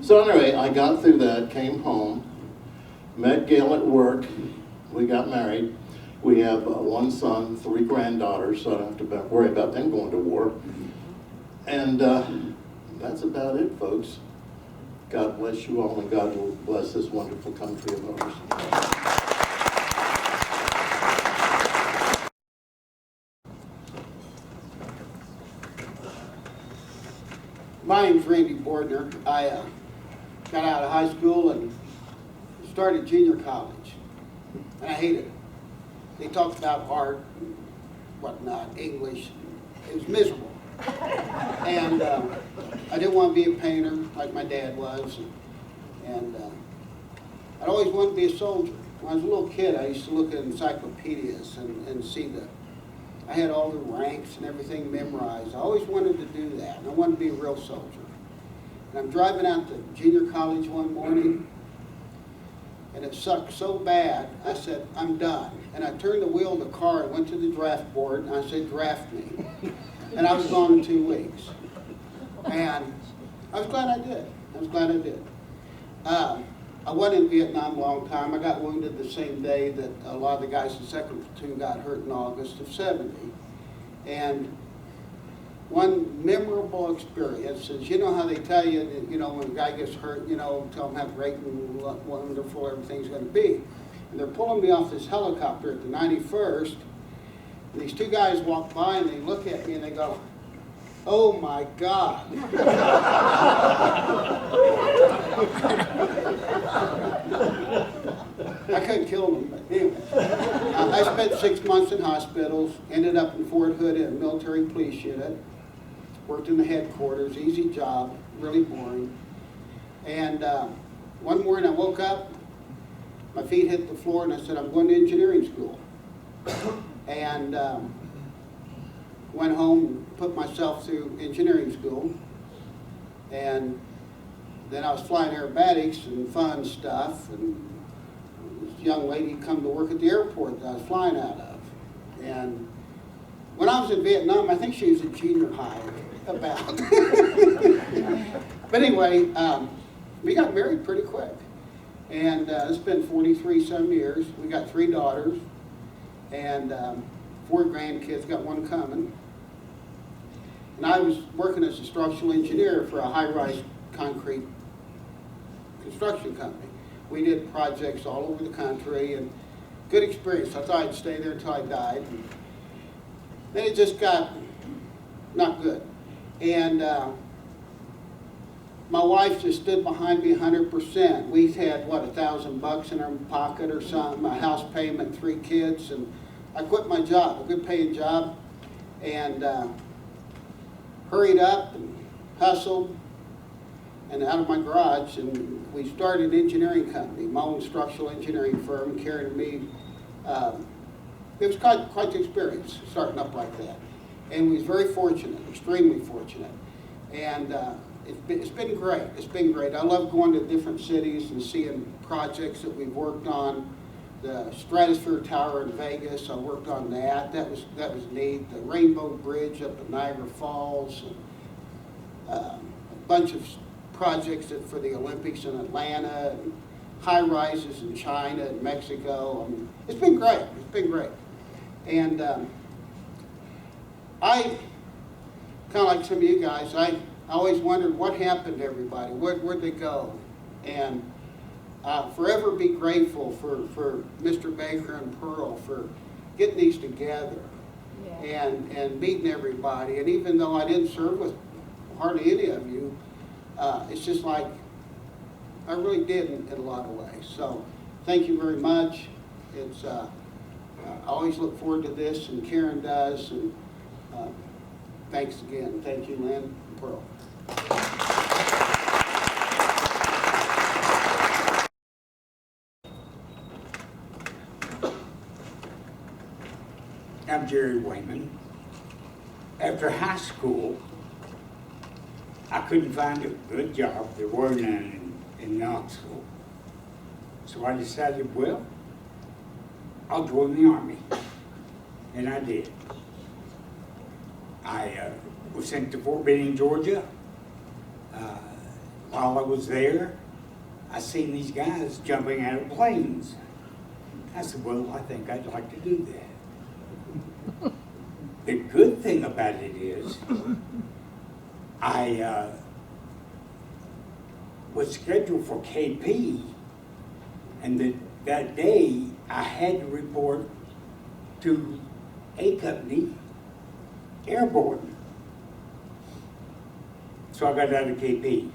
So anyway, I got through that, came home, met Gail at work, we got married. We have one son, 3 granddaughters, so I don't have to worry about them going to war. And that's about it, folks. God bless you all, and God will bless this wonderful country of ours. My name's Randy Bordner. I got out of high school and started junior college, and I hated it. They talked about art and whatnot, English. It was miserable. And I didn't want to be a painter like my dad was. And I'd always wanted to be a soldier. When I was a little kid, I used to look at encyclopedias and see I had all the ranks and everything memorized. I always wanted to do that, and I wanted to be a real soldier. And I'm driving out to junior college one morning, and it sucked so bad, I said, I'm done. And I turned the wheel of the car and went to the draft board, and I said, draft me. And I was gone in 2 weeks. And I was glad I did. I was glad I did. I went in Vietnam a long time. I got wounded the same day that a lot of the guys in 2nd Platoon got hurt in August of '70. And one memorable experience is, you know how they tell you that, you know, when a guy gets hurt, you know, tell him how great and wonderful everything's going to be. And they're pulling me off this helicopter at the 91st, and these 2 guys walk by and they look at me and they go, oh my God. I couldn't kill them, but anyway. I spent 6 months in hospitals, ended up in Fort Hood in a military police unit, worked in the headquarters, easy job, really boring. And one morning I woke up, my feet hit the floor, and I said, I'm going to engineering school. And went home and put myself through engineering school. And then I was flying aerobatics and fun stuff, and this young lady come to work at the airport that I was flying out of. And when I was in Vietnam, I think she was a junior high about. But anyway, we got married pretty quick. And it's been 43 some years. We got 3 daughters and 4 grandkids, got 1 coming. And I was working as a structural engineer for a high-rise concrete construction company. We did projects all over the country, and good experience. I thought I'd stay there until I died. And then it just got not good. And my wife just stood behind me 100%. We had, what, $1,000 in our pocket or something, a house payment, 3 kids, and I quit my job, a good paying job, and hurried up and hustled and out of my garage, and we started an engineering company, my own structural engineering firm, carrying me. It was quite the experience starting up like that. And we was very fortunate, extremely fortunate. And it's been great. It's been great. I love going to different cities and seeing projects that we've worked on. The Stratosphere Tower in Vegas, I worked on that. That was neat. The Rainbow Bridge up at Niagara Falls. And, a bunch of projects for the Olympics in Atlanta. And high rises in China and Mexico. I mean, it's been great. It's been great. And I, kind of like some of you guys, I always wondered what happened to everybody. Where'd they go? And forever be grateful for Mr. Baker and Pearl for getting these together. Yeah. And meeting everybody. And even though I didn't serve with hardly any of you, it's just like I really did in a lot of ways. So thank you very much. It's I always look forward to this, and Karen does. And thanks again. Thank you, Lynn and Pearl. I'm Jerry Wayman. After high school, I couldn't find a good job. There were none in Knoxville. So I decided, well, I'll join the Army. And I did. I was sent to Fort Benning, Georgia. While I was there, I seen these guys jumping out of planes. I said, well, I think I'd like to do that. The good thing about it is, I was scheduled for KP, and that day I had to report to A Company airborne. So I got out of KP.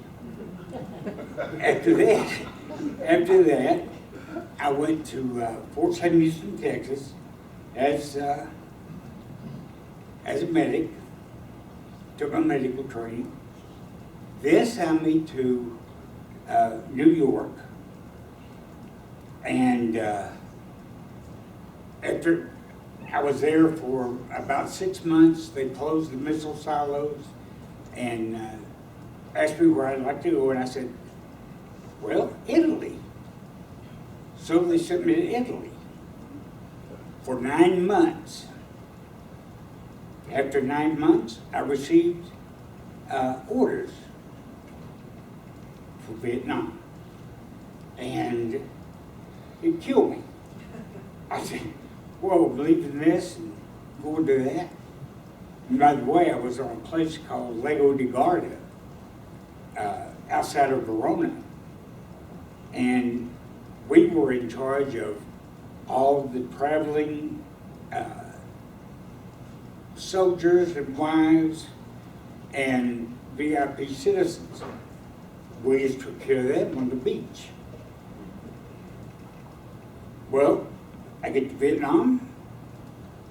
After that, I went to Fort Sam Houston, Texas, as a medic. Took my medical training. They assigned me to New York, and after I was there for about 6 months, they closed the missile silos and asked me where I'd like to go, and I said, well, Italy. So they sent me to Italy for 9 months. After 9 months, I received orders for Vietnam, and it killed me. I said, whoa, leaving this and going to that. And by the way, I was on a place called Lago di Garda, outside of Verona. And we were in charge of all the traveling soldiers and wives and VIP citizens. We used to took care of them on the beach. Well, I get to Vietnam.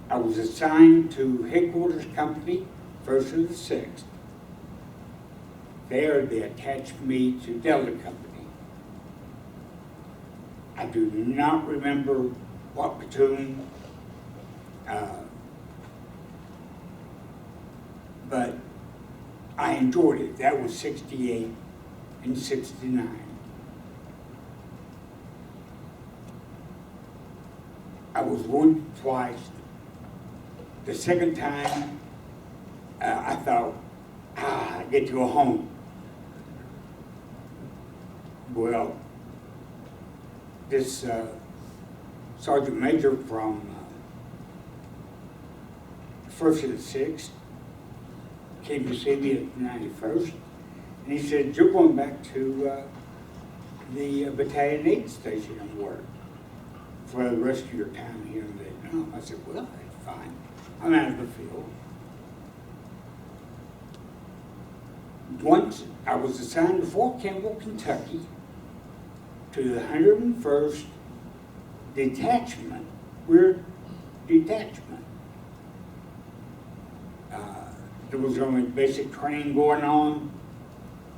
I was assigned to headquarters company, 1st of the 6th. There they attached me to Delta Company. I do not remember what platoon, but I enjoyed it. That was 68 and 69. I was wounded twice. The second time, I thought, I get to go home. Well, this sergeant major from 1st of the 6th came to see me at the 91st, and he said, you're going back to the Battalion 8 station and work for the rest of your time here in Vietnam. I said, well, that's fine. I'm out of the field. Once I was assigned to Fort Campbell, Kentucky, to the 101st Detachment, rear detachment. There was only basic training going on,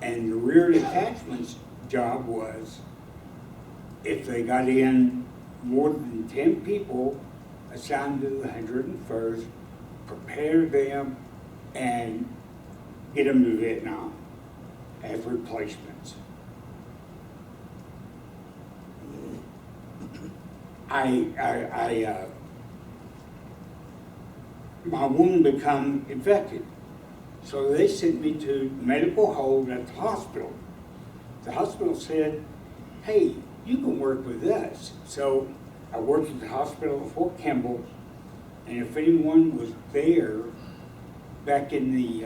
and the rear detachment's job was, if they got in more than 10 people assigned to the 101st, prepare them and get them to Vietnam as replacements. My wound become infected. So they sent me to medical hold at the hospital. The hospital said, hey, you can work with us. So I worked at the hospital at Fort Campbell, and if anyone was there back in the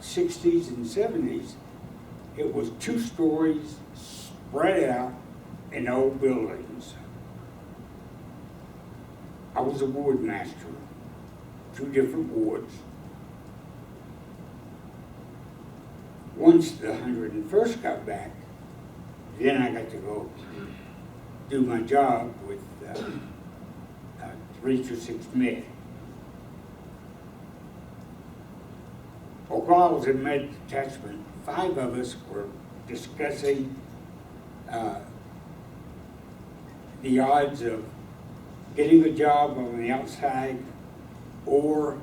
60s and 70s, it was 2 stories spread out in old buildings. I was a ward master, 2 different wards. Once the 101st got back, then I got to go do my job with 3 to 6 men. Well, while I was in med detachment, 5 of us were discussing the odds of getting a job on the outside or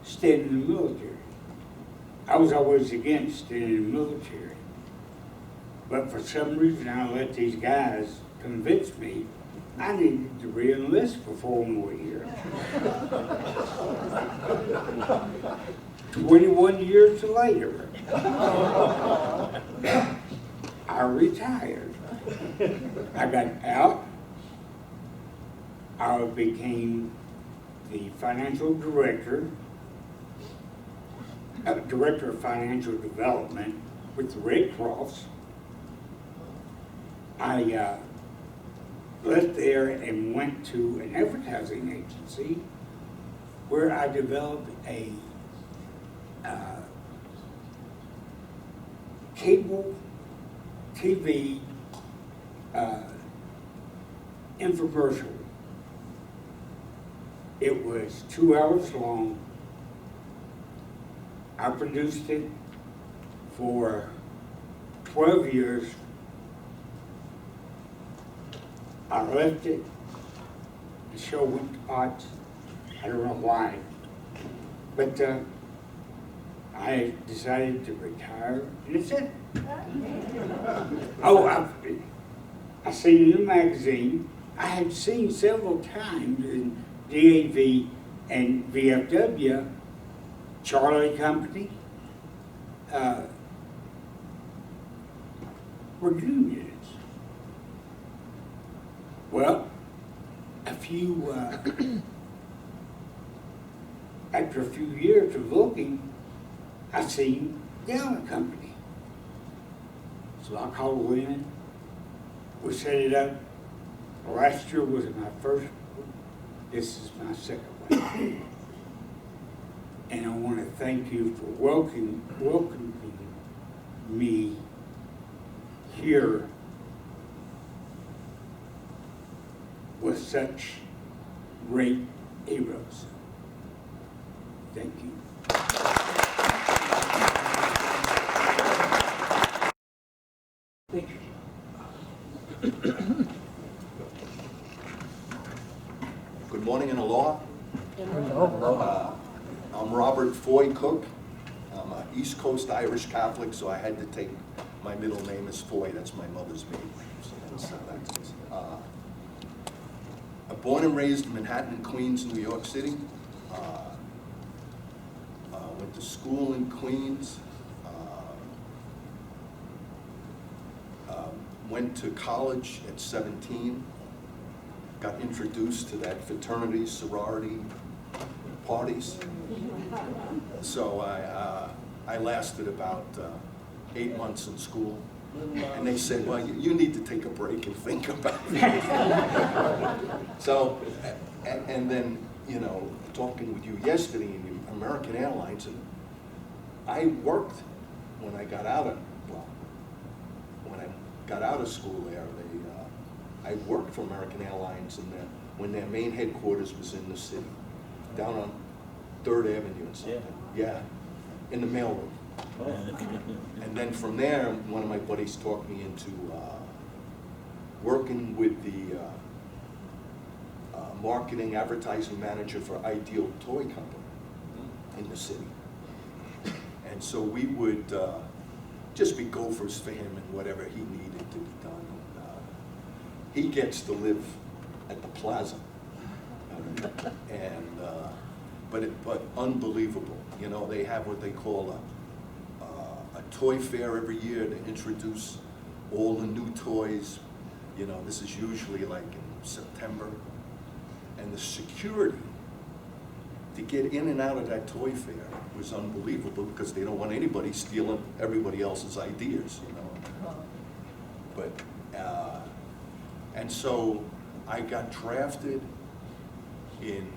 staying in the military. I was always against staying in the military. But for some reason, I let these guys convince me I needed to re-enlist for 4 more years. 21 years later, I retired. I got out. I became the financial director, director of financial development with the Red Cross. I left there and went to an advertising agency where I developed a cable TV infomercial. It was 2 hours long. I produced it for 12 years. I left it. The show went to pot. I don't know why. But I decided to retire, and that's it. Oh, I seen in the magazine. I had seen several times in DAV and VFW, Charlie Company, were unions. Well, after a few years of looking, I seen the other company. So I called in. We set it up. Last year was my first one. This is my second one. And I want to thank you for welcoming me here with such great heroes. Thank you. Good morning and aloha. I'm Robert Foy Cooke. I'm an East Coast Irish Catholic, so I had to take my middle name as Foy. That's my mother's maiden name. So I'm born and raised in Manhattan, Queens, New York City. Went to school in Queens. Went to college at 17. Got introduced to that fraternity, sorority parties. So I lasted about 8 months in school. And they said, well, you need to take a break and think about it. So, and then, you know, talking with you yesterday in American Airlines, and I worked when I got out of, when I got out of school there, I worked for American Airlines when their main headquarters was in the city, down on 3rd Avenue and something. Yeah, in the mailroom. And then from there, one of my buddies talked me into working with the marketing advertising manager for Ideal Toy Company in the city. And so we would just be gophers for him and whatever he needed to be done. He gets to live at the plaza, and but unbelievable. You know, they have what they call a toy fair every year to introduce all the new toys. You know, this is usually like in September, and the security to get in and out of that toy fair was unbelievable because they don't want anybody stealing everybody else's ideas. You know, but. And so I got drafted in,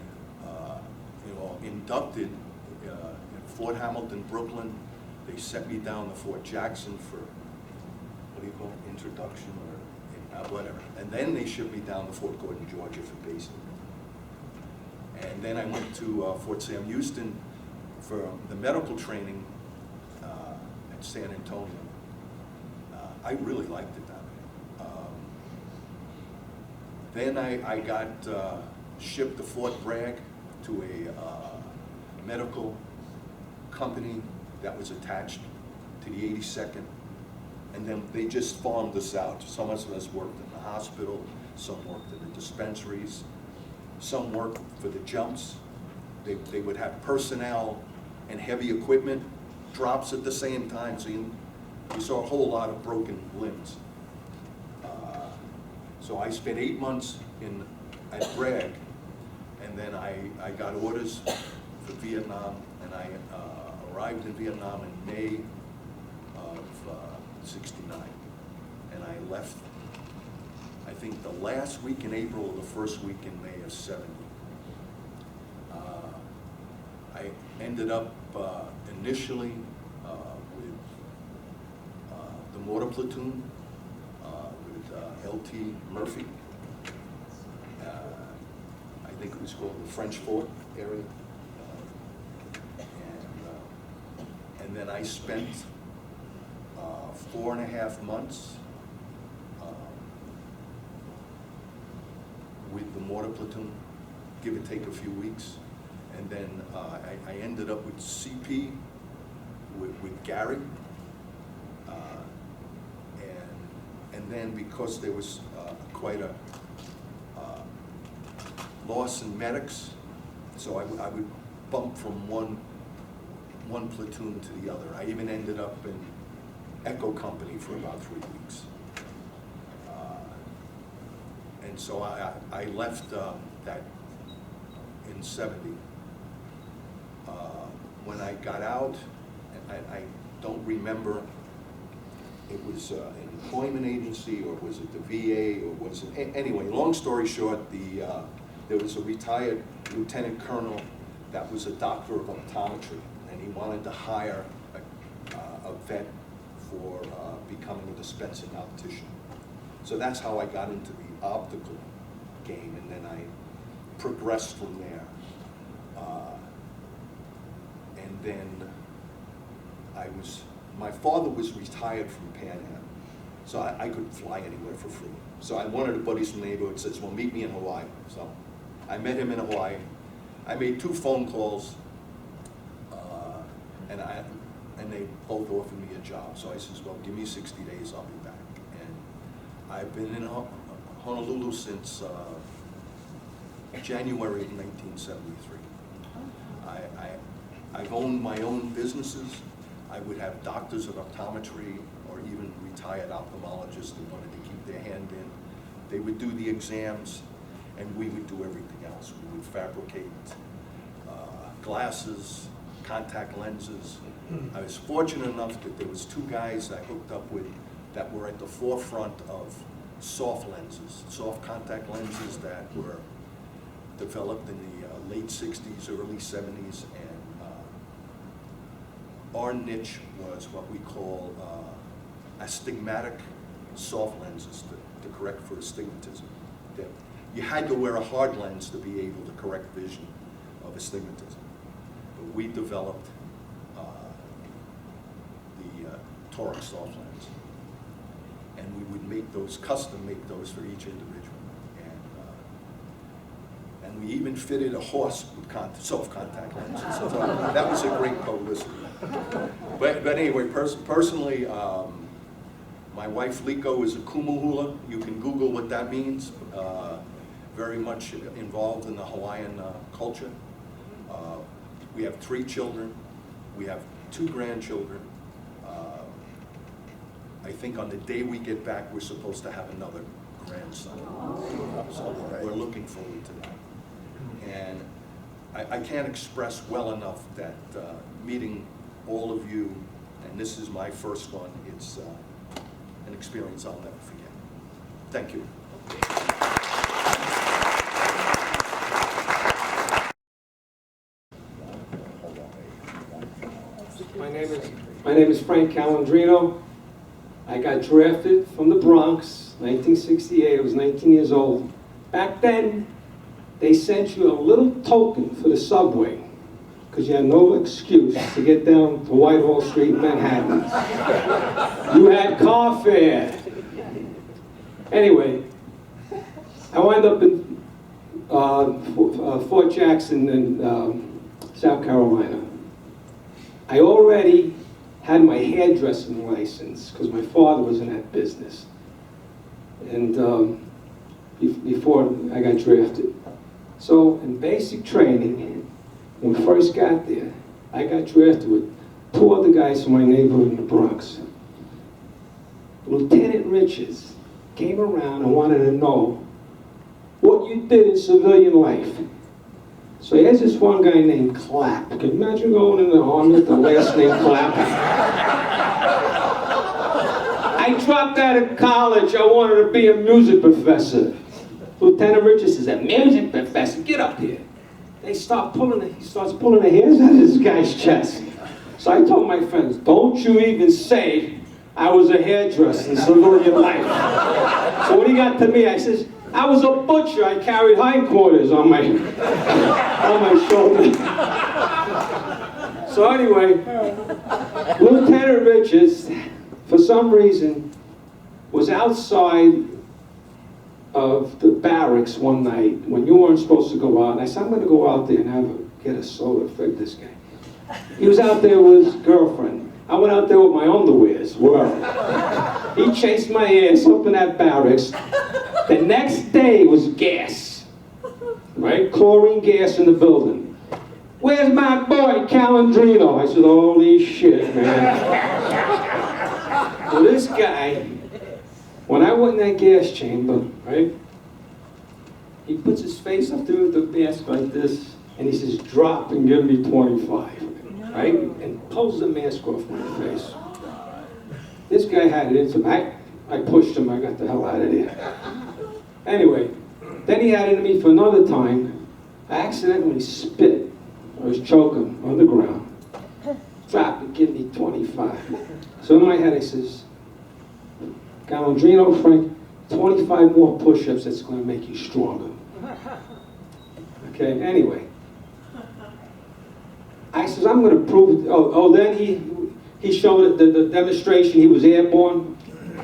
inducted in Fort Hamilton, Brooklyn. They sent me down to Fort Jackson for, what do you call it, introduction or whatever. And then they shipped me down to Fort Gordon, Georgia for basic. And then I went to Fort Sam Houston for the medical training at San Antonio. I really liked it down there. Then I got shipped to Fort Bragg to a medical company that was attached to the 82nd, and then they just farmed us out. Some of us worked in the hospital, some worked in the dispensaries, some worked for the jumps. They would have personnel and heavy equipment drops at the same time, so you saw a whole lot of broken limbs. So I spent 8 months at Bragg, and then I got orders for Vietnam, and I arrived in Vietnam in May of '69, and I left, I think, the last week in April or the first week in May of '70. I ended up initially with the mortar platoon with LT Murphy. I think it was called the French Fort area. And then I spent 4.5 months with the mortar platoon, give or take a few weeks. And then I ended up with CP, with Gary. And then because there was quite a loss in medics, so I would bump from one platoon to the other. I even ended up in Echo Company for about 3 weeks. And so I left that in '70. When I got out, I don't remember, it was an employment agency, or was it the VA, or was it, anyway, long story short, there was a retired lieutenant colonel that was a doctor of optometry, and he wanted to hire a vet for becoming a dispensing optician. So that's how I got into the optical game, and then I progressed from there. And then my father was retired from Pan Am, so I could fly anywhere for free. So one of the buddies from the neighborhood says, well, meet me in Hawaii. So I met him in Hawaii. I made 2 phone calls, and they both offered me a job. So I says, well, give me 60 days, I'll be back. And I've been in Honolulu since January of 1973. I've owned my own businesses. I would have doctors of optometry or even retired ophthalmologists that wanted to keep their hand in. They would do the exams, and we would do everything else. We would fabricate glasses, contact lenses. I was fortunate enough that there was 2 guys I hooked up with that were at the forefront of soft lenses, soft contact lenses that were developed in the late '60s, early '70s, and our niche was what we call astigmatic soft lenses to correct for astigmatism. You had to wear a hard lens to be able to correct vision of astigmatism. But we developed the toric soft lens. And we would make those, custom make those for each individual. And we even fitted a horse with soft contact lenses. So that was a great publicity. But anyway, personally, my wife Liko is a kumuhula. You can Google what that means. Very much involved in the Hawaiian culture. We have 3 children. We have 2 grandchildren. I think on the day we get back, we're supposed to have another grandson. So we're looking forward to that. And I can't express well enough that meeting all of you, and this is my first one, it's an experience I'll never forget. Thank you. My name is Frank Calandrino. I got drafted from the Bronx, 1968. I was 19 years old. Back then, they sent you a little token for the subway because you had no excuse to get down to Whitehall Street in Manhattan. You had car fare. Anyway, I wound up Fort Jackson in South Carolina. I already had my hairdressing license because my father was in that business. And before I got drafted. So in basic training, when we first got there, I got drafted with 2 other guys from my neighborhood in the Bronx. Lieutenant Richards came around and wanted to know what you did in civilian life. So here's this one guy named Clapp. Can you imagine going in the army with the last name Clapp? I dropped out of college. I wanted to be a music professor. Lieutenant Richards says, a music professor, get up here. He starts pulling the hairs out of this guy's chest. So I told my friends, don't you even say I was a hairdresser in civilian life. So when he got to me, I says, I was a butcher. I carried hindquarters on my shoulder. So anyway, Lieutenant Richards, for some reason, was outside of the barracks one night when you weren't supposed to go out. And I said, I'm going to go out there and get a soda for this guy. He was out there with his girlfriend. I went out there with my underwears. Well, he chased my ass up in that barracks. The next day was gas, right? Chlorine gas in the building. Where's my boy, Calandrino? I said, holy shit, man. Well, this guy, when I went in that gas chamber, right? He puts his face up through the mask like this, and he says, drop and give me 25, right? And pulls the mask off my face. This guy had it in him. I pushed him, I got the hell out of there. Anyway, then he had it in me for another time. I accidentally spit. I was choking on the ground. Drop and give me 25. So in my head I says, Calandrino, Frank, 25 more push-ups, that's going to make you stronger. Okay, anyway. I says, I'm going to prove it. Then he showed the demonstration, he was airborne.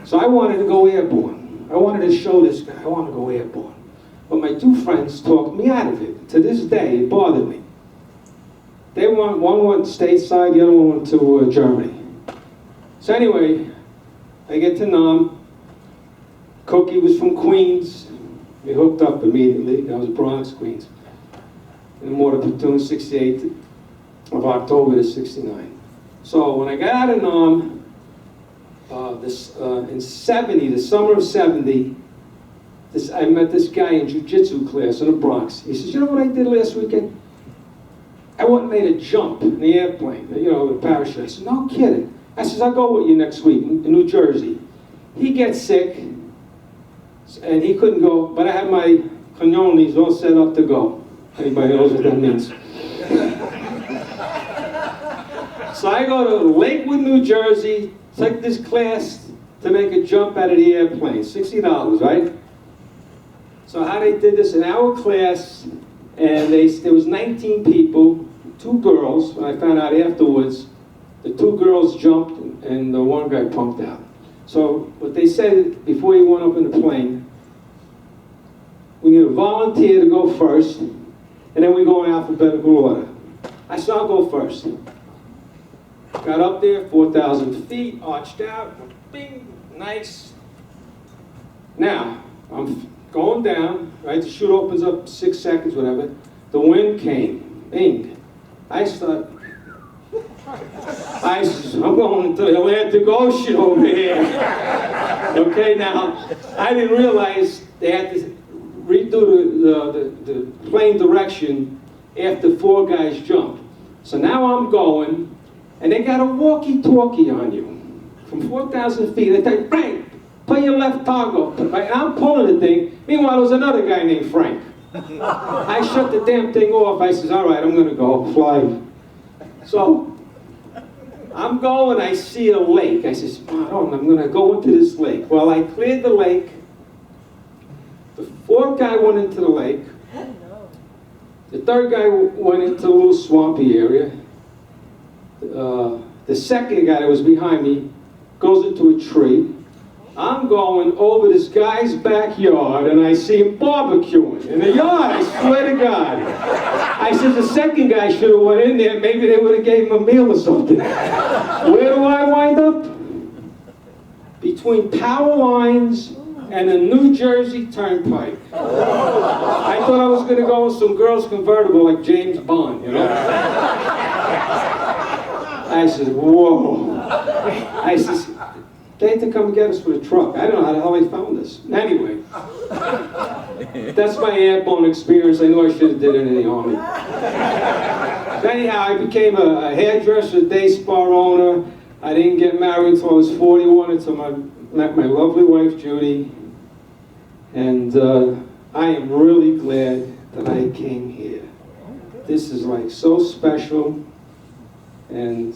So I wanted to go airborne. I wanted to show this guy, I want to go airborne. But my 2 friends talked me out of it. To this day, it bothered me. One went stateside, the other one went to Germany. So anyway, I get to Nam. Cooke was from Queens. We hooked up immediately. That was Bronx, Queens. In the mortar platoon, 68 of October to 69. So when I got out of Nam, in 70, the summer of 70, I met this guy in jiu-jitsu class in the Bronx. He says, you know what I did last weekend? I went and made a jump in the airplane, you know, the parachute. I said, no kidding. I says, I'll go with you next week in New Jersey. He gets sick, and he couldn't go, but I had my cannolis all set up to go. Anybody knows what that means? So I go to Lakewood, New Jersey, take this class to make a jump out of the airplane, $60, right? So how they did this in our class, and there was 19 people, 2 girls. When I found out afterwards, the 2 girls jumped and the 1 guy pumped out. So what they said before he went up in the plane, we need a volunteer to go first, and then we go in alphabetical order. I said, I'll go first. Got up there, 4,000 feet, arched out, bing, nice. Now, I'm going down, right? The chute opens up 6 seconds, whatever. The wind came, bing. I said, I'm going to the Atlantic Ocean over here. Okay, now, I didn't realize they had to redo the plane direction after 4 guys jumped. So now I'm going, and they got a walkie-talkie on you from 4,000 feet. They say, Frank, put your left toggle. Right? And I'm pulling the thing. Meanwhile, there was another guy named Frank. I shut the damn thing off. I says, all right, I'm going to go fly. So I'm going, I see a lake. I says, I'm going to go into this lake. Well, I cleared the lake. The 4th guy went into the lake. The 3rd guy went into a little swampy area. The 2nd guy that was behind me goes into a tree. I'm going over this guy's backyard and I see him barbecuing in the yard, I swear to God. I said the second guy should have went in there, maybe they would have gave him a meal or something. Where do I wind up? Between power lines and a New Jersey turnpike. I thought I was going to go in some girl's convertible like James Bond, you know? I said, whoa. I said, they had to come and get us with a truck. I don't know how the hell they found us. Anyway, that's my airborne experience. I knew I should have did it in the Army. Anyhow, I became a hairdresser, day spa owner. I didn't get married until I was 41, until I met my lovely wife, Judy. And I am really glad that I came here. This is like so special. And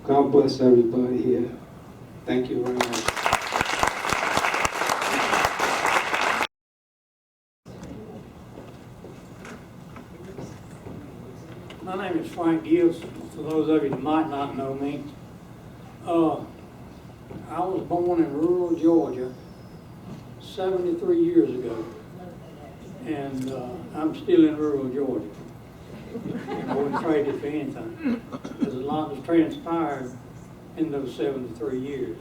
God bless everybody here. Thank you very much. My name is Frank Gibbs, for those of you that might not know me. I was born in rural Georgia 73 years ago, and I'm still in rural Georgia. I wouldn't trade it for anything. There's a lot that's transpired in those 73 years.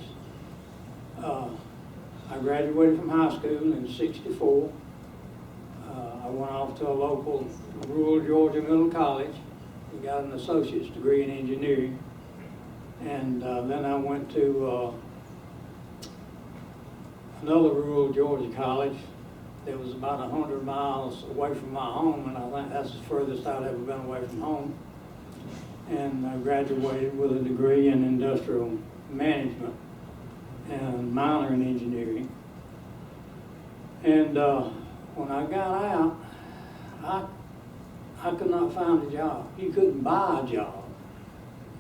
I graduated from high school in '64. I went off to a local rural Georgia middle college and got an associate's degree in engineering. And then I went to another rural Georgia college that was about 100 miles away from my home, and I think that's the furthest I'd ever been away from home. And I graduated with a degree in industrial management and minor in engineering. And when I got out, I could not find a job. You couldn't buy a job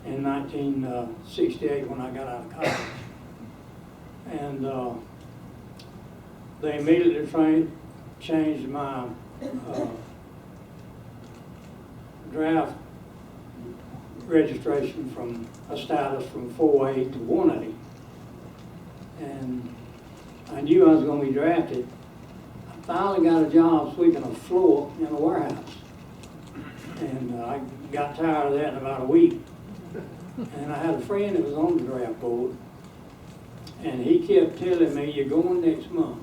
in 1968 when I got out of college. And they immediately changed my draft registration from a status from 4A to 1A. And I knew I was going to be drafted. I finally got a job sweeping a floor in a warehouse. And I got tired of that in about a week. And I had a friend that was on the draft board, and he kept telling me, you're going next month,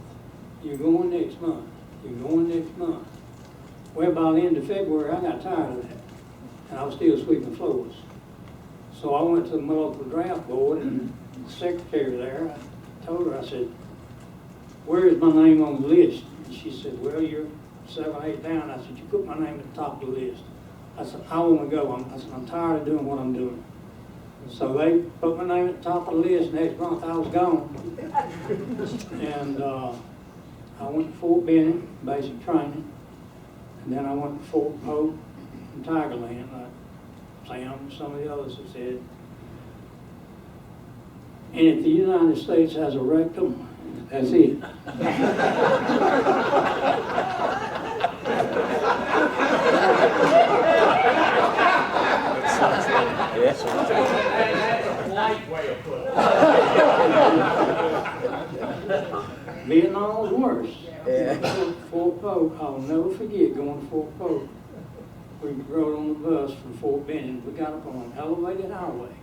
you're going next month, you're going next month. Well, by the end of February, I got tired of that, and I was still sweeping floors. So I went to the local draft board, and the secretary there, I told her, I said, where is my name on the list? And she said, well, you're 7, 8 down. I said, you put my name at the top of the list. I said, I want to go. I said, I'm tired of doing what I'm doing. So they put my name at the top of the list. Next month I was gone. And I went to Fort Benning, basic training. And then I went to Fort Pope and Tigerland, like Sam, some of the others have said. And if the United States has a rectum, that's it. Vietnam was worse. Fort Pope, I'll never forget going to Fort Pope. We rode on the bus from Fort Benning. We got up on an elevated highway.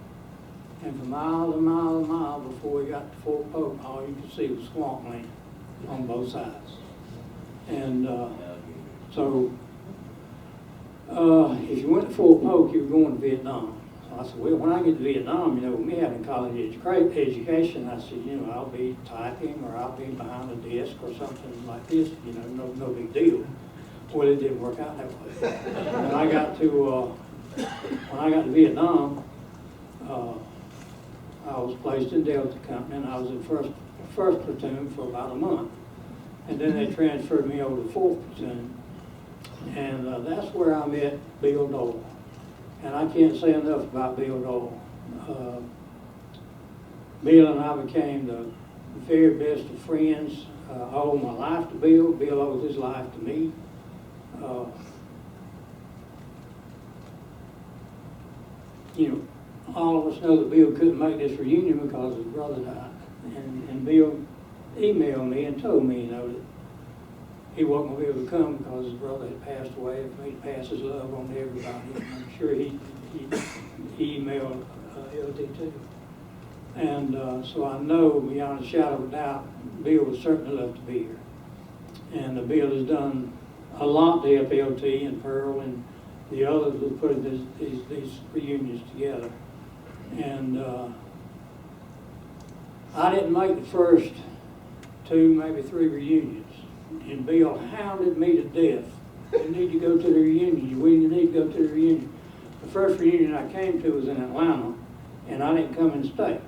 And for miles and miles and miles before we got to Fort Pope, all you could see was swampland on both sides. And so if you went to Fort Pope, you were going to Vietnam. So I said, well, when I get to Vietnam, you know, me having college education, I said, you know, I'll be typing or I'll be behind a desk or something like this, you know, no big deal. Well, it didn't work out that way. When I got to Vietnam, I was placed in Delta Company, and I was in first platoon for about a month. And then they transferred me over to 4th platoon. And that's where I met Bill Dole. And I can't say enough about Bill Dole. Bill and I became the very best of friends. I owe my life to Bill. Bill owes his life to me. You know, all of us know that Bill couldn't make this reunion because his brother died. And Bill emailed me and told me, you know, that he wasn't going to be able to come because his brother had passed away. For me to pass his love on to everybody. And I'm sure he emailed LT too. And so I know beyond a shadow of a doubt, Bill would certainly love to be here. And Bill has done a lot to help LT and Pearl and the others who put these reunions together. And I didn't make the first 2, maybe 3 reunions. And Bill hounded me to death. You need to go to the reunion. We need to go to the reunion. The first reunion I came to was in Atlanta, and I didn't come and stay.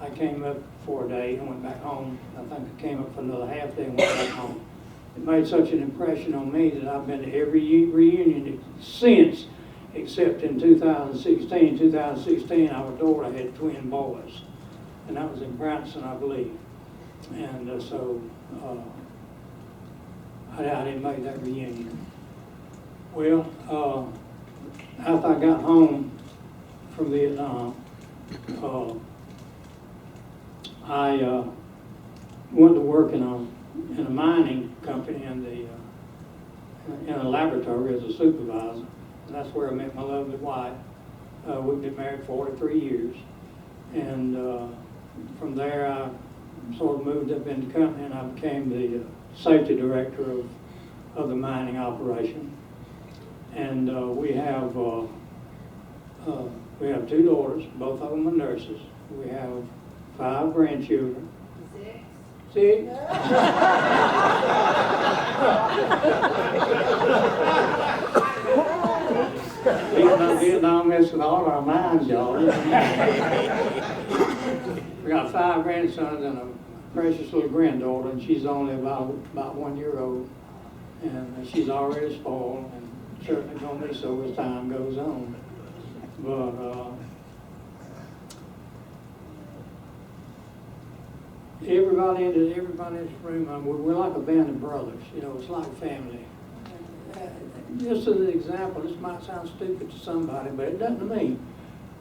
I came up for a day and went back home. I think I came up for another half day and went back home. It made such an impression on me that I've been to every reunion since, except in 2016. 2016, our daughter had twin boys, and that was in Branson, I believe. And so I didn't make that reunion. Well, after I got home from Vietnam, I went to work in a mining company in a laboratory as a supervisor, and that's where I met my lovely wife. We've been married 43 years, and from there I sort of moved up in the company, and I became the safety director of the mining operation. And we have 2 daughters, both of them are nurses. We have 5 grandchildren. 6? Vietnam messed with all our minds, y'all. We got 5 grandsons and a precious little granddaughter, and she's only about 1 year old. And she's already spoiled, and certainly going to be so as time goes on. But everybody in this room, we're like a band of brothers. You know, it's like family. Just as an example, this might sound stupid to somebody, but it doesn't to me.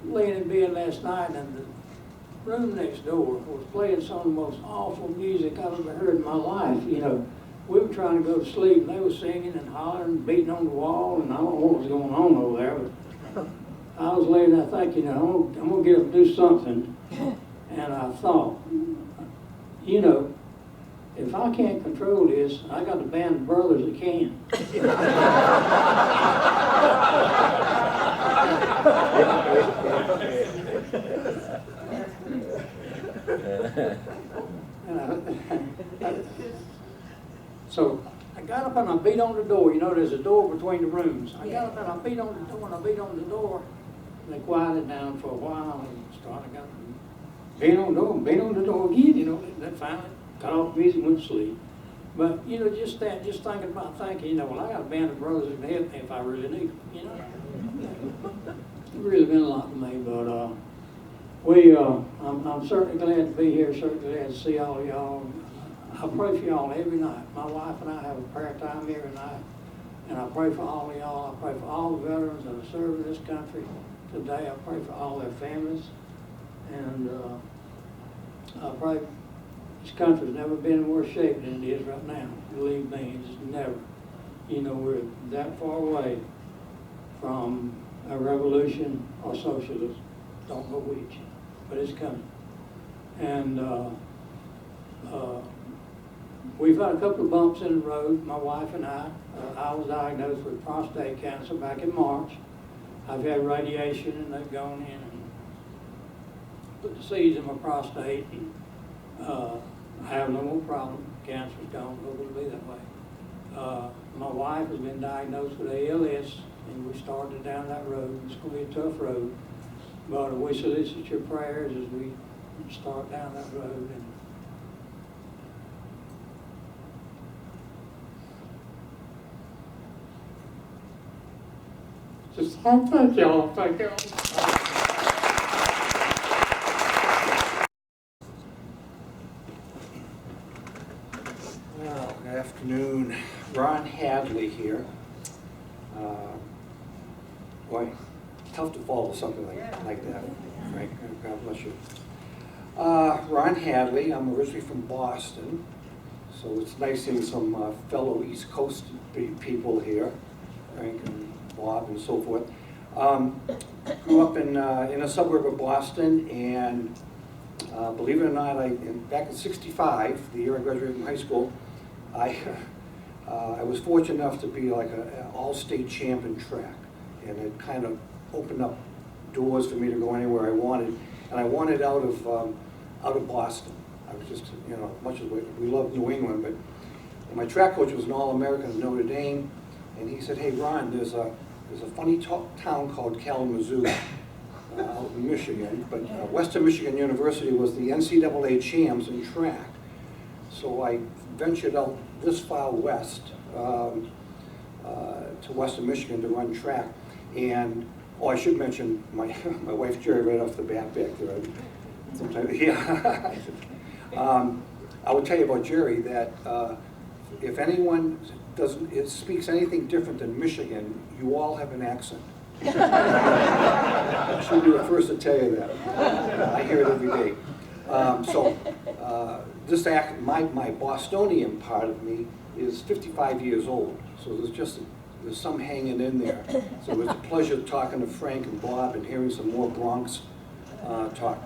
Laying in bed last night, and the room next door was playing some of the most awful music I've ever heard in my life. You know, we were trying to go to sleep, and they were singing and hollering, beating on the wall, and I don't know what was going on over there, but I was laying there thinking, you know, I'm going to get up and do something. And I thought, you know, if I can't control this, I got a band of brothers that can. So I got up and I beat on the door. You know, there's a door between the rooms. I got up and I beat on the door and I beat on the door. And they quieted down for a while and started beat on the door again, you know. Then finally cut off the music and went to sleep. But, you know, just thinking, you know, well, I got a band of brothers that can help me if I really need them, you know. It's really been a lot to me, but I'm certainly glad to be here, certainly glad to see all of y'all. I pray for y'all every night. My wife and I have a prayer time every night, and I pray for all of y'all. I pray for all the veterans that are serving this country today. I pray for all their families, and I pray. This country's never been in worse shape than it is right now. Believe me, it's never. You know, we're that far away from a revolution or socialism. Don't know which, but it's coming. And we've had a couple of bumps in the road, my wife and I. I was diagnosed with prostate cancer back in March. I've had radiation, and they've gone in and put the seeds in my prostate. And, I have no more problem. Cancer's gone. Hopefully it'll be that way. My wife has been diagnosed with ALS, and we started down that road. It's going to be a tough road, but we solicit your prayers as we start down that road. And just thank y'all. Thank y'all. Well, good afternoon. Ron Hadley here. Boy, it's tough to follow something like that, Frank. God bless you. Ron Hadley. I'm originally from Boston, so it's nice seeing some fellow East Coast people here, Frank and Bob and so forth. Grew up in a suburb of Boston, and believe it or not, back in '65, the year I graduated from high school, I was fortunate enough to be like an all-state champ in track, and it kind of opened up doors for me to go anywhere I wanted, and I wanted out of Boston. I was just, you know, much as we love New England, but my track coach was an All-American at Notre Dame, and he said, "Hey Ron, there's a funny town called Kalamazoo out in Michigan, but Western Michigan University was the NCAA champs in track." So I ventured out this far west to Western Michigan to run track. And, oh, I should mention my wife Jerry right off the bat back there. Sometimes, yeah. I would tell you about Jerry that if anyone speaks anything different than Michigan, you all have an accent. She'll be the first to tell you that. I hear it every day. My Bostonian part of me is 55 years old, so there's some hanging in there. So it was a pleasure talking to Frank and Bob and hearing some more Bronx talk.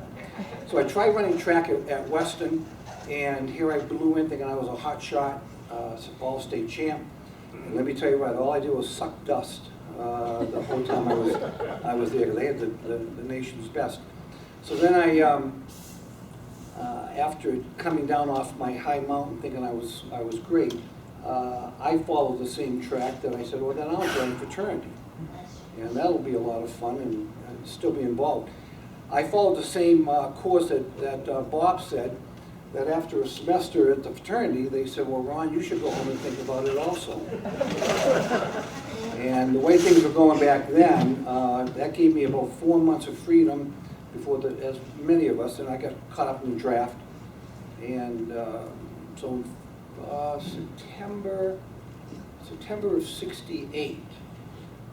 So I tried running track at Weston, and here I blew in thinking I was a hot shot, all-state champ. And let me tell you what, all I did was suck dust the whole time I was there. They had the nation's best. So then after coming down off my high mountain thinking I was great, I followed the same track that I said, well, then I'll join fraternity. And that'll be a lot of fun and still be involved. I followed the same course that Bob said, that after a semester at the fraternity, they said, well, Ron, you should go home and think about it also. And the way things were going back then, that gave me about 4 months of freedom before, as many of us, and I got caught up in the draft. And so September of '68,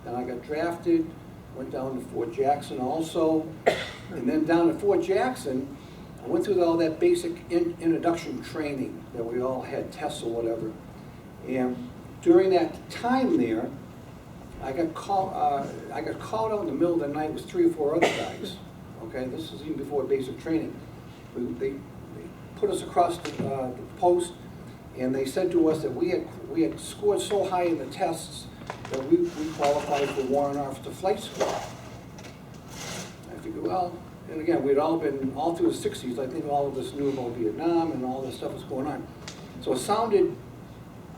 and I got drafted, went down to Fort Jackson also, and then down at Fort Jackson, I went through all that basic introduction training that we all had, tests or whatever. And during that time there, I got called out in the middle of the night with 3 or 4 other guys. Okay, this is even before basic training. They put us across the post, and they said to us that we had scored so high in the tests that we qualified for Warrant Officer Flight School. I figured, well, and again, we'd all been, all through the '60s, I think all of us knew about Vietnam and all this stuff was going on. So it sounded,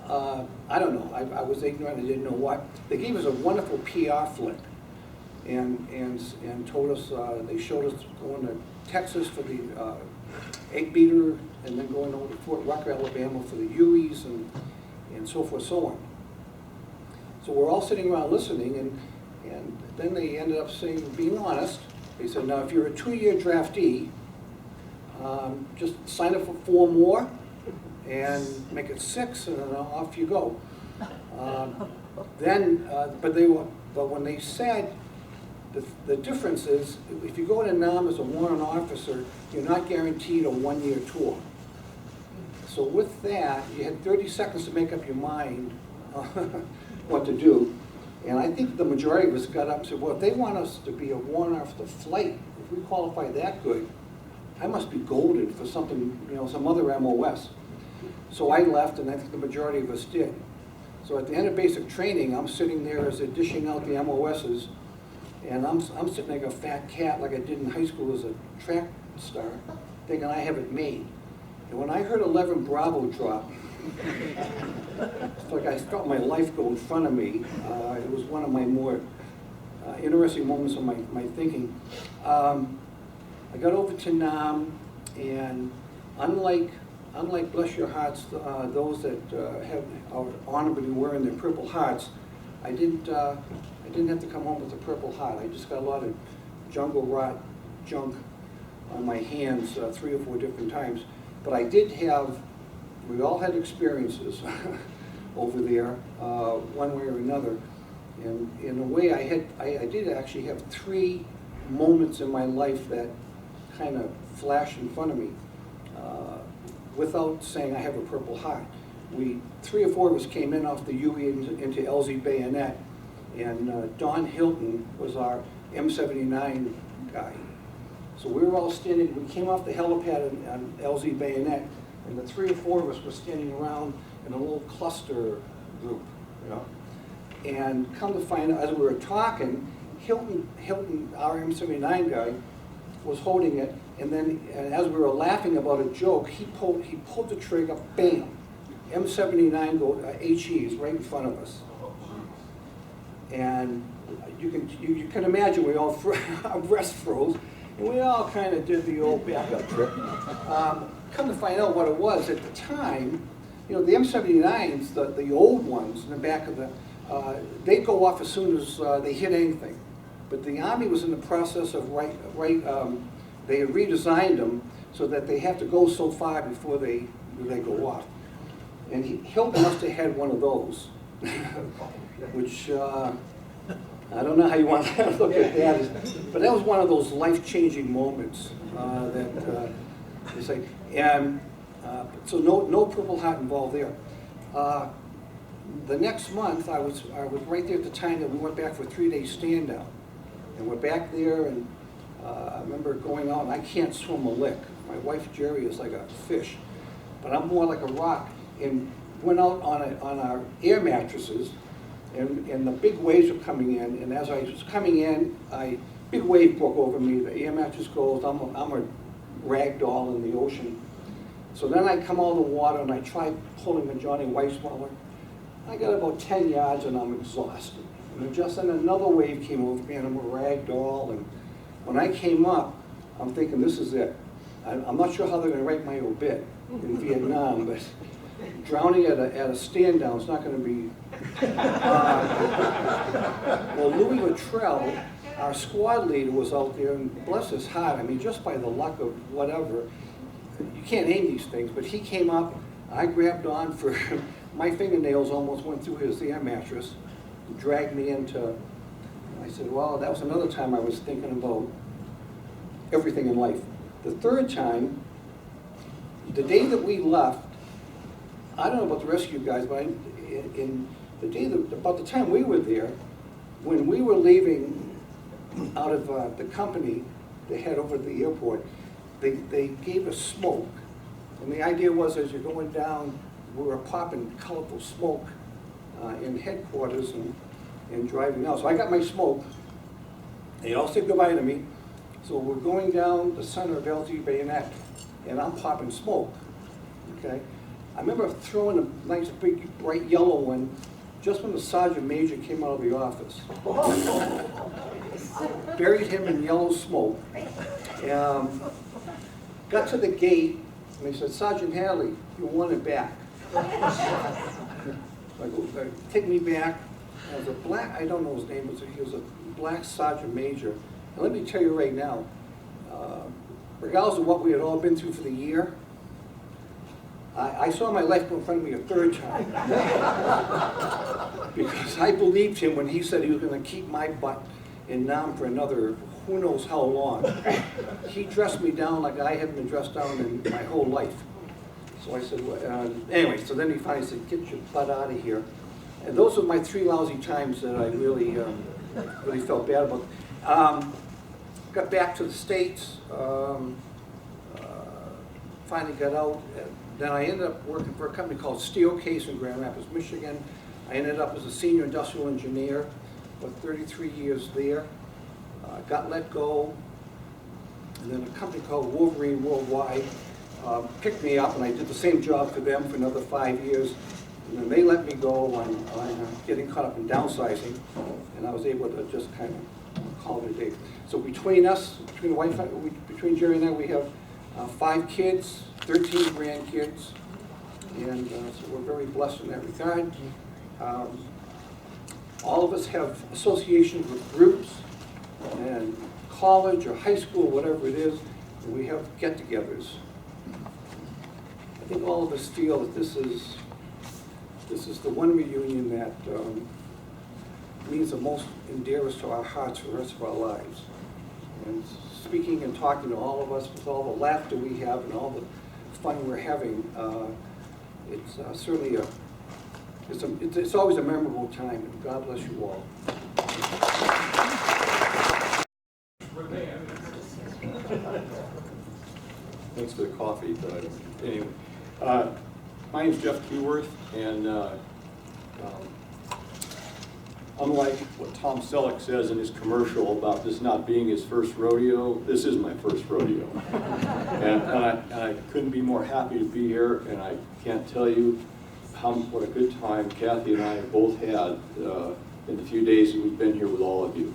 I don't know, I was ignorant, I didn't know what. They gave us a wonderful PR flick and told us, they showed us going to Texas for the egg beater, and then going over to Fort Rucker, Alabama for the Hueys and so forth, so on. So we're all sitting around listening, and then they ended up saying, being honest, they said, now if you're a 2-year draftee, just sign up for 4 more and make it 6, and then off you go. But when they said, the difference is, if you go to NAM as a warrant officer, you're not guaranteed a 1-year tour. So with that, you had 30 seconds to make up your mind what to do. And I think the majority of us got up and said, well, if they want us to be a warrant officer flight, if we qualify that good, I must be golden for something, you know, some other MOS. So I left, and I think the majority of us did. So at the end of basic training, I'm sitting there as they're dishing out the MOSs, and I'm sitting like a fat cat like I did in high school as a track star, thinking I have it made. And when I heard 11 Bravo drop, it's like I felt my life go in front of me. It was one of my more interesting moments of my thinking. I got over to Nam, and unlike bless your hearts, those that are honorably wearing their Purple Hearts, I didn't have to come home with a Purple Heart. I just got a lot of jungle rot junk on my hands 3 or 4 different times. But I did have, we all had experiences over there, one way or another. And in a way, I did actually have 3 moments in my life that kind of flash in front of me without saying I have a Purple Heart. 3 or 4 of us came in off the UE into LZ Bayonet, and Don Hilton was our M79 guy. So we were all standing, we came off the helipad on LZ Bayonet, and the 3 or 4 of us were standing around in a little cluster group, you know. And come to find out, as we were talking, Hilton, our M79 guy, was holding it, and then as we were laughing about a joke, he pulled the trigger, bam! M79 HEs right in front of us. And you can imagine we all, our breasts froze, and we all kind of did the old backup trip. Come to find out what it was, at the time, you know, the M79s, the old ones in the back of the, they go off as soon as they hit anything. But the Army was in the process of they had redesigned them so that they have to go so far before they go off. And Hilton must have had one of those, which I don't know how you want to look at that, but that was one of those life-changing moments that you say. And so no Purple Heart involved there. The next month, I was right there at the time that we went back for a 3-day stand down. And we're back there, and I remember going out, and I can't swim a lick. My wife, Jerry, is like a fish, but I'm more like a rock. And went out on our air mattresses, and the big waves were coming in, and as I was coming in, big wave broke over me, the air mattress goes, I'm a rag doll in the ocean. So then I come out of the water, and I try pulling a Johnny Weissmuller. I got about 10 yards, and I'm exhausted. And then another wave came over me, and I'm a rag doll, and when I came up, I'm thinking, this is it. I'm not sure how they're going to write my obit in Vietnam, but drowning at a stand down is not going to be. Well, Louis Luttrell, our squad leader, was out there, and bless his heart, I mean, just by the luck of whatever, you can't aim these things, but he came up, I grabbed on for, my fingernails almost went through his air mattress, dragged me into, I said, well, that was another time I was thinking about everything in life. The third time, the day that we left, I don't know about the rest of you guys, but about the time we were there, when we were leaving out of the company to head over to the airport, they gave us smoke. And the idea was, as you're going down, we were popping colorful smoke in headquarters and driving out. So I got my smoke. They all said goodbye to me. So we're going down the center of LZ Bayonet, and I'm popping smoke, okay? I remember throwing a nice big bright yellow one just when the sergeant major came out of the office. Buried him in yellow smoke. Got to the gate, and they said, Sergeant Hadley, you want it back. I go, take me back. It was a black, I don't know his name, he was a black sergeant major. And let me tell you right now, regardless of what we had all been through for the year, I saw my life go in front of me a third time. Because I believed him when he said he was going to keep my butt in Nam for another who knows how long. He dressed me down like I hadn't been dressed down in my whole life. So I said, anyway, so then he finally said, get your butt out of here. And those were my 3 lousy times that I really, really felt bad about. Got back to the States, finally got out. Then I ended up working for a company called Steelcase in Grand Rapids, Michigan. I ended up as a senior industrial engineer for 33 years there. Got let go. And then a company called Wolverine Worldwide picked me up, and I did the same job for them for another 5 years. And then they let me go on getting caught up in downsizing, and I was able to just kind of call it a day. So between us, between the wife, between Jerry and I, we have 5 kids, 13 grandkids, and so we're very blessed in that regard. All of us have associations with groups, and college or high school, whatever it is, and we have get-togethers. I think all of us feel that this is the one reunion that means the most endears to our hearts for the rest of our lives. and speaking and talking to all of us with all the laughter we have and all the fun we're having. It's certainly it's always a memorable time, and God bless you all. Thanks for the coffee, but anyway. My name's Jeff Keyworth, and unlike what Tom Selleck says in his commercial about this not being his first rodeo, this is my first rodeo. and I couldn't be more happy to be here, and I can't tell you what a good time Kathy and I both had in the few days that we've been here with all of you.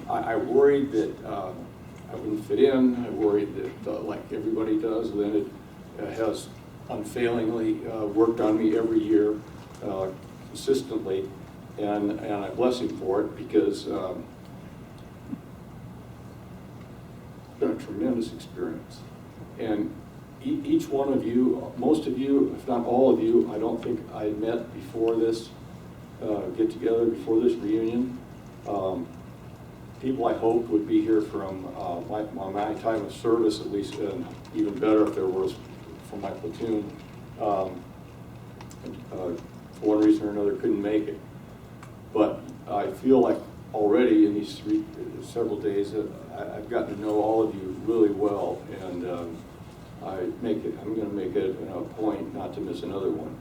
I worried that I wouldn't fit in. I worried that, like everybody does, Lynn has unfailingly worked on me every year consistently, and I bless him for it, because it's been a tremendous experience. And each one of you, most of you, if not all of you, I don't think I met before this get-together, before this reunion. People I hoped would be here from my time of service, at least, and even better if there was from my platoon. For one reason or another, couldn't make it. But I feel like already in these several days that I've gotten to know all of you really well, and I'm going to make it a point not to miss another one.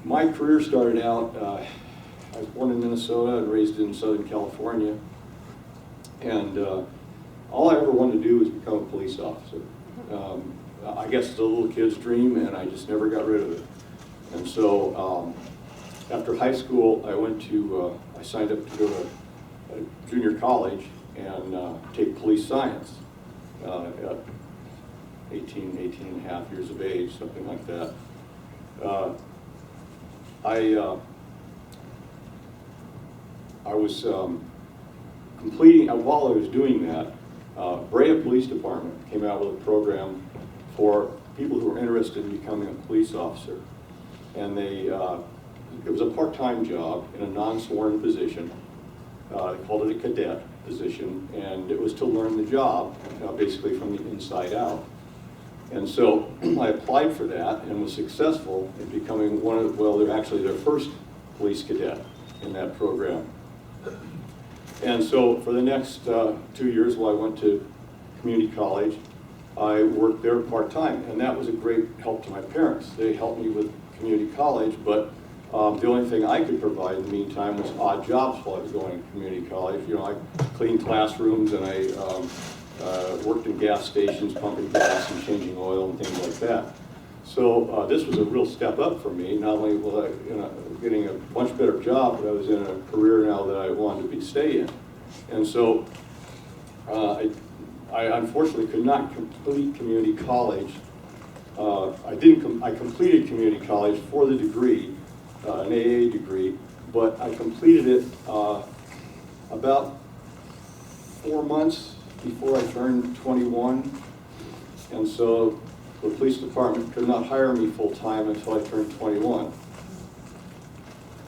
My career started out, I was born in Minnesota and raised in Southern California, and all I ever wanted to do was become a police officer. I guess it's a little kid's dream, and I just never got rid of it. And so after high school, I signed up to go to a junior college and take police science at 18 and a half years of age, something like that. I was completing, while I was doing that, Brea Police Department came out with a program for people who were interested in becoming a police officer. And it was a part-time job in a non-sworn position. They called it a cadet position, and it was to learn the job, basically from the inside out. And so I applied for that and was successful in becoming they're actually their first police cadet in that program. And so for the next 2 years while I went to community college, I worked there part-time, and that was a great help to my parents. They helped me with community college, but the only thing I could provide in the meantime was odd jobs while I was going to community college. You know, I cleaned classrooms, and I worked in gas stations, pumping gas and changing oil and things like that. So this was a real step up for me. Not only was I getting a much better job, but I was in a career now that I wanted to stay in. And so I unfortunately could not complete community college. I completed community college for the degree, an AA degree, but I completed it about 4 months before I turned 21, and so the police department could not hire me full-time until I turned 21.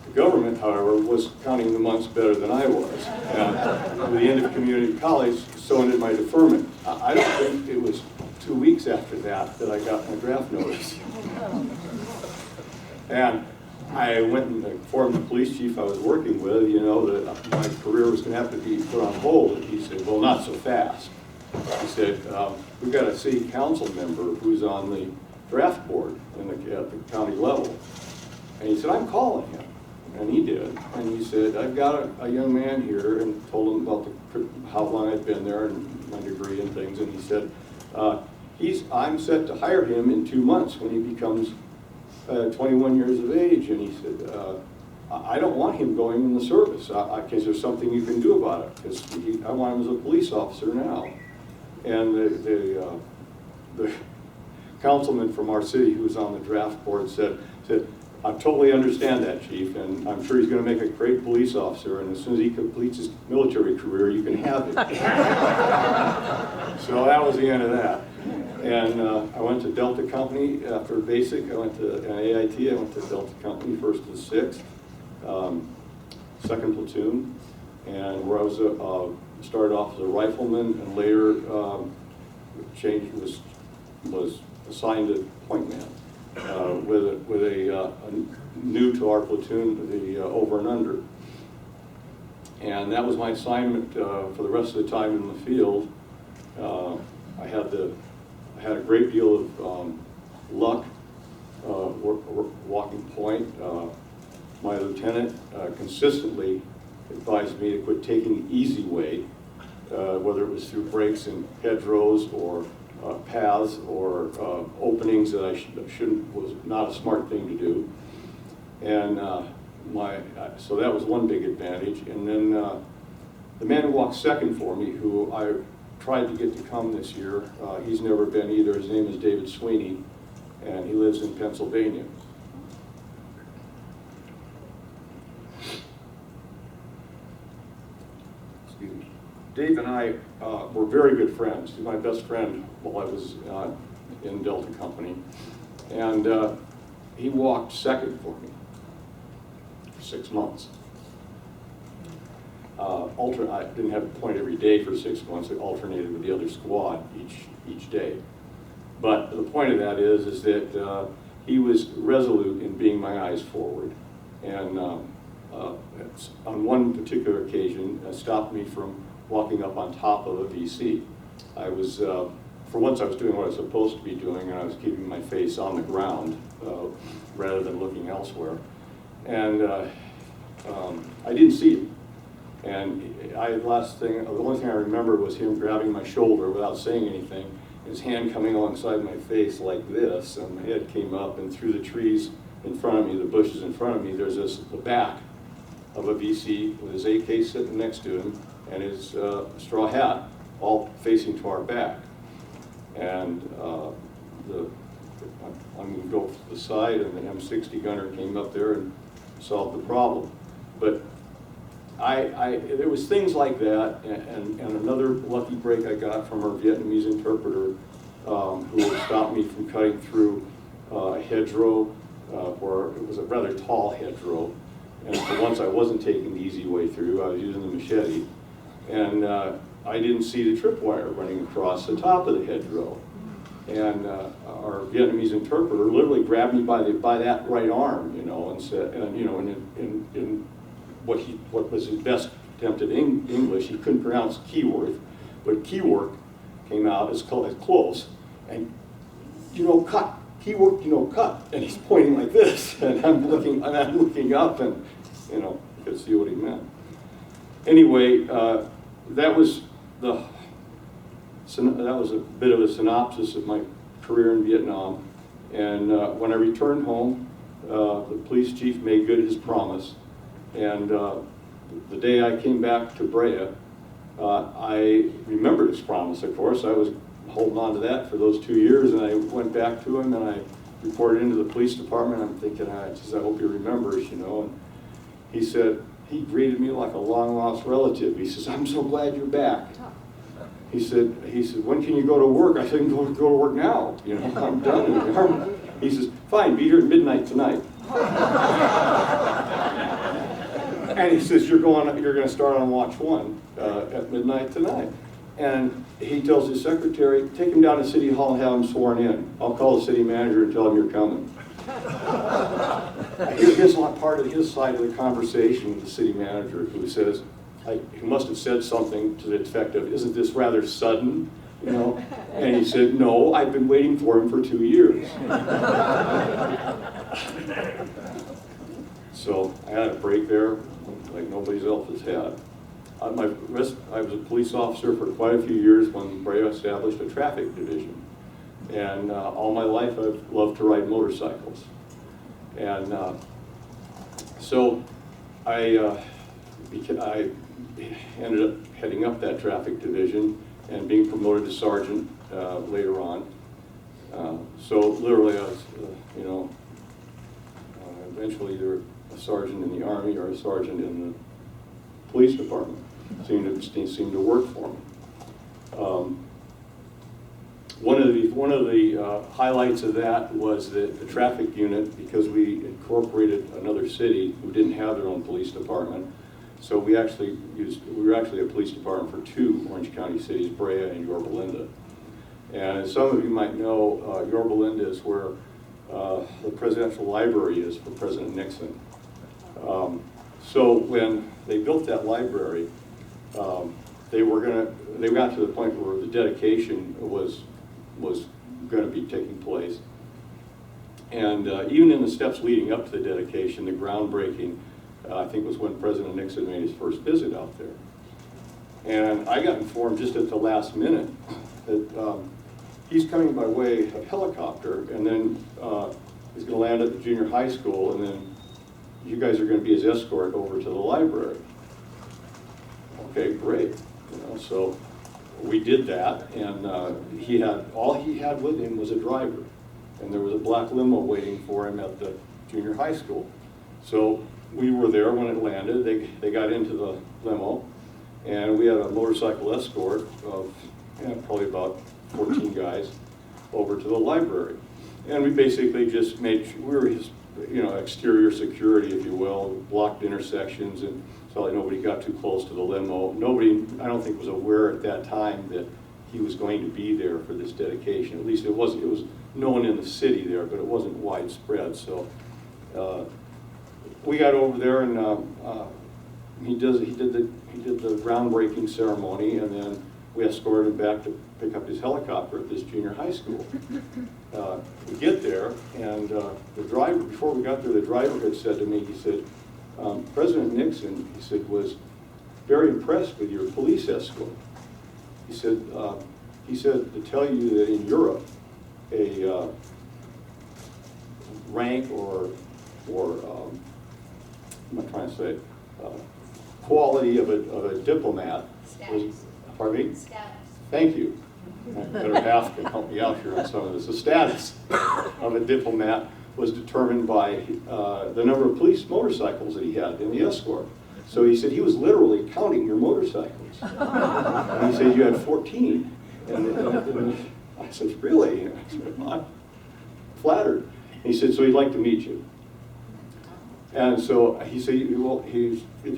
The government, however, was counting the months better than I was, and at the end of community college, so ended my deferment. I don't think it was 2 weeks after that I got my draft notice. And I went and informed the police chief I was working with, that my career was going to have to be put on hold. And he said, well, not so fast. He said, we've got a city council member who's on the draft board at the county level. And he said, I'm calling him. And he did. And he said, I've got a young man here, and told him about how long I'd been there and my degree and things. And he said, I'm set to hire him in 2 months when he becomes 21 years of age. And he said, I don't want him going in the service. Is there something you can do about it? Because I want him as a police officer now. And the councilman from our city who was on the draft board said, I totally understand that, Chief, and I'm sure he's going to make a great police officer, and as soon as he completes his military career, you can have him. So that was the end of that. And I went to Delta Company after basic. I went to AIT. I went to Delta Company, 1st to 6th, 2nd platoon. and where I was started off as a rifleman, and later was assigned to point man with a new to our platoon, the over and under. And that was my assignment for the rest of the time in the field. I had a great deal of luck walking point. My lieutenant consistently advised me to quit taking the easy way, whether it was through breaks in hedgerows or paths or openings that was not a smart thing to do. And so that was one big advantage. And then the man who walked second for me, who I tried to get to come this year, he's never been either. His name is David Sweeney, and he lives in Pennsylvania. Excuse me. Dave and I were very good friends. He's my best friend while I was in Delta Company. And he walked second for me for 6 months. I didn't have a point every day for 6 months. I alternated with the other squad each day. But the point of that is that he was resolute in being my eyes forward. And on one particular occasion, stopped me from walking up on top of a VC. I was, for once I was doing what I was supposed to be doing, and I was keeping my face on the ground rather than looking elsewhere. And I didn't see him. And the only thing I remember was him grabbing my shoulder without saying anything, his hand coming alongside my face like this, and my head came up, and through the trees in front of me, the bushes in front of me, there's the back of a VC with his AK sitting next to him and his straw hat all facing to our back. And I'm going to go to the side, and the M60 gunner came up there and solved the problem. But there was things like that, and another lucky break I got from our Vietnamese interpreter who stopped me from cutting through a hedgerow, where it was a rather tall hedgerow. And for once I wasn't taking the easy way through, I was using the machete. And I didn't see the tripwire running across the top of the hedgerow. And our Vietnamese interpreter literally grabbed me by that right arm, you know, and said, and you know, in what was his best attempt at English, he couldn't pronounce Keyworth, but Keywork came out as close, and you know, cut, Keywork, you know, cut, and he's pointing like this, and I'm looking up, and you know, you could see what he meant. Anyway, that was a bit of a synopsis of my career in Vietnam, and when I returned home, the police chief made good his promise. And the day I came back to Brea, I remembered his promise, of course. I was holding on to that for those 2 years, and I went back to him and I reported into the police department. I'm thinking, I hope he remembers, you know. And he said, he greeted me like a long-lost relative. He says, I'm so glad you're back. He said, when can you go to work? I said, go to work now. You know, I'm done. He says, fine, be here at midnight tonight. And he says, you're going to start on watch 1 at midnight tonight. And he tells his secretary, take him down to City Hall and have him sworn in. I'll call the city manager and tell him you're coming. I hear part of his side of the conversation with the city manager, who says, he must have said something to the effect of, isn't this rather sudden? You know? And he said, no, I've been waiting for him for 2 years. So I had a break there like nobody else has had. I was a police officer for quite a few years when Brea established a traffic division. And all my life I've loved to ride motorcycles. And so I ended up heading up that traffic division and being promoted to sergeant later on. So literally I was, you know, eventually either a sergeant in the Army or a sergeant in the police department. Seemed to work for me. One of the highlights of that was that the traffic unit, because we incorporated another city who didn't have their own police department, So we were actually a police department for 2 Orange County cities, Brea and Yorba Linda. And as some of you might know, Yorba Linda is where the presidential library is for President Nixon. So when they built that library, they got to the point where the dedication was going to be taking place. And even in the steps leading up to the dedication, the groundbreaking, I think was when President Nixon made his first visit out there. And I got informed just at the last minute that he's coming by way of helicopter, and then he's going to land at the junior high school, and then you guys are going to be his escort over to the library. Okay, great. So we did that, and all he had with him was a driver, and there was a black limo waiting for him at the junior high school. So we were there when it landed. They got into the limo, and we had a motorcycle escort of probably about 14 guys over to the library. And we basically just we were his exterior security, if you will, blocked intersections, and so that nobody got too close to the limo. Nobody, I don't think, was aware at that time that he was going to be there for this dedication. At least it was known in the city there, but it wasn't widespread. So we got over there, and he did the groundbreaking ceremony, and then we escorted him back to pick up his helicopter at this junior high school. We get there, and the driver, before we got there, the driver had said to me, he said, President Nixon, he said, was very impressed with your police escort. He said to tell you that in Europe, a rank or I'm trying to say, quality of a diplomat was, pardon me? Status. Thank you. My better half can help me out here on some of this. The status of a diplomat was determined by the number of police motorcycles that he had in the escort. So he said he was literally counting your motorcycles. And he said you had 14. And I said, really? And I said, I'm flattered. And he said, so he'd like to meet you. And so he said, well, if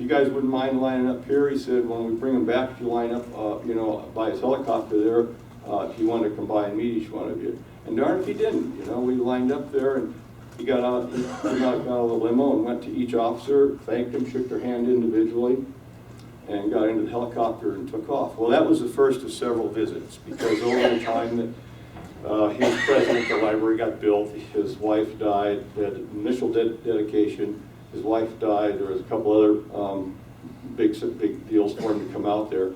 you guys wouldn't mind lining up here, he said, when we bring him back, if you line up, by his helicopter there, if you wanted to come by and meet each one of you. And darn if he didn't, we lined up there, and he got out of the limo and went to each officer, thanked them, shook their hand individually, and got into the helicopter and took off. Well, that was the first of several visits, because over the time that he was president, the library got built, his wife died, they had the initial dedication, his wife died, there was a couple other big deals for him to come out there.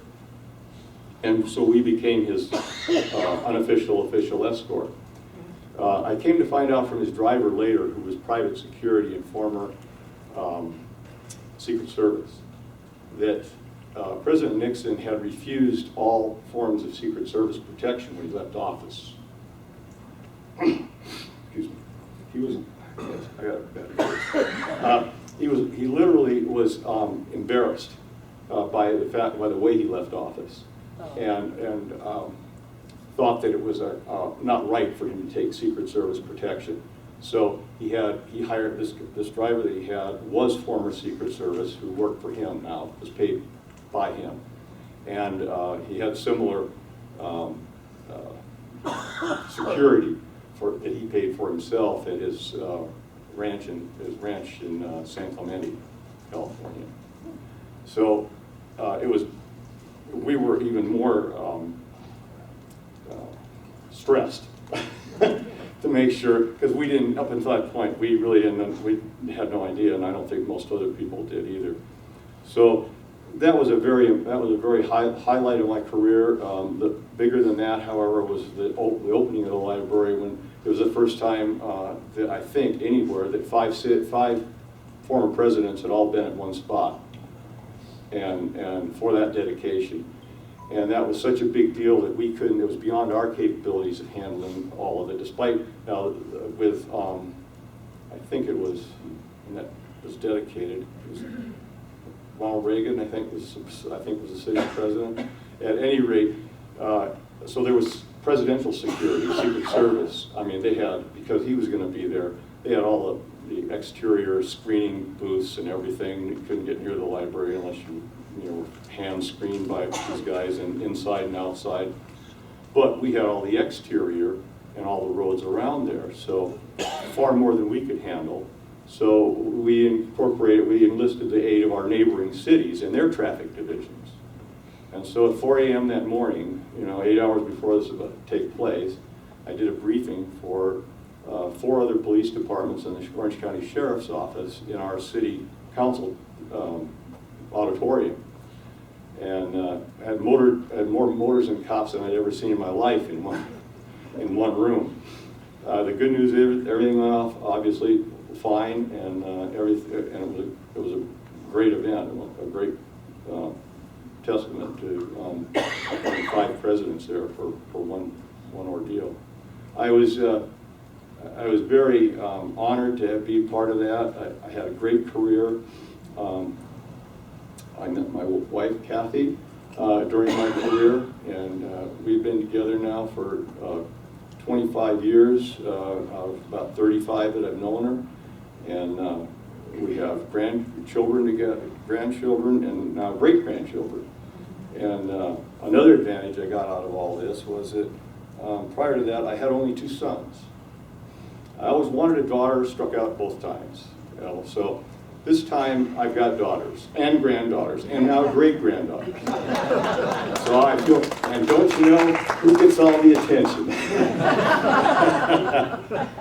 And so we became his official escort. I came to find out from his driver later, who was private security and former Secret Service, that President Nixon had refused all forms of Secret Service protection when he left office. Excuse me. He was, yes, I got a bad he literally was embarrassed by the way he left office, and thought that it was not right for him to take Secret Service protection. So he hired this driver that he had, was former Secret Service, who worked for him now, was paid by him. And he had similar security that he paid for himself at his ranch in San Clemente, California. So we were even more stressed to make sure, because we didn't, up until that point, we really didn't, we had no idea, and I don't think most other people did either. So that was a very highlight of my career. The bigger than that, however, was the opening of the library, when it was the first time that I think anywhere that five former presidents had all been at one spot, and for that dedication. And that was such a big deal that we couldn't, it was beyond our capabilities of handling all of it, despite, now with, I think it was, and that was dedicated, it was Ronald Reagan, I think was the city president. At any rate, so there was presidential security, Secret Service. I mean, they had, because he was going to be there, they had all the exterior screening booths and everything. You couldn't get near the library unless you were hand screened by these guys inside and outside. But we had all the exterior and all the roads around there, so far more than we could handle. So we enlisted the aid of our neighboring cities and their traffic divisions. And so at 4 a.m. that morning, 8 hours before this was about to take place, I did a briefing for 4 other police departments and the Orange County Sheriff's Office in our city council auditorium. And had more motors and cops than I'd ever seen in my life in one room. The good news is everything went off obviously fine, and it was a great event, a great testament to 5 presidents there for one ordeal. I was very honored to be part of that. I had a great career. I met my wife, Kathy, during my career, and we've been together now for 25 years, out of about 35 that I've known her. And we have grandchildren together, grandchildren, and now great-grandchildren. And another advantage I got out of all this was that prior to that, I had only 2 sons. I always wanted a daughter, struck out both times. So this time I've got daughters and granddaughters and now great-granddaughters. So I feel, and don't you know who gets all the attention?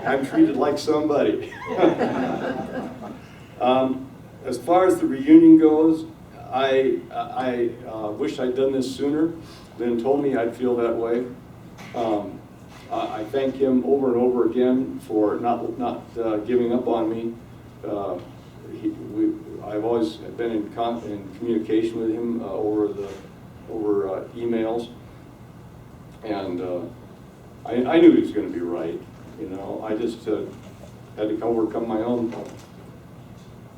I'm treated like somebody. As far as the reunion goes, I wish I'd done this sooner. Lynn told me I'd feel that way. I thank him over and over again for not giving up on me. I've always been in communication with him over emails, and I knew he was going to be right. I just had to overcome my own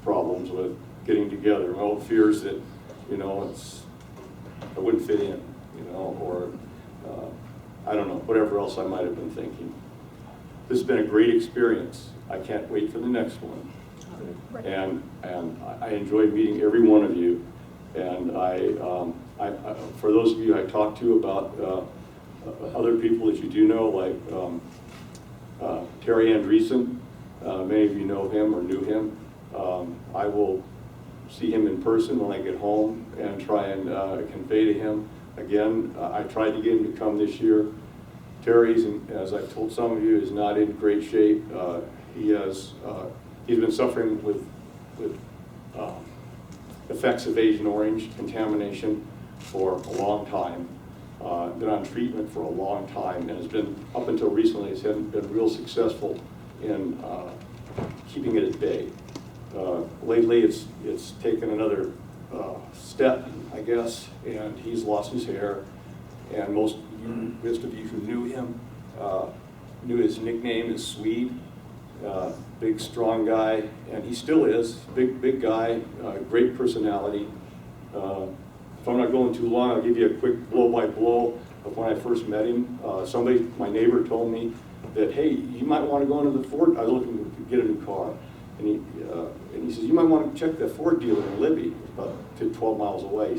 problems with getting together, my own fears that I wouldn't fit in, or I don't know, whatever else I might have been thinking. This has been a great experience. I can't wait for the next one. And I enjoyed meeting every one of you. And for those of you I talked to about other people that you do know, like Terry Andreessen, many of you know him or knew him. I will see him in person when I get home and try and convey to him. Again, I tried to get him to come this year. Terry's, as I've told some of you, is not in great shape. He's been suffering with effects of Agent Orange contamination for a long time. Been on treatment for a long time, and has been, up until recently, has been real successful in keeping it at bay. Lately, it's taken another step, I guess, and he's lost his hair. And most of you who knew him knew his nickname is Swede. Big, strong guy, and he still is. Big guy, great personality. If I'm not going too long, I'll give you a quick blow-by-blow of when I first met him. My neighbor told me that, hey, you might want to go into the Ford. I was looking to get a new car. And he says, you might want to check the Ford dealer in Libby, about 12 miles away.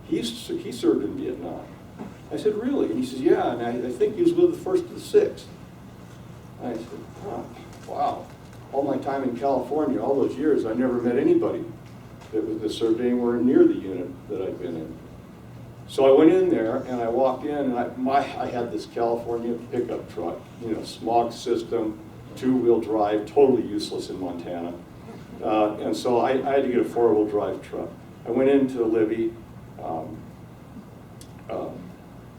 He said, he served in Vietnam. I said, really? And he says, yeah, and I think he was with the 1st to the 6th. I said, oh, wow. All my time in California, all those years, I never met anybody that served anywhere near the unit that I've been in. So I went in there, and I walked in, and I had this California pickup truck, smog system, 2-wheel drive, totally useless in Montana. And so I had to get a 4-wheel drive truck. I went into Libby,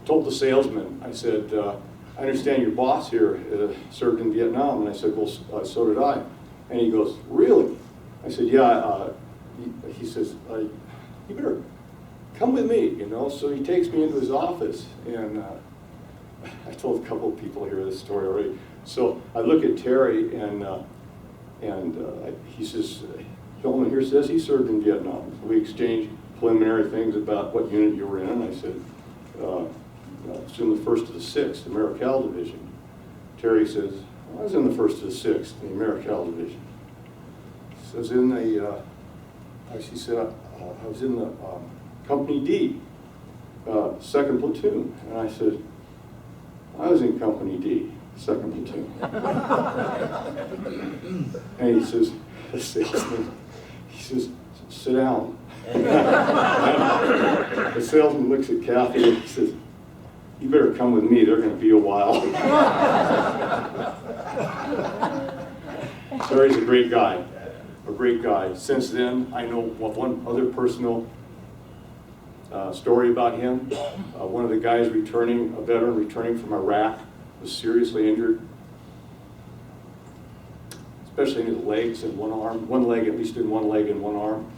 told the salesman, I said, I understand your boss here served in Vietnam. And I said, well, so did I. And he goes, really? I said, yeah. He says, you better come with me, So he takes me into his office, and I told a couple of people here this story already. So I look at Terry, and he says, gentleman here says he served in Vietnam. We exchanged preliminary things about what unit you were in. I said, it's in the 1st to the 6th, Americal division. Terry says, I was in the 1st to the 6th, the Americal division. So I was in the, she said, I was in the Company D, 2nd platoon. And I said, I was in Company D, 2nd platoon. And he says, the salesman, he says, sit down. The salesman looks at Kathy and he says, you better come with me, they're going to be a while. Terry's a great guy, a great guy. Since then, I know one other personal story about him. One of the guys returning, a veteran returning from Iraq, was seriously injured, especially in his legs and one arm, one leg, at least in one leg and one arm.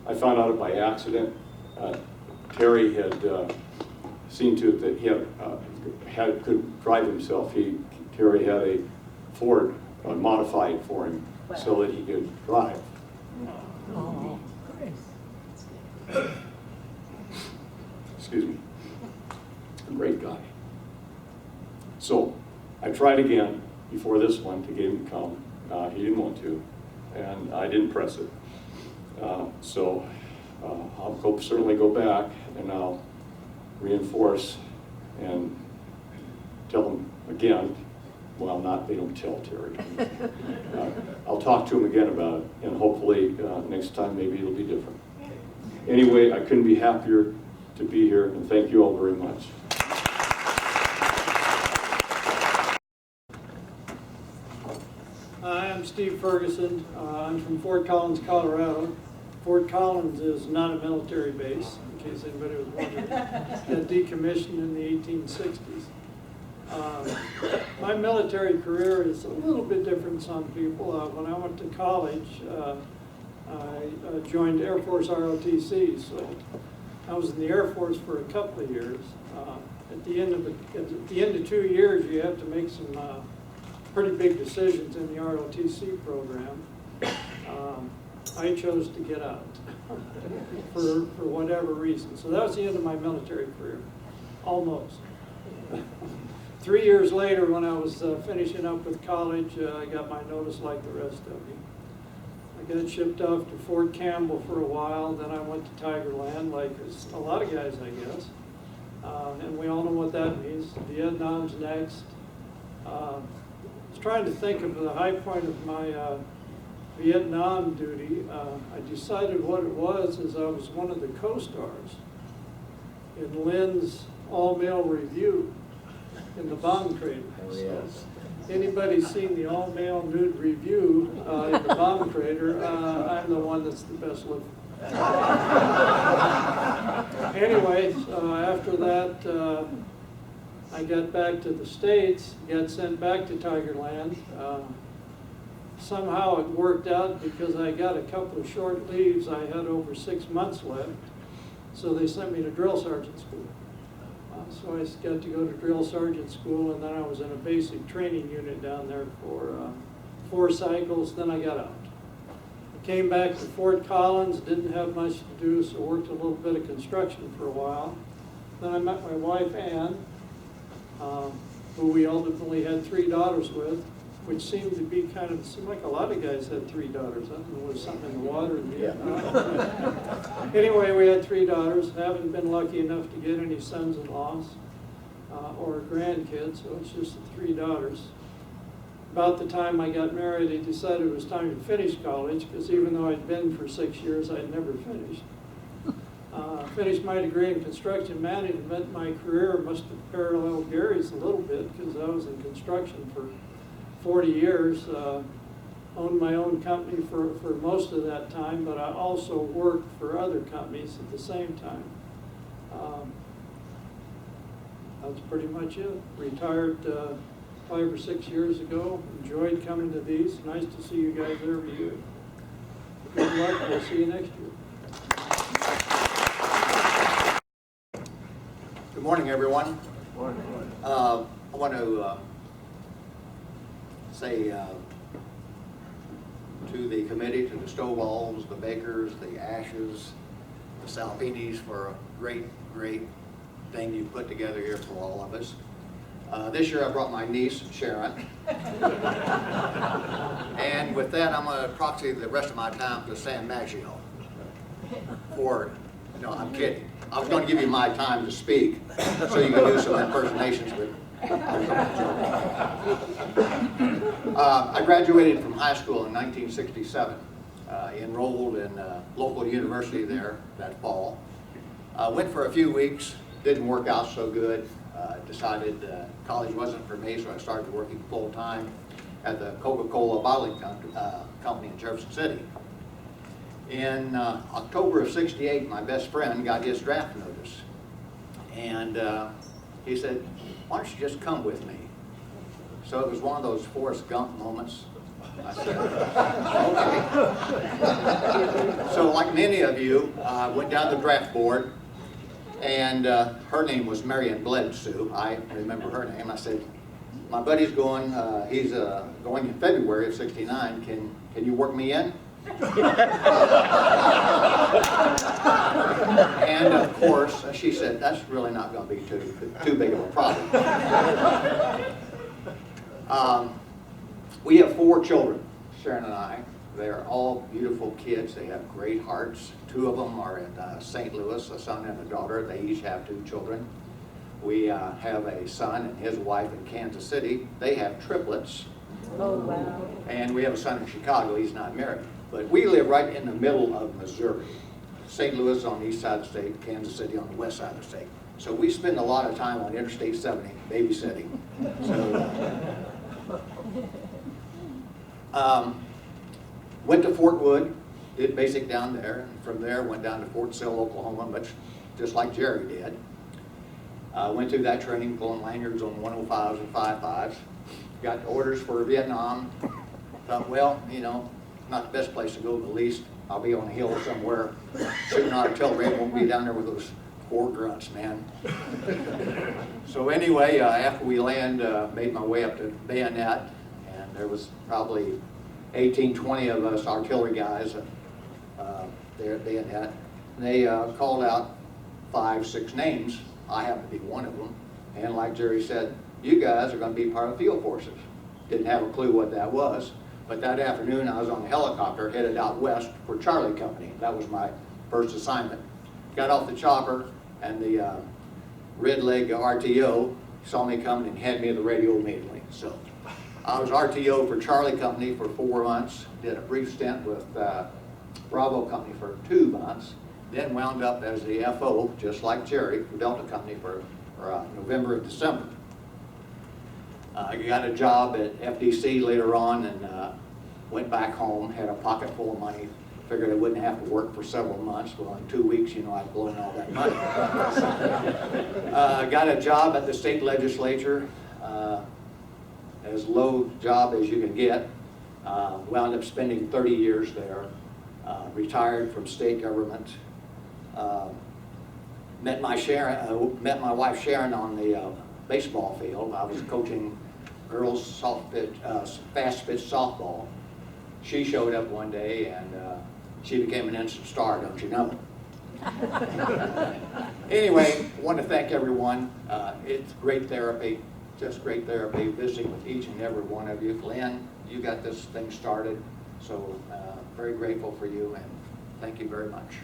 I found out by accident. Terry had seen to it that he could drive himself. Terry had a Ford modified for him so that he could drive. Oh, Excuse me. A great guy. So I tried again before this one to get him to come. He didn't want to, and I didn't press it. So I'll certainly go back and I'll reinforce and tell them again. Well, they don't tell Terry. I'll talk to him again about it, and hopefully next time maybe it'll be different. Anyway, I couldn't be happier to be here, and thank you all very much. Hi, I'm Steve Ferguson. I'm from Fort Collins, Colorado. Fort Collins is not a military base, in case anybody was wondering. Got decommissioned in the 1860s. My military career is a little bit different than some people. When I went to college, I joined Air Force ROTC, so I was in the Air Force for a couple of years. At the end of 2 years, you have to make some pretty big decisions in the ROTC program. I chose to get out for whatever reason. So that was the end of my military career, almost. 3 years later, when I was finishing up with college, I got my notice like the rest of you. I got shipped off to Fort Campbell for a while, then I went to Tigerland, like a lot of guys, I guess. And we all know what that means. Vietnam's next. I was trying to think of the high point of my Vietnam duty. I decided what it was is I was one of the co-stars in Lynn's all-male review in the bomb crater. So, anybody seen the all-male nude review in the bomb crater, I'm the one that's the best looking. Anyway, after that, I got back to the States, got sent back to Tigerland. Somehow it worked out because I got a couple of short leaves. I had over 6 months left, so they sent me to drill sergeant school. So I got to go to drill sergeant school, and then I was in a basic training unit down there for 4 cycles, then I got out. I came back to Fort Collins, didn't have much to do, so worked a little bit of construction for a while. Then I met my wife, Ann, who we ultimately had 3 daughters with, which seemed to be seemed like a lot of guys had 3 daughters. I don't know, there was something in the water in Vietnam. Anyway, we had 3 daughters. Haven't been lucky enough to get any sons-in-laws or grandkids, so it's just the 3 daughters. About the time I got married, I decided it was time to finish college, because even though I'd been for 6 years, I'd never finished. Finished my degree in construction management. My career must have paralleled Gary's a little bit, because I was in construction for 40 years, owned my own company for most of that time, but I also worked for other companies at the same time. That's pretty much it. Retired 5 or 6 years ago. Enjoyed coming to these. Nice to see you guys every year. Good luck. We'll see you next year. Good morning, everyone. I want to say to the committee, to the Stovall's, the Bakers, the Ashes, the Salpinis for a great, great thing you put together here for all of us. This year I brought my niece, Sharon. And with that, I'm going to proxy the rest of my time to Sam Maggio. Or, no, I'm kidding. I was going to give you my time to speak so you can do some impersonations with me. I graduated from high school in 1967. Enrolled in a local university there that fall. Went for a few weeks, didn't work out so good. Decided college wasn't for me, so I started working full-time at the Coca-Cola bottling company in Jefferson City. In October of '68, my best friend got his draft notice. And he said, why don't you just come with me? So it was one of those Forrest Gump moments. I said, okay. So like many of you, I went down the draft board, and her name was Marion Bledsoe. I remember her name. I said, my buddy's going, he's going in February of '69. Can you work me in? And of course, she said, that's really not going to be too big of a problem. We have 4 children, Sharon and I. They're all beautiful kids. They have great hearts. 2 of them are in St. Louis, a son and a daughter. They each have 2 children. We have a son and his wife in Kansas City. They have triplets. Oh, wow. And we have a son in Chicago. He's not married. But we live right in the middle of Missouri. St. Louis is on the east side of the state, Kansas City on the west side of the state. So we spend a lot of time on Interstate 70 babysitting. So, went to Fort Wood, did basic down there, and from there went down to Fort Sill, Oklahoma, much just like Jerry did. Went through that training, pulling lanyards on 105s and 55s. Got orders for Vietnam. Thought, well, you know, not the best place to go, the least. I'll be on a hill somewhere shooting artillery. I won't be down there with those poor grunts, man. So anyway, after we land, made my way up to Bayonet, and there was probably 18, 20 of us artillery guys there at Bayonet. And they called out 5, 6 names. I happened to be one of them. And like Jerry said, you guys are going to be part of field forces. Didn't have a clue what that was. But that afternoon, I was on a helicopter headed out west for Charlie Company. That was my first assignment. Got off the chopper, and the red leg RTO saw me coming and had me to the radio immediately. So I was RTO for Charlie Company for 4 months, did a brief stint with Bravo Company for 2 months, then wound up as the FO, just like Jerry, for Delta Company for November and December. I got a job at FDC later on and went back home, had a pocket full of money, figured I wouldn't have to work for several months. Well, in 2 weeks, you know, I'd blown all that money. Got a job at the state legislature, as low job as you can get. Wound up spending 30 years there. Retired from state government. Met my wife Sharon on the baseball field. I was coaching girls fast pitch softball. She showed up one day and she became an instant star, don't you know? Anyway, I want to thank everyone. It's great therapy, just great therapy, visiting with each and every one of you. Glenn, you got this thing started, so very grateful for you, and thank you very much.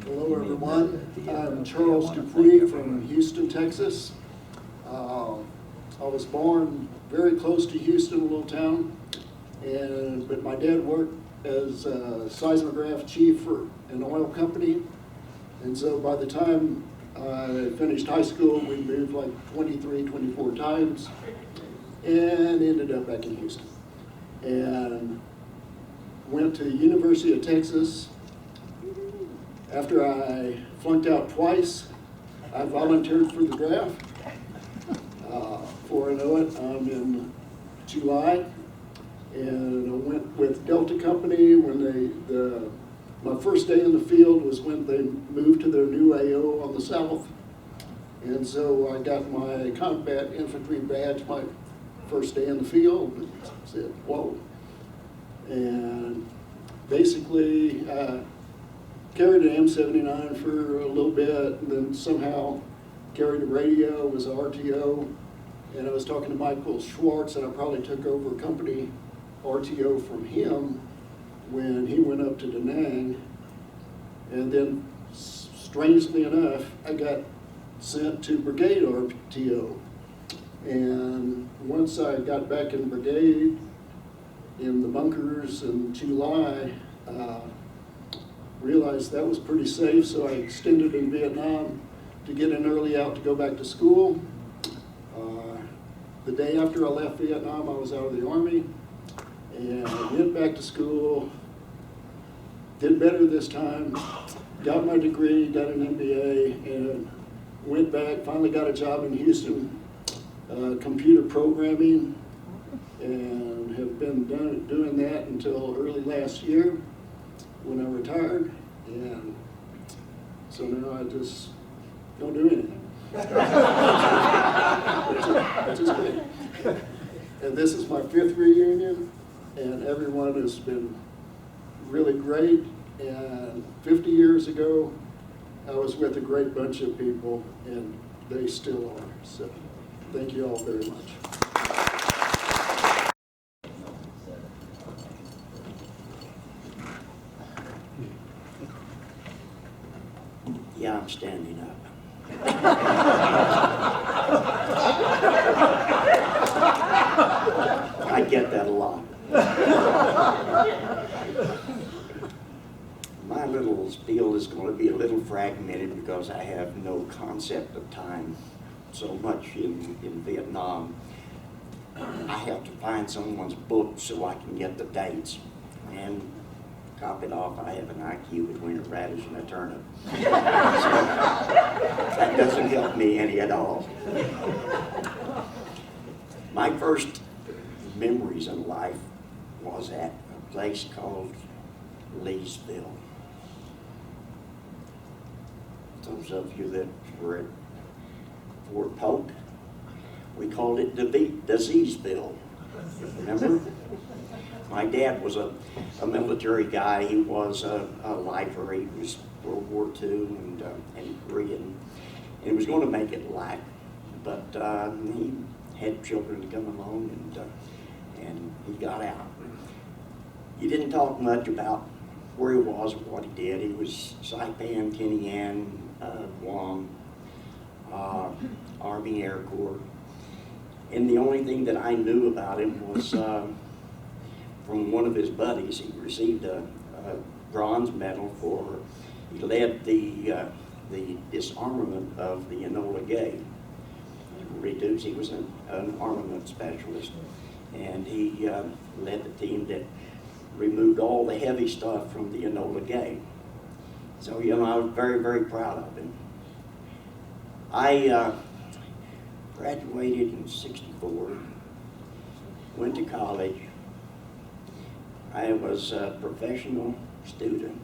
Hello, everyone. I'm Charles Dupuy from Houston, Texas. I was born very close to Houston, a little town, but my dad worked as a seismograph chief for an oil company, and so by the time I finished high school, we moved like 23, 24 times, and ended up back in Houston. And went to the University of Texas. After I flunked out twice, I volunteered for the draft. Before I know it, I'm in July, and I went with Delta Company when my first day in the field was when they moved to their new AO on the south. And so I got my combat infantry badge my first day in the field and said, whoa. And basically, carried an M79 for a little bit, and then somehow carried a radio, was an RTO, and I was talking to Michael Schwartz, and I probably took over company RTO from him when he went up to Da Nang. And then, strangely enough, I got sent to Brigade RTO. And once I got back in Brigade, in the bunkers in July, realized that was pretty safe, so I extended in Vietnam to get an early out to go back to school. The day after I left Vietnam, I was out of the Army, and I went back to school, did better this time, got my degree, got an MBA, and went back, finally got a job in Houston, computer programming, and have been doing that until early last year when I retired, and so now I just don't do anything. Which is great. And this is my 5th reunion, and everyone has been really great. And 50 years ago, I was with a great bunch of people, and they still are. So thank you all very much. Yeah, I'm standing up. I get that a lot. My little spiel is going to be a little fragmented because I have no concept of time so much in Vietnam. I have to find someone's book so I can get the dates. And top it off, I have an IQ between a radish and a turnip. So that doesn't help me any at all. My first memories in life was at a place called Leesville. Those of you that were at Fort Polk, we called it Diseaseville. Remember? My dad was a military guy. He was a lifer. He was World War II and Korean. And he was going to make it life, but he had children to come along, and he got out. He didn't talk much about where he was or what he did. He was Saipan, Tinian, Guam, Army Air Corps. And the only thing that I knew about him was from one of his buddies. He received a bronze medal for, he led the disarmament of the Enola Gay. He was an armament specialist, and he led the team that removed all the heavy stuff from the Enola Gay. So, you know, I was very, very proud of him. I graduated in '64, went to college. I was a professional student.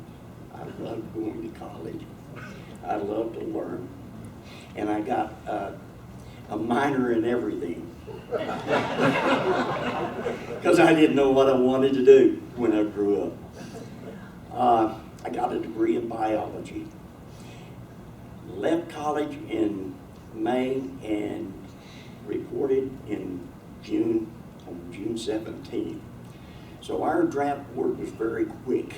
I loved going to college. I loved to learn. And I got a minor in everything. Because I didn't know what I wanted to do when I grew up. I got a degree in biology. Left college in May and reported in June, on June 17th. So our draft board was very quick.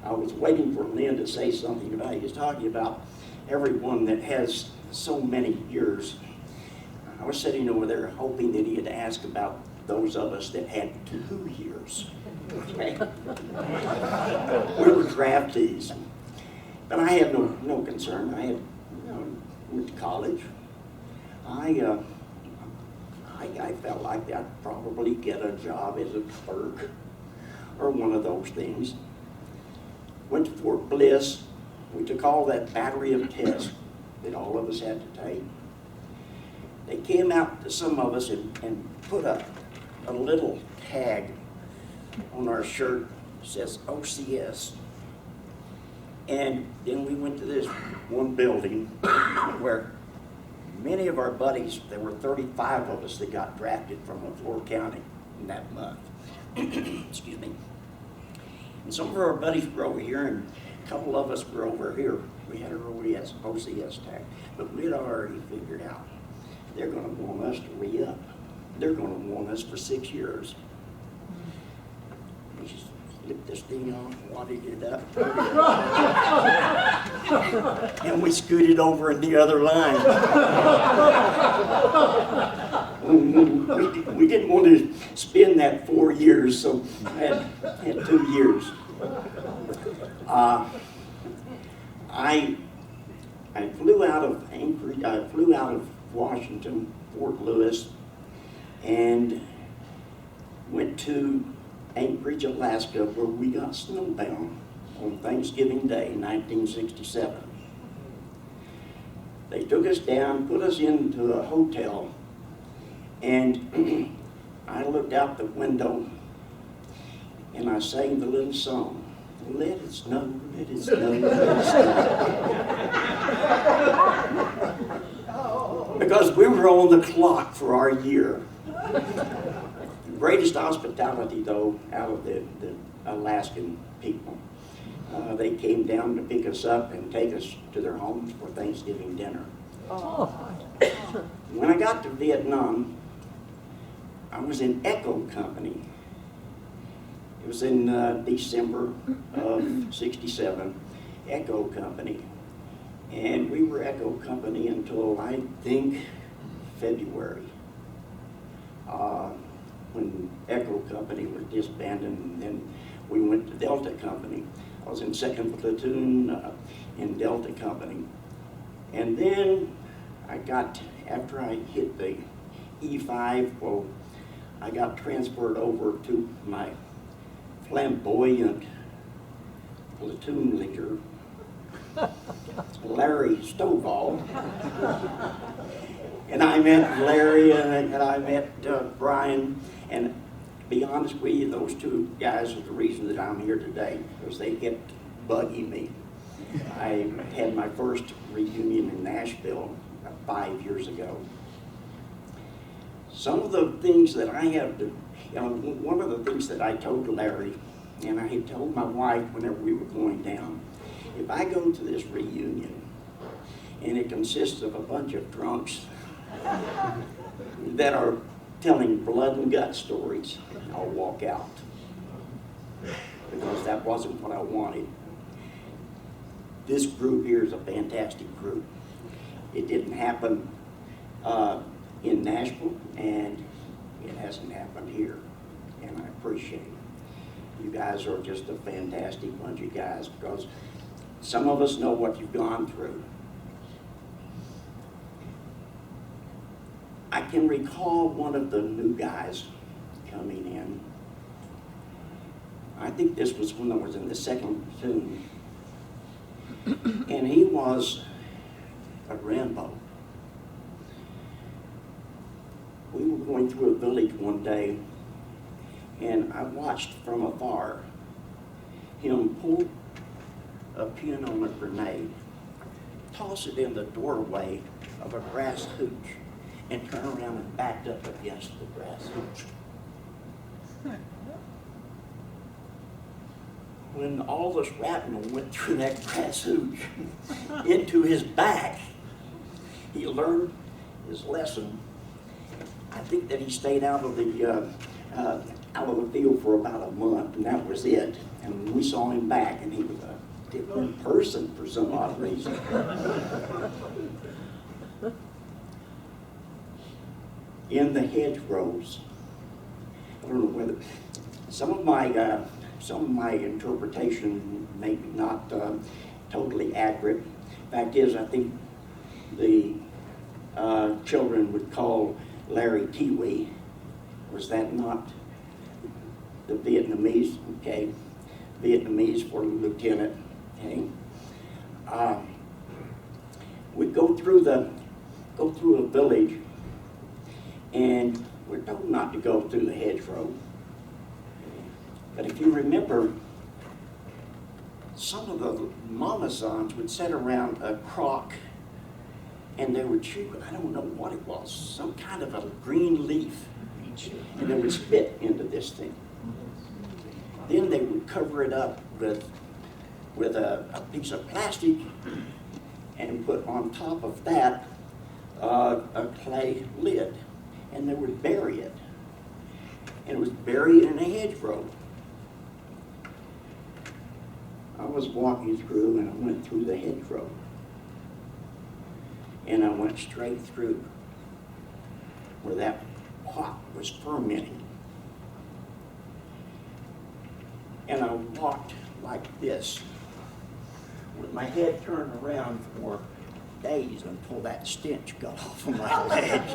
I was waiting for Lynn to say something about, he was talking about everyone that has so many years. I was sitting over there hoping that he'd ask about those of us that had 2 years. Okay? We were draftees. But I had no concern. I had, went to college. I felt like I'd probably get a job as a clerk or one of those things. Went to Fort Bliss. We took all that battery of tests that all of us had to take. They came out to some of us and put a little tag on our shirt that says OCS. And then we went to this one building where many of our buddies, there were 35 of us that got drafted from Floyd County in that month. Excuse me. And some of our buddies were over here, and a couple of us were over here. We had our OES, OCS tag, but we had already figured out they're going to want us to re-up. They're going to want us for 6 years. We just flipped this thing on, wadded it up, and we scooted over in the other line. We didn't want to spend that 4 years, so I had 2 years. I flew out of Anchorage. I flew out of Washington, Fort Lewis, and went to Anchorage, Alaska, where we got snowbound on Thanksgiving Day, 1967. They took us down, put us into a hotel, and I looked out the window and I sang the little song, "Let it snow, let it snow, let it snow." Because we were on the clock for our year. The greatest hospitality, though, out of the Alaskan people. They came down to pick us up and take us to their homes for Thanksgiving dinner. When I got to Vietnam, I was in Echo Company. It was in December of '67, Echo Company. And we were Echo Company until, I think, February, when Echo Company was disbanded, and then we went to Delta Company. I was in 2nd Platoon in Delta Company. And then after I hit the E5, well, I got transferred over to my flamboyant platoon leader, Larry Stovall. And I met Larry and I met Brian, and to be honest with you, those two guys are the reason that I'm here today, because they kept bugging me. I had my first reunion in Nashville about 5 years ago. Some of the things that I have to, one of the things that I told Larry, and I had told my wife whenever we were going down, if I go to this reunion and it consists of a bunch of drunks that are telling blood and gut stories, I'll walk out. Because that wasn't what I wanted. This group here is a fantastic group. It didn't happen in Nashville, and it hasn't happened here, and I appreciate it. You guys are just a fantastic bunch of guys, because some of us know what you've gone through. I can recall one of the new guys coming in. I think this was when I was in the 2nd platoon. And he was a Rambo. We were going through a village one day, and I watched from afar him pull a pin on a grenade, toss it in the doorway of a grass hooch, and turn around and backed up against the grass hooch. When all the shrapnel went through that grass hooch into his back, he learned his lesson. I think that he stayed out of the field for about a month, and that was it. And we saw him back, and he was a different person for some odd reason. In the hedgerows, I don't know whether some of my interpretation may be not totally accurate. Fact is, I think the children would call Larry Tiwi. Was that not the Vietnamese? Okay, Vietnamese for lieutenant. Okay, we go through a village, and we're told not to go through the hedgerow. But if you remember, some of the mamazans would sit around a crock and they would chew, I don't know what it was, some kind of a green leaf, and they would spit into this thing. Then they would cover it up with with a piece of plastic and put on top of that a clay lid, and they would bury it. And it was buried in a hedgerow. I was walking through and I went through the hedgerow. And I went straight through where that pot was fermenting. And I walked like this, with my head turned around for days until that stench got off of my legs.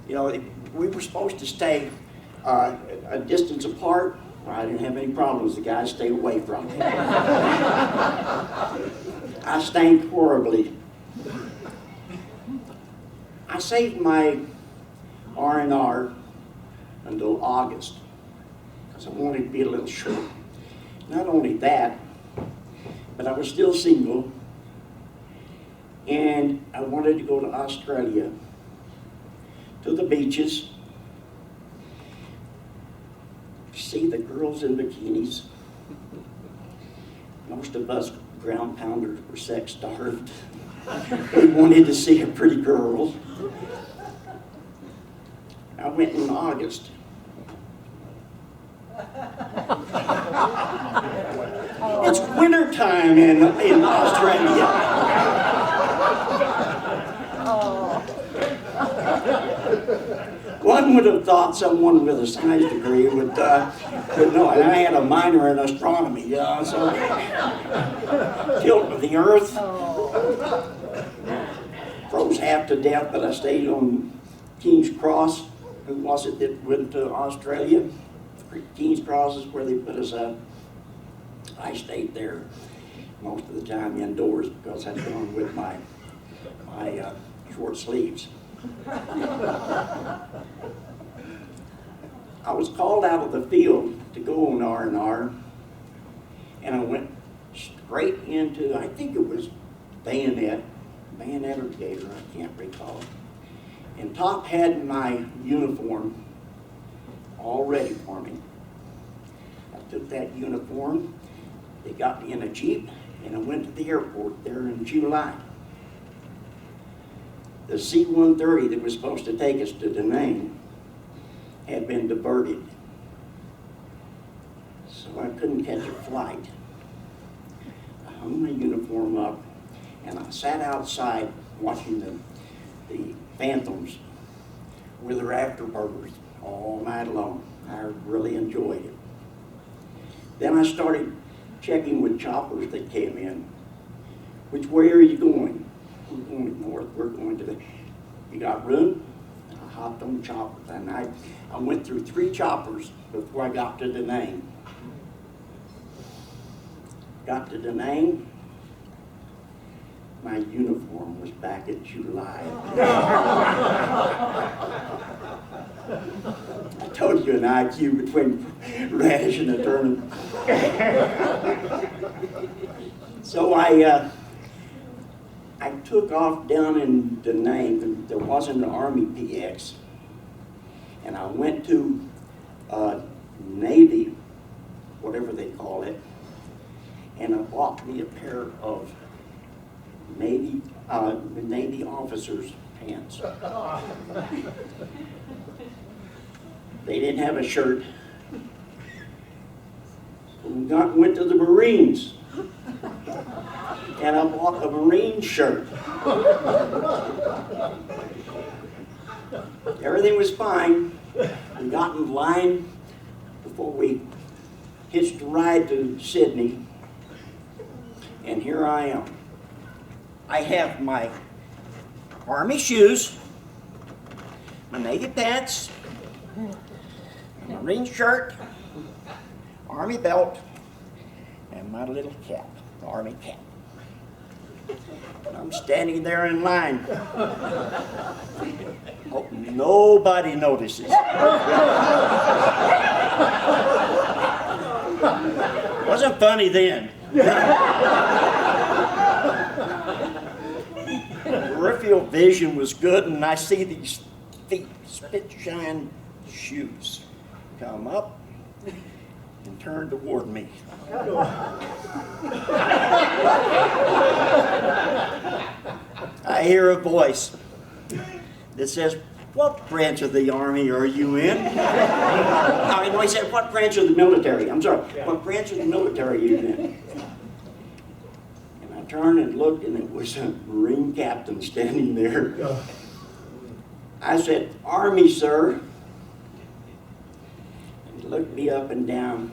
You know, we were supposed to stay a distance apart. I didn't have any problems. The guys stayed away from me. I stank horribly. I saved my R&R until August because I wanted to be a little short. Not only that, but I was still single, and I wanted to go to Australia, to the beaches, see the girls in bikinis. Most of us ground pounders were sex starved. We wanted to see a pretty girl. I went in August. It's winter time in Australia. One would have thought someone with a science degree would know. And I had a minor in astronomy, you know, so tilt of the earth. Froze half to death, but I stayed on King's Cross. Who was it that went to Australia? King's Cross is where they put us up. I stayed there most of the time indoors because I'd gone with my short sleeves. I was called out of the field to go on R&R, and I went straight into, I think it was bayonet or gator, I can't recall. And Top had my uniform all ready for me. I took that uniform, they got me in a Jeep, and I went to the airport there in July. The C-130 that was supposed to take us to Da Nang had been diverted. So I couldn't catch a flight. I hung my uniform up and I sat outside watching the Phantoms with their afterburners all night long. I really enjoyed it. Then I started checking with choppers that came in. Which way are you going? We're going north. We're going to the... You got room? I hopped on the chopper. And I went through 3 choppers before I got to Da Nang. Got to Da Nang. My uniform was back in July. I told you an IQ between radish and a turnip. So I took off down in Da Nang. There wasn't an Army PX. And I went to Navy, whatever they call it, and I bought me a pair of Navy officers' pants. They didn't have a shirt. So we went to the Marines, and I bought a Marine shirt. Everything was fine. We got in line before we hitched a ride to Sydney, and here I am. I have my Army shoes, my Navy pants, my Marine shirt, Army belt, and my little cap, the Army cap. And I'm standing there in line. Hope nobody notices. Wasn't funny then. Peripheral vision was good, and I see these feet, spit shine shoes, come up, and turned toward me. I hear a voice that says, "What branch of the Army are you in?" No, he said, "What branch of the military?" I'm sorry, "What branch of the military are you in?" And I turned and looked, and it was a Marine captain standing there. I said, "Army, sir." And he looked me up and down,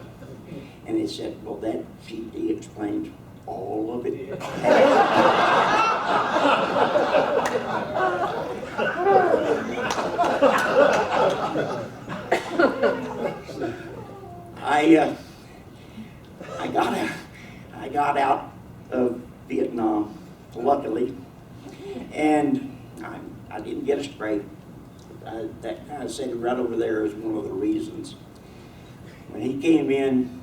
and he said, "Well, that GD explains all of it." I got out of Vietnam, luckily, and I didn't get a straight. That kind of sitting right over there is one of the reasons. When he came in,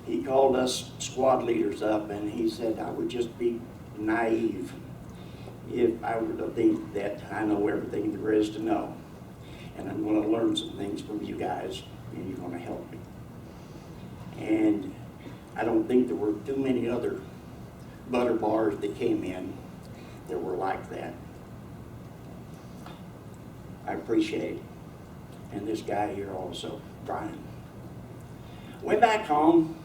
he called us squad leaders up, and he said, "I would just be naive if I were to think that I know everything there is to know. And I'm going to learn some things from you guys, and you're going to help me." And I don't think there were too many other butter bars that came in that were like that. I appreciate it. And this guy here also, Brian. Went back home.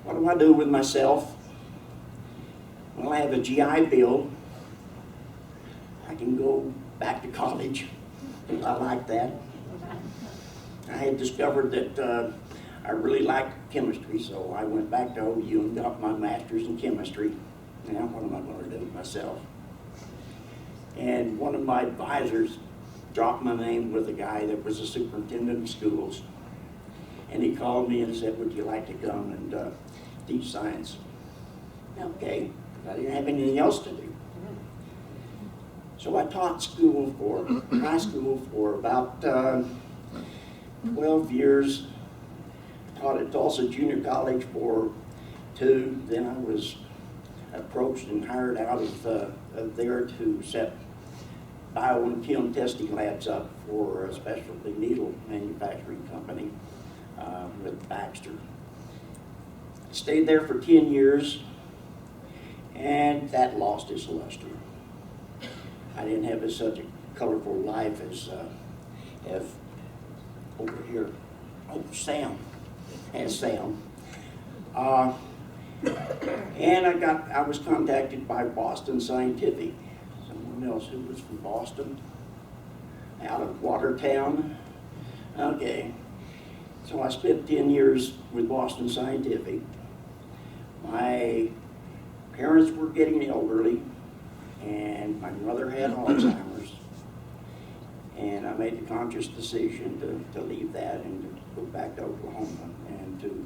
What do I do with myself? Well, I have a GI Bill. I can go back to college. I like that. I had discovered that I really liked chemistry, so I went back to OU and got my master's in chemistry. Now, what am I going to do with myself? And one of my advisors dropped my name with a guy that was a superintendent of schools. And he called me and said, "Would you like to come and teach science?" Okay, I didn't have anything else to do. So I taught high school for about 12 years. Taught at Tulsa Junior College for 2. Then I was approached and hired out of there to set bio and chem testing labs up for a specialty needle manufacturing company with Baxter. Stayed there for 10 years, and that lost its luster. I didn't have such a colorful life as over here. Oh, Sam. And Sam. And I was contacted by Boston Scientific, someone else who was from Boston, out of Watertown. Okay. So I spent 10 years with Boston Scientific. My parents were getting elderly, and my mother had Alzheimer's. And I made the conscious decision to leave that and to go back to Oklahoma and to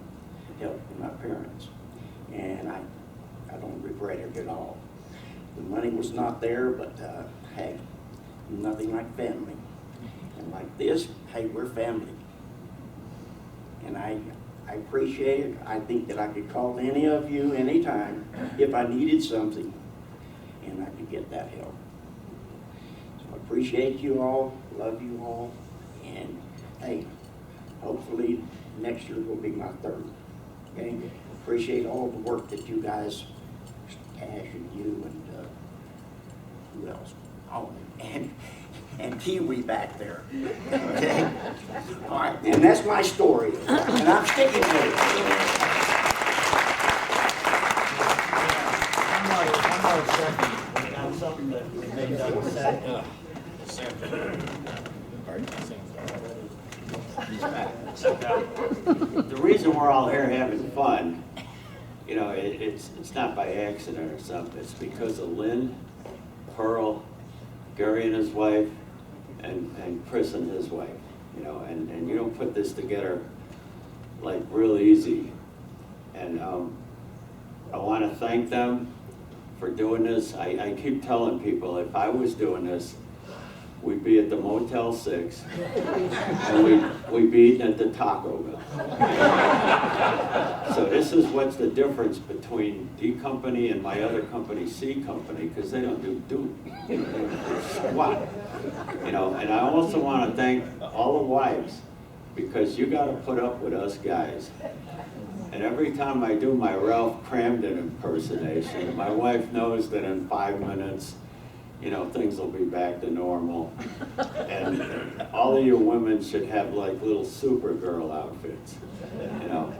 help my parents. And I don't regret it at all. The money was not there, but hey, nothing like family. And like this, hey, we're family. And I appreciate it. I think that I could call any of you anytime if I needed something, and I could get that help. So I appreciate you all, love you all, and hey, hopefully next year will be my 3rd. Okay? Appreciate all the work that you guys, Cash and you and who else? Oh, and Kiwi back there. Okay? All right, and that's my story, and I'm sticking with it. One more second. On something that they done said. The reason we're all here having fun, you know, it's not by accident or something. It's because of Lynn, Pearl, Gary and his wife, and Chris and his wife, you know, and you don't put this together like real easy. And I want to thank them for doing this. I keep telling people, if I was doing this, we'd be at the Motel 6, and we'd be eating at the Taco Bell. So this is what's the difference between D Company and my other company, C Company, because they don't do squat. You know, and I also want to thank all the wives, because you got to put up with us guys. And every time I do my Ralph Cramden impersonation, my wife knows that in 5 minutes, you know, things will be back to normal. And all of you women should have like little Supergirl outfits, you know.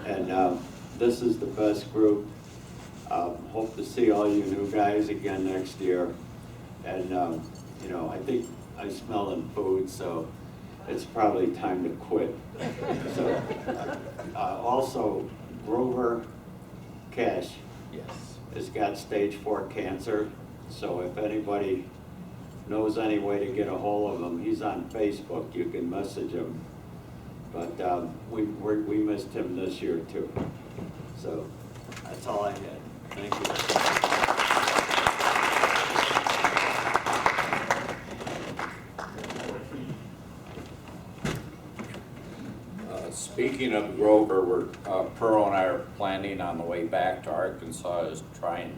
And this is the best group. Hope to see all you new guys again next year. And, you know, I think I smell in food, so it's probably time to quit. So, also, Grover Cash has got stage 4 cancer. So if anybody knows any way to get a hold of him, he's on Facebook. You can message him. But we missed him this year too. So that's all I had. Thank you. Speaking of Grover, Pearl and I are planning on the way back to Arkansas is try and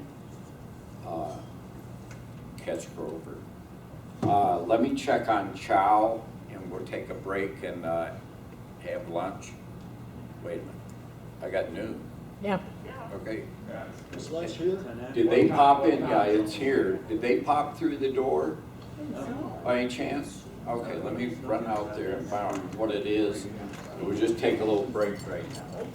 catch Grover. Let me check on Chow, and we'll take a break and have lunch. Wait a minute, I got noon. Yeah. Okay. Is lunch here? Did they pop in? Yeah, it's here. Did they pop through the door by any chance? Okay, let me run out there and find out what it is. We'll just take a little break right now.